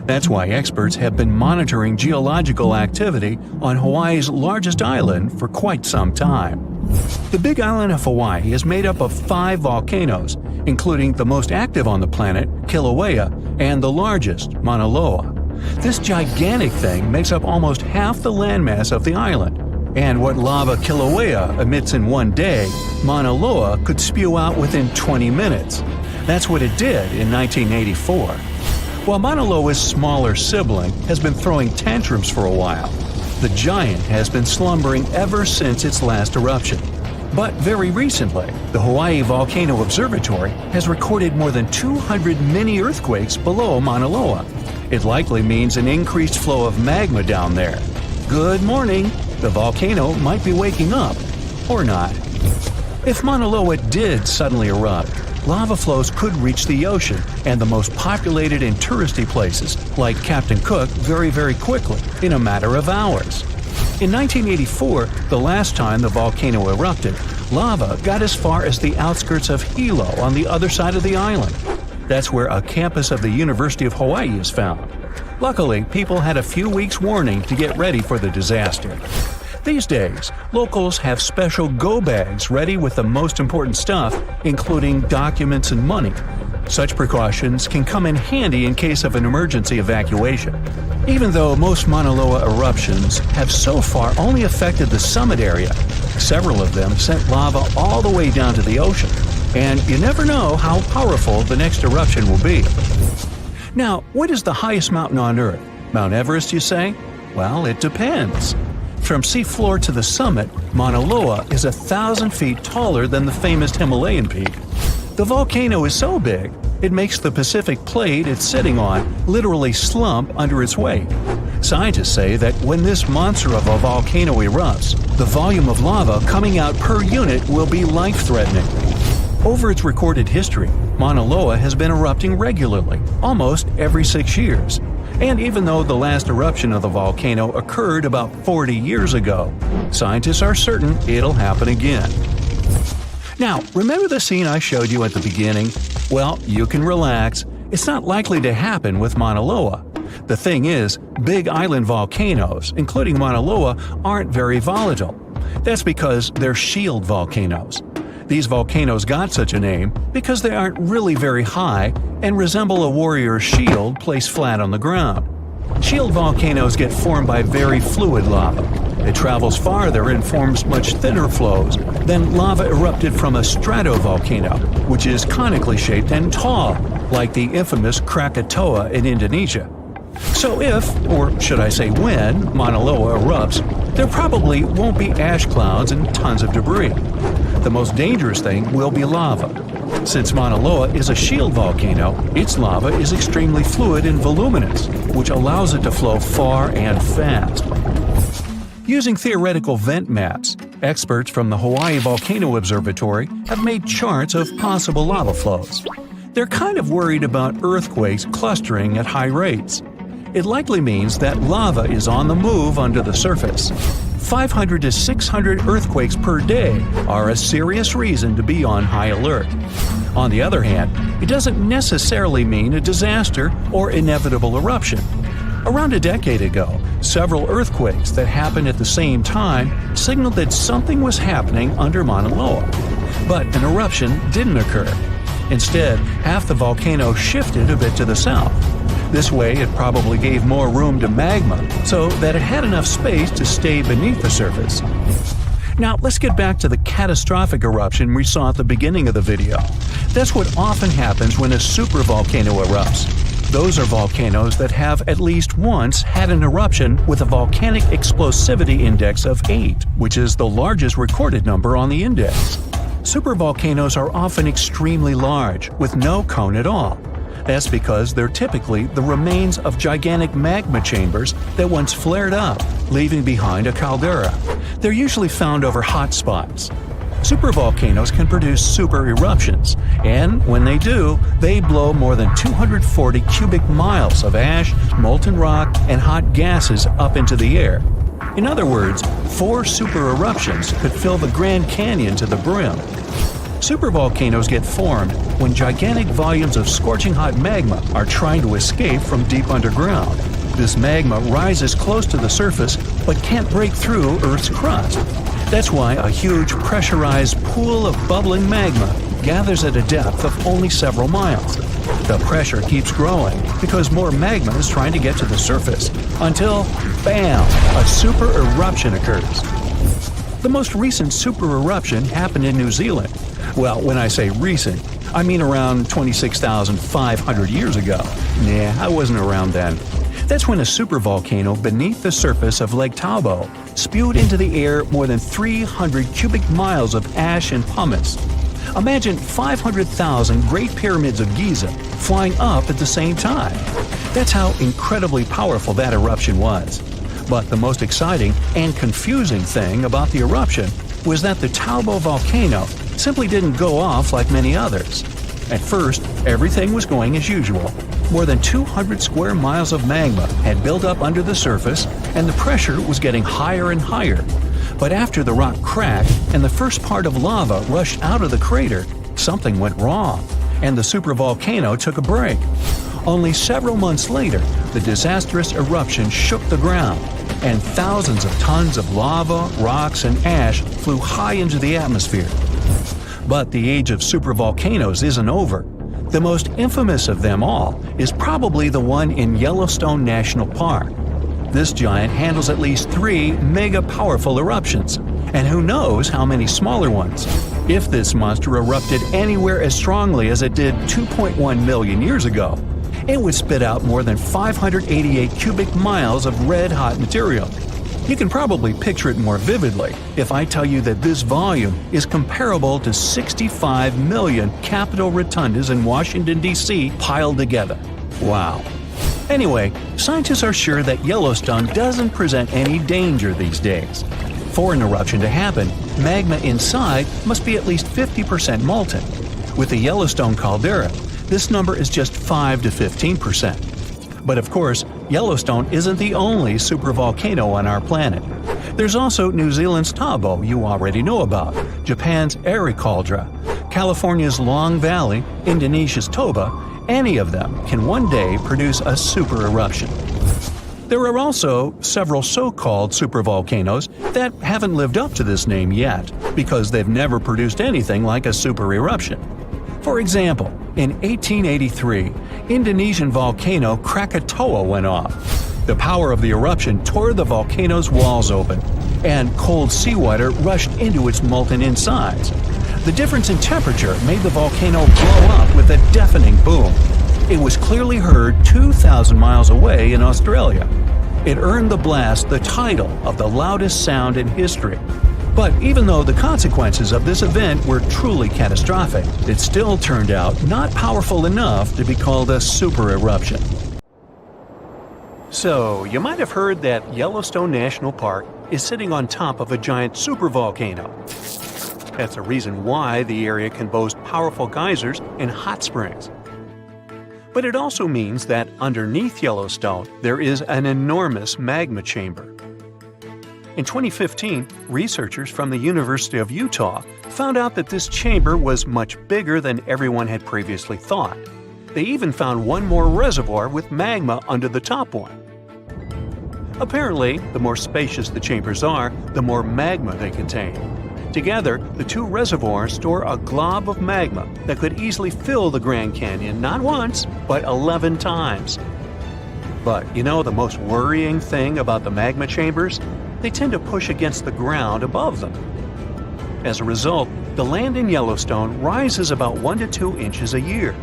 That's why experts have been monitoring geological activity on Hawaii's largest island for quite some time. The Big Island of Hawaii is made up of 5 volcanoes, including the most active on the planet, Kilauea, and the largest, Mauna Loa. This gigantic thing makes up almost half the landmass of the island. And what lava Kilauea emits in one day, Mauna Loa could spew out within 20 minutes. That's what it did in 1984. While Mauna Loa's smaller sibling has been throwing tantrums for a while, the giant has been slumbering ever since its last eruption. But very recently, the Hawaii Volcano Observatory has recorded more than 200 mini-earthquakes below Mauna Loa. It likely means an increased flow of magma down there. Good morning! The volcano might be waking up. Or not. If Mauna Loa did suddenly erupt, lava flows could reach the ocean and the most populated and touristy places, like Captain Cook, very quickly, in a matter of hours. In 1984, the last time the volcano erupted, lava got as far as the outskirts of Hilo on the other side of the island. That's where a campus of the University of Hawaii is found. Luckily, people had a few weeks' warning to get ready for the disaster. These days, locals have special go bags ready with the most important stuff, including documents and money. Such precautions can come in handy in case of an emergency evacuation. Even though most Mauna Loa eruptions have so far only affected the summit area, several of them sent lava all the way down to the ocean. And you never know how powerful the next eruption will be. Now, what is the highest mountain on Earth? Mount Everest, you say? Well, it depends. From seafloor to the summit, Mauna Loa is 1,000 feet taller than the famous Himalayan peak. The volcano is so big, it makes the Pacific plate it's sitting on literally slump under its weight. Scientists say that when this monster of a volcano erupts, the volume of lava coming out per unit will be life-threatening. Over its recorded history, Mauna Loa has been erupting regularly, almost every 6 years. And even though the last eruption of the volcano occurred about 40 years ago, scientists are certain it'll happen again. Now, remember the scene I showed you at the beginning? Well, you can relax. It's not likely to happen with Mauna Loa. The thing is, big island volcanoes, including Mauna Loa, aren't very volatile. That's because they're shield volcanoes. These volcanoes got such a name because they aren't really very high and resemble a warrior's shield placed flat on the ground. Shield volcanoes get formed by very fluid lava. It travels farther and forms much thinner flows than lava erupted from a stratovolcano, which is conically shaped and tall, like the infamous Krakatoa in Indonesia. So if, or should I say when, Mauna Loa erupts, there probably won't be ash clouds and tons of debris. The most dangerous thing will be lava. Since Mauna Loa is a shield volcano, its lava is extremely fluid and voluminous, which allows it to flow far and fast. Using theoretical vent maps, experts from the Hawaii Volcano Observatory have made charts of possible lava flows. They're kind of worried about earthquakes clustering at high rates. It likely means that lava is on the move under the surface. 500 to 600 earthquakes per day are a serious reason to be on high alert. On the other hand, it doesn't necessarily mean a disaster or inevitable eruption. Around a decade ago, several earthquakes that happened at the same time signaled that something was happening under Mauna Loa. But an eruption didn't occur. Instead, half the volcano shifted a bit to the south. This way, it probably gave more room to magma so that it had enough space to stay beneath the surface. Now, let's get back to the catastrophic eruption we saw at the beginning of the video. That's what often happens when a supervolcano erupts. Those are volcanoes that have at least once had an eruption with a volcanic explosivity index of 8, which is the largest recorded number on the index. Supervolcanoes are often extremely large, with no cone at all. That's because they're typically the remains of gigantic magma chambers that once flared up, leaving behind a caldera. They're usually found over hot spots. Supervolcanoes can produce super eruptions, and when they do, they blow more than 240 cubic miles of ash, molten rock, and hot gases up into the air. In other words, 4 super eruptions could fill the Grand Canyon to the brim. Supervolcanoes get formed when gigantic volumes of scorching hot magma are trying to escape from deep underground. This magma rises close to the surface but can't break through Earth's crust. That's why a huge pressurized pool of bubbling magma gathers at a depth of only several miles. The pressure keeps growing because more magma is trying to get to the surface until, bam, a super eruption occurs. The most recent super eruption happened in New Zealand. Well, when I say recent, I mean around 26,500 years ago. Nah, I wasn't around then. That's when a supervolcano beneath the surface of Lake Tahoe spewed into the air more than 300 cubic miles of ash and pumice. Imagine 500,000 Great Pyramids of Giza flying up at the same time. That's how incredibly powerful that eruption was. But the most exciting and confusing thing about the eruption was that the Tahoe volcano simply didn't go off like many others. At first, everything was going as usual. More than 200 square miles of magma had built up under the surface, and the pressure was getting higher and higher. But after the rock cracked and the first part of lava rushed out of the crater, something went wrong, and the supervolcano took a break. Only several months later, the disastrous eruption shook the ground, and thousands of tons of lava, rocks, and ash flew high into the atmosphere. But the age of supervolcanoes isn't over. The most infamous of them all is probably the one in Yellowstone National Park. This giant handles at least 3 mega-powerful eruptions, and who knows how many smaller ones. If this monster erupted anywhere as strongly as it did 2.1 million years ago, it would spit out more than 588 cubic miles of red-hot material. You can probably picture it more vividly if I tell you that this volume is comparable to 65 million Capitol rotundas in Washington, D.C. piled together. Wow. Anyway, scientists are sure that Yellowstone doesn't present any danger these days. For an eruption to happen, magma inside must be at least 50% molten. With the Yellowstone caldera, this number is just 5 to 15%. But of course, Yellowstone isn't the only supervolcano on our planet. There's also New Zealand's Tahoe you already know about, Japan's Airi Caldera, California's Long Valley, Indonesia's Toba. Any of them can one day produce a super eruption. There are also several so-called supervolcanoes that haven't lived up to this name yet because they've never produced anything like a super eruption. For example, in 1883, Indonesian volcano Krakatoa went off. The power of the eruption tore the volcano's walls open. and cold seawater rushed into its molten insides. The difference in temperature made the volcano blow up with a deafening boom. It was clearly heard 2,000 miles away in Australia. It earned the blast the title of the loudest sound in history. But even though the consequences of this event were truly catastrophic, it still turned out not powerful enough to be called a super eruption. So, you might have heard that Yellowstone National Park is sitting on top of a giant supervolcano. That's the reason why the area can boast powerful geysers and hot springs. But it also means that underneath Yellowstone, there is an enormous magma chamber. In 2015, researchers from the University of Utah found out that this chamber was much bigger than everyone had previously thought. They even found one more reservoir with magma under the top one. Apparently, the more spacious the chambers are, the more magma they contain. Together, the two reservoirs store a glob of magma that could easily fill the Grand Canyon not once, but 11 times. But you know the most worrying thing about the magma chambers? They tend to push against the ground above them. As a result, the land in Yellowstone rises about 1 to 2 inches a year.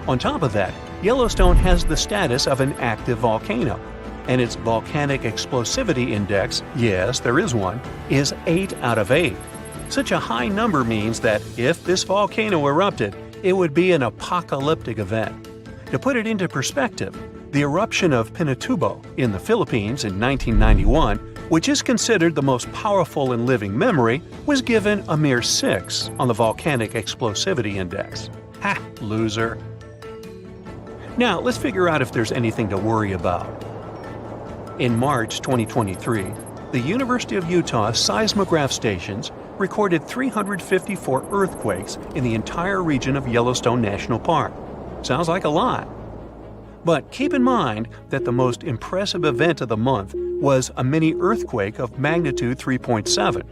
On top of that, Yellowstone has the status of an active volcano, and its volcanic explosivity index, yes, there is one, is 8 out of 8. Such a high number means that if this volcano erupted, it would be an apocalyptic event. To put it into perspective, the eruption of Pinatubo in the Philippines in 1991, which is considered the most powerful in living memory, was given a mere 6 on the volcanic explosivity index. Ha, loser. Now, let's figure out if there's anything to worry about. In March 2023, the University of Utah seismograph stations recorded 354 earthquakes in the entire region of Yellowstone National Park. Sounds like a lot. But keep in mind that the most impressive event of the month was a mini earthquake of magnitude 3.7.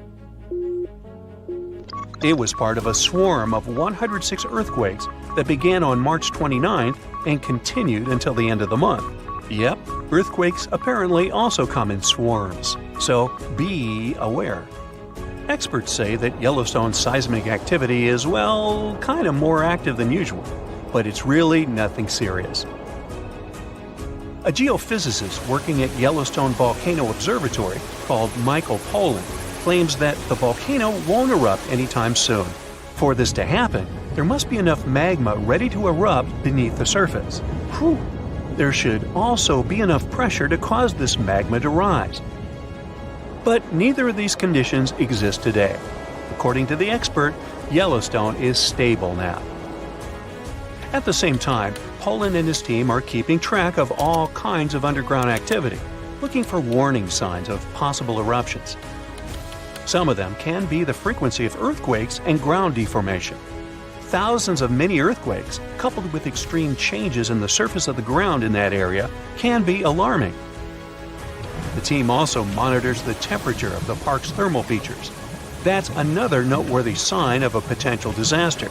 It was part of a swarm of 106 earthquakes that began on March 29th and continued until the end of the month. Yep, earthquakes apparently also come in swarms, so be aware. Experts say that Yellowstone's seismic activity is, well, kind of more active than usual, but it's really nothing serious. A geophysicist working at Yellowstone Volcano Observatory called Michael Pollan claims that the volcano won't erupt anytime soon. For this to happen, there must be enough magma ready to erupt beneath the surface. Whew. There should also be enough pressure to cause this magma to rise. But neither of these conditions exist today. According to the expert, Yellowstone is stable now. At the same time, Pollan and his team are keeping track of all kinds of underground activity, looking for warning signs of possible eruptions. Some of them can be the frequency of earthquakes and ground deformation. Thousands of mini earthquakes, coupled with extreme changes in the surface of the ground in that area, can be alarming. The team also monitors the temperature of the park's thermal features. That's another noteworthy sign of a potential disaster.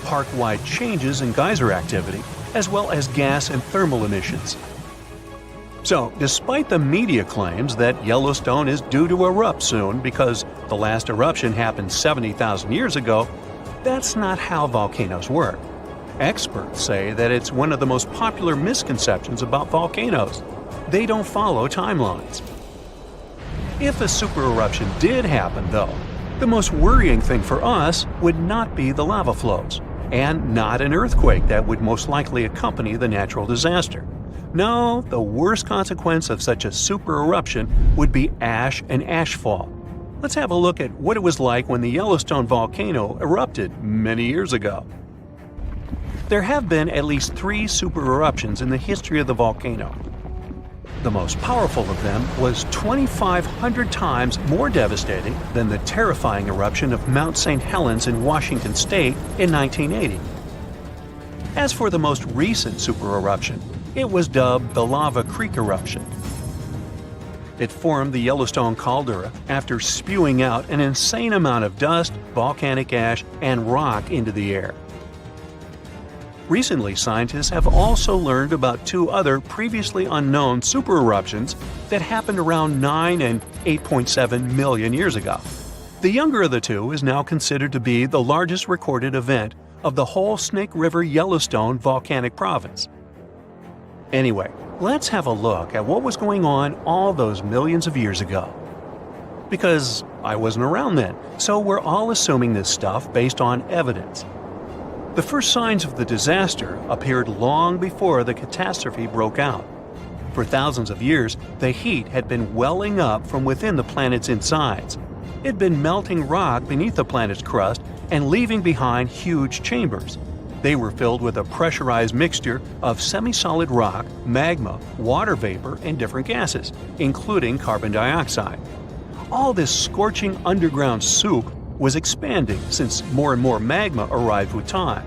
Park-wide changes in geyser activity, as well as gas and thermal emissions. So, despite the media claims that Yellowstone is due to erupt soon because the last eruption happened 70,000 years ago, that's not how volcanoes work. Experts say that it's one of the most popular misconceptions about volcanoes. They don't follow timelines. If a supereruption did happen, though, the most worrying thing for us would not be the lava flows, and not an earthquake that would most likely accompany the natural disaster. No, the worst consequence of such a supereruption would be ash and ashfall. Let's have a look at what it was like when the Yellowstone volcano erupted many years ago. There have been at least 3 supereruptions in the history of the volcano. The most powerful of them was 2,500 times more devastating than the terrifying eruption of Mount St. Helens in Washington state in 1980. As for the most recent supereruption, it was dubbed the Lava Creek eruption. It formed the Yellowstone caldera after spewing out an insane amount of dust, volcanic ash, and rock into the air. Recently, scientists have also learned about two other previously unknown supereruptions that happened around 9 and 8.7 million years ago. The younger of the two is now considered to be the largest recorded event of the whole Snake River Yellowstone volcanic province. Anyway, let's have a look at what was going on all those millions of years ago. Because I wasn't around then, so we're all assuming this stuff based on evidence. The first signs of the disaster appeared long before the catastrophe broke out. For thousands of years, the heat had been welling up from within the planet's insides. It had been melting rock beneath the planet's crust and leaving behind huge chambers. They were filled with a pressurized mixture of semi-solid rock, magma, water vapor, and different gases, including carbon dioxide. All this scorching underground soup was expanding since more and more magma arrived with time.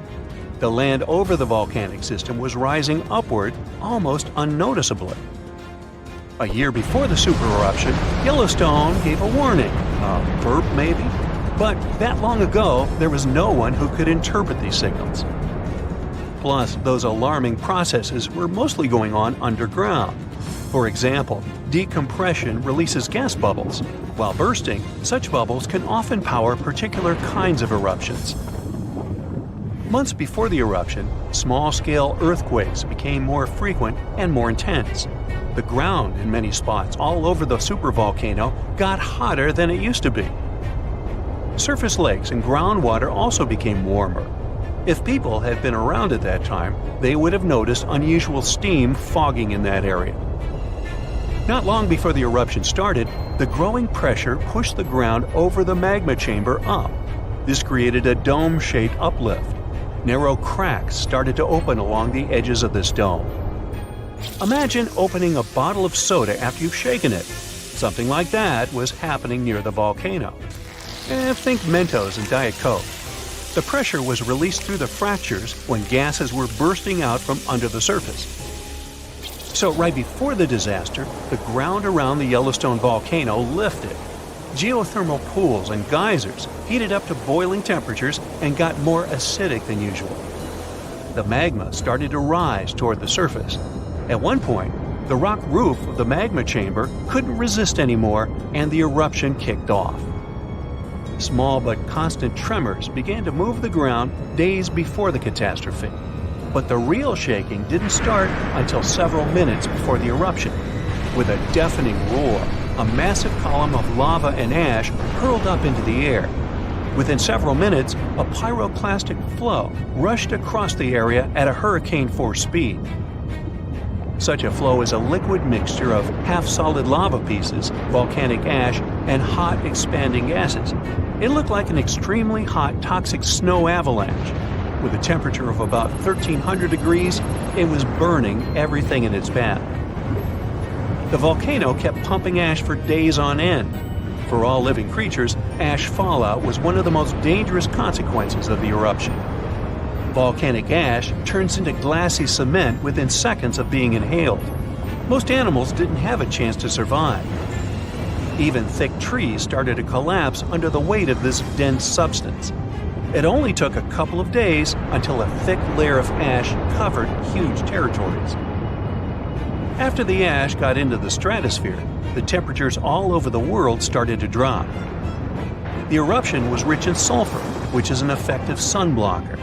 The land over the volcanic system was rising upward almost unnoticeably. A year before the supereruption, Yellowstone gave a warning, a burp maybe, but that long ago there was no one who could interpret these signals. Plus, those alarming processes were mostly going on underground. For example, decompression releases gas bubbles. While bursting, such bubbles can often power particular kinds of eruptions. Months before the eruption, small-scale earthquakes became more frequent and more intense. The ground in many spots all over the supervolcano got hotter than it used to be. Surface lakes and groundwater also became warmer. If people had been around at that time, they would have noticed unusual steam fogging in that area. Not long before the eruption started, the growing pressure pushed the ground over the magma chamber up. This created a dome-shaped uplift. Narrow cracks started to open along the edges of this dome. Imagine opening a bottle of soda after you've shaken it. Something like that was happening near the volcano. Think Mentos and Diet Coke. The pressure was released through the fractures when gases were bursting out from under the surface. So right before the disaster, the ground around the Yellowstone volcano lifted. Geothermal pools and geysers heated up to boiling temperatures and got more acidic than usual. The magma started to rise toward the surface. At one point, the rock roof of the magma chamber couldn't resist anymore and the eruption kicked off. Small but constant tremors began to move the ground days before the catastrophe. But the real shaking didn't start until several minutes before the eruption. With a deafening roar, a massive column of lava and ash hurled up into the air. Within several minutes, a pyroclastic flow rushed across the area at a hurricane-force speed. Such a flow is a liquid mixture of half-solid lava pieces, volcanic ash, and hot, expanding gases. It looked like an extremely hot, toxic snow avalanche. With a temperature of about 1,300 degrees, it was burning everything in its path. The volcano kept pumping ash for days on end. For all living creatures, ash fallout was one of the most dangerous consequences of the eruption. Volcanic ash turns into glassy cement within seconds of being inhaled. Most animals didn't have a chance to survive. Even thick trees started to collapse under the weight of this dense substance. It only took a couple of days until a thick layer of ash covered huge territories. After the ash got into the stratosphere, the temperatures all over the world started to drop. The eruption was rich in sulfur, which is an effective sunblocker.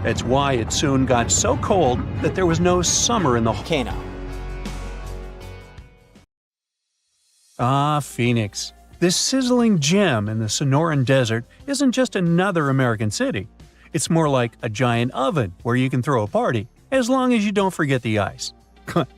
That's why it soon got so cold that there was no summer in the volcano. Ah, Phoenix. This sizzling gem in the Sonoran Desert isn't just another American city. It's more like a giant oven where you can throw a party, as long as you don't forget the ice.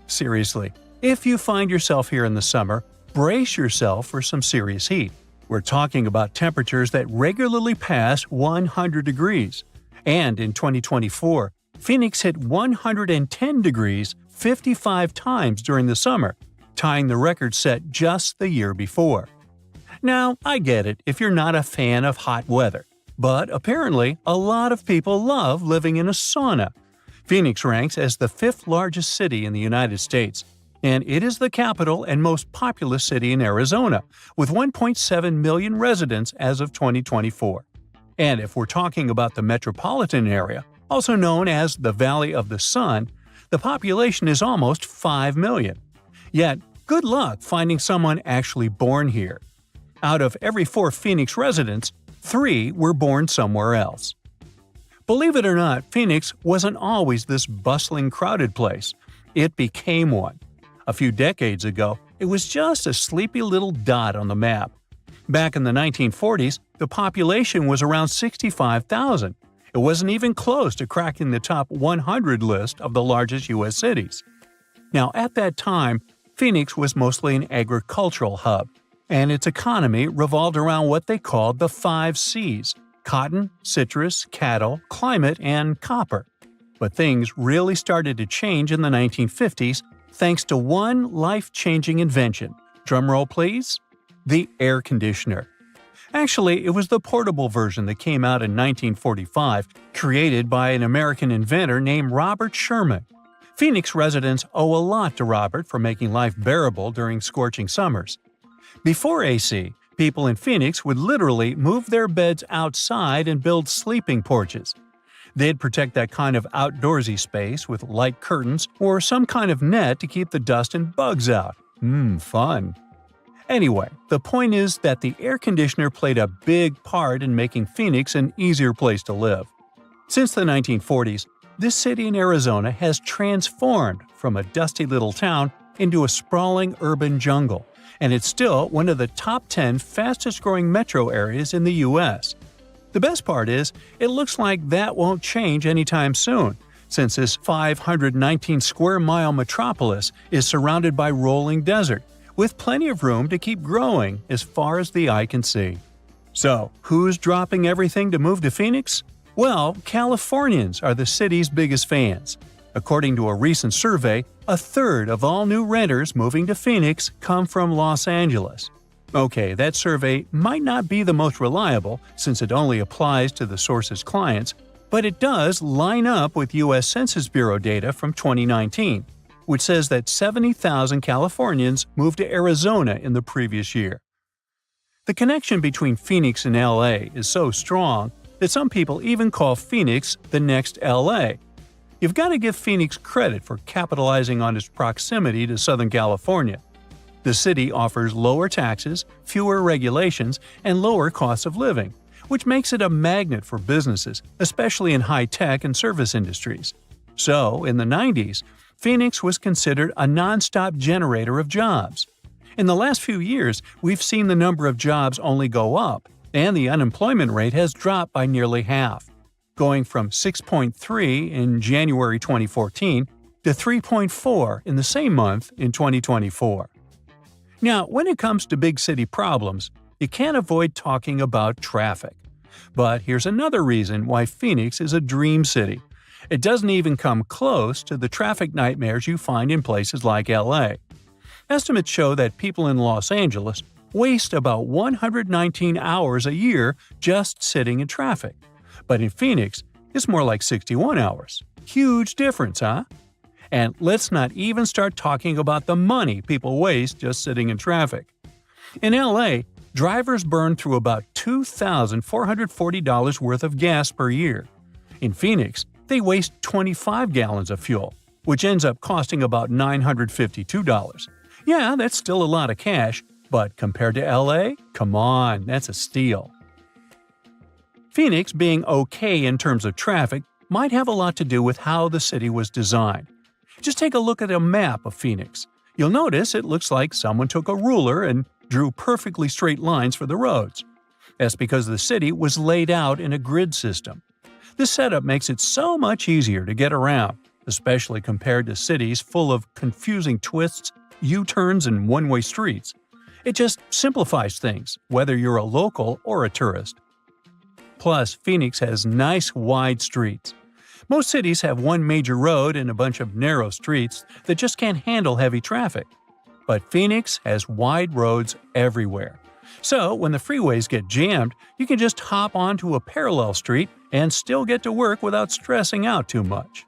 Seriously, if you find yourself here in the summer, brace yourself for some serious heat. We're talking about temperatures that regularly pass 100 degrees. And in 2024, Phoenix hit 110 degrees 55 times during the summer, tying the record set just the year before. Now, I get it if you're not a fan of hot weather, but apparently a lot of people love living in a sauna. Phoenix ranks as the 5th largest city in the United States, and it is the capital and most populous city in Arizona, with 1.7 million residents as of 2024. And if we're talking about the metropolitan area, Also known as the Valley of the Sun, the population is almost 5 million. Yet, good luck finding someone actually born here. Out of every 4 Phoenix residents, 3 were born somewhere else. Believe it or not, Phoenix wasn't always this bustling, crowded place. It became one. A few decades ago, it was just a sleepy little dot on the map. Back in the 1940s, the population was around 65,000. It wasn't even close to cracking the top 100 list of the largest U.S. cities. Now, at that time, Phoenix was mostly an agricultural hub, and its economy revolved around what they called the 5 C's: cotton, citrus, cattle, climate, and copper. But things really started to change in the 1950s thanks to one life-changing invention. Drumroll please? The air conditioner. Actually, it was the portable version that came out in 1945, created by an American inventor named Robert Sherman. Phoenix residents owe a lot to Robert for making life bearable during scorching summers. Before AC, people in Phoenix would literally move their beds outside and build sleeping porches. They'd protect that kind of outdoorsy space with light curtains or some kind of net to keep the dust and bugs out. Fun. Anyway, the point is that the air conditioner played a big part in making Phoenix an easier place to live. Since the 1940s, this city in Arizona has transformed from a dusty little town into a sprawling urban jungle, and it's still one of the top 10 fastest-growing metro areas in the U.S. The best part is, it looks like that won't change anytime soon, since this 519-square-mile metropolis is surrounded by rolling desert, with plenty of room to keep growing as far as the eye can see. So, who's dropping everything to move to Phoenix? Well, Californians are the city's biggest fans. According to a recent survey, a third of all new renters moving to Phoenix come from Los Angeles. Okay, that survey might not be the most reliable since it only applies to the source's clients, but it does line up with U.S. Census Bureau data from 2019, which says that 70,000 Californians moved to Arizona in the previous year. The connection between Phoenix and LA is so strong that some people even call Phoenix the next LA. You've got to give Phoenix credit for capitalizing on its proximity to Southern California. The city offers lower taxes, fewer regulations, and lower costs of living, which makes it a magnet for businesses, especially in high-tech and service industries. So, in the 90s, Phoenix was considered a non-stop generator of jobs. In the last few years, we've seen the number of jobs only go up, and the unemployment rate has dropped by nearly half, going from 6.3 in January 2014 to 3.4 in the same month in 2024. Now, when it comes to big city problems, you can't avoid talking about traffic. But here's another reason why Phoenix is a dream city. It doesn't even come close to the traffic nightmares you find in places like LA. Estimates show that people in Los Angeles waste about 119 hours a year just sitting in traffic. But in Phoenix, it's more like 61 hours. Huge difference, huh? And let's not even start talking about the money people waste just sitting in traffic. In LA, drivers burn through about $2,440 worth of gas per year. In Phoenix, they waste 25 gallons of fuel, which ends up costing about $952. Yeah, that's still a lot of cash, but compared to LA, come on, that's a steal. Phoenix being okay in terms of traffic might have a lot to do with how the city was designed. Just take a look at a map of Phoenix. You'll notice it looks like someone took a ruler and drew perfectly straight lines for the roads. That's because the city was laid out in a grid system. This setup makes it so much easier to get around, especially compared to cities full of confusing twists, U-turns, and one-way streets. It just simplifies things, whether you're a local or a tourist. Plus, Phoenix has nice wide streets. Most cities have one major road and a bunch of narrow streets that just can't handle heavy traffic. But Phoenix has wide roads everywhere. So, when the freeways get jammed, you can just hop onto a parallel street and still get to work without stressing out too much.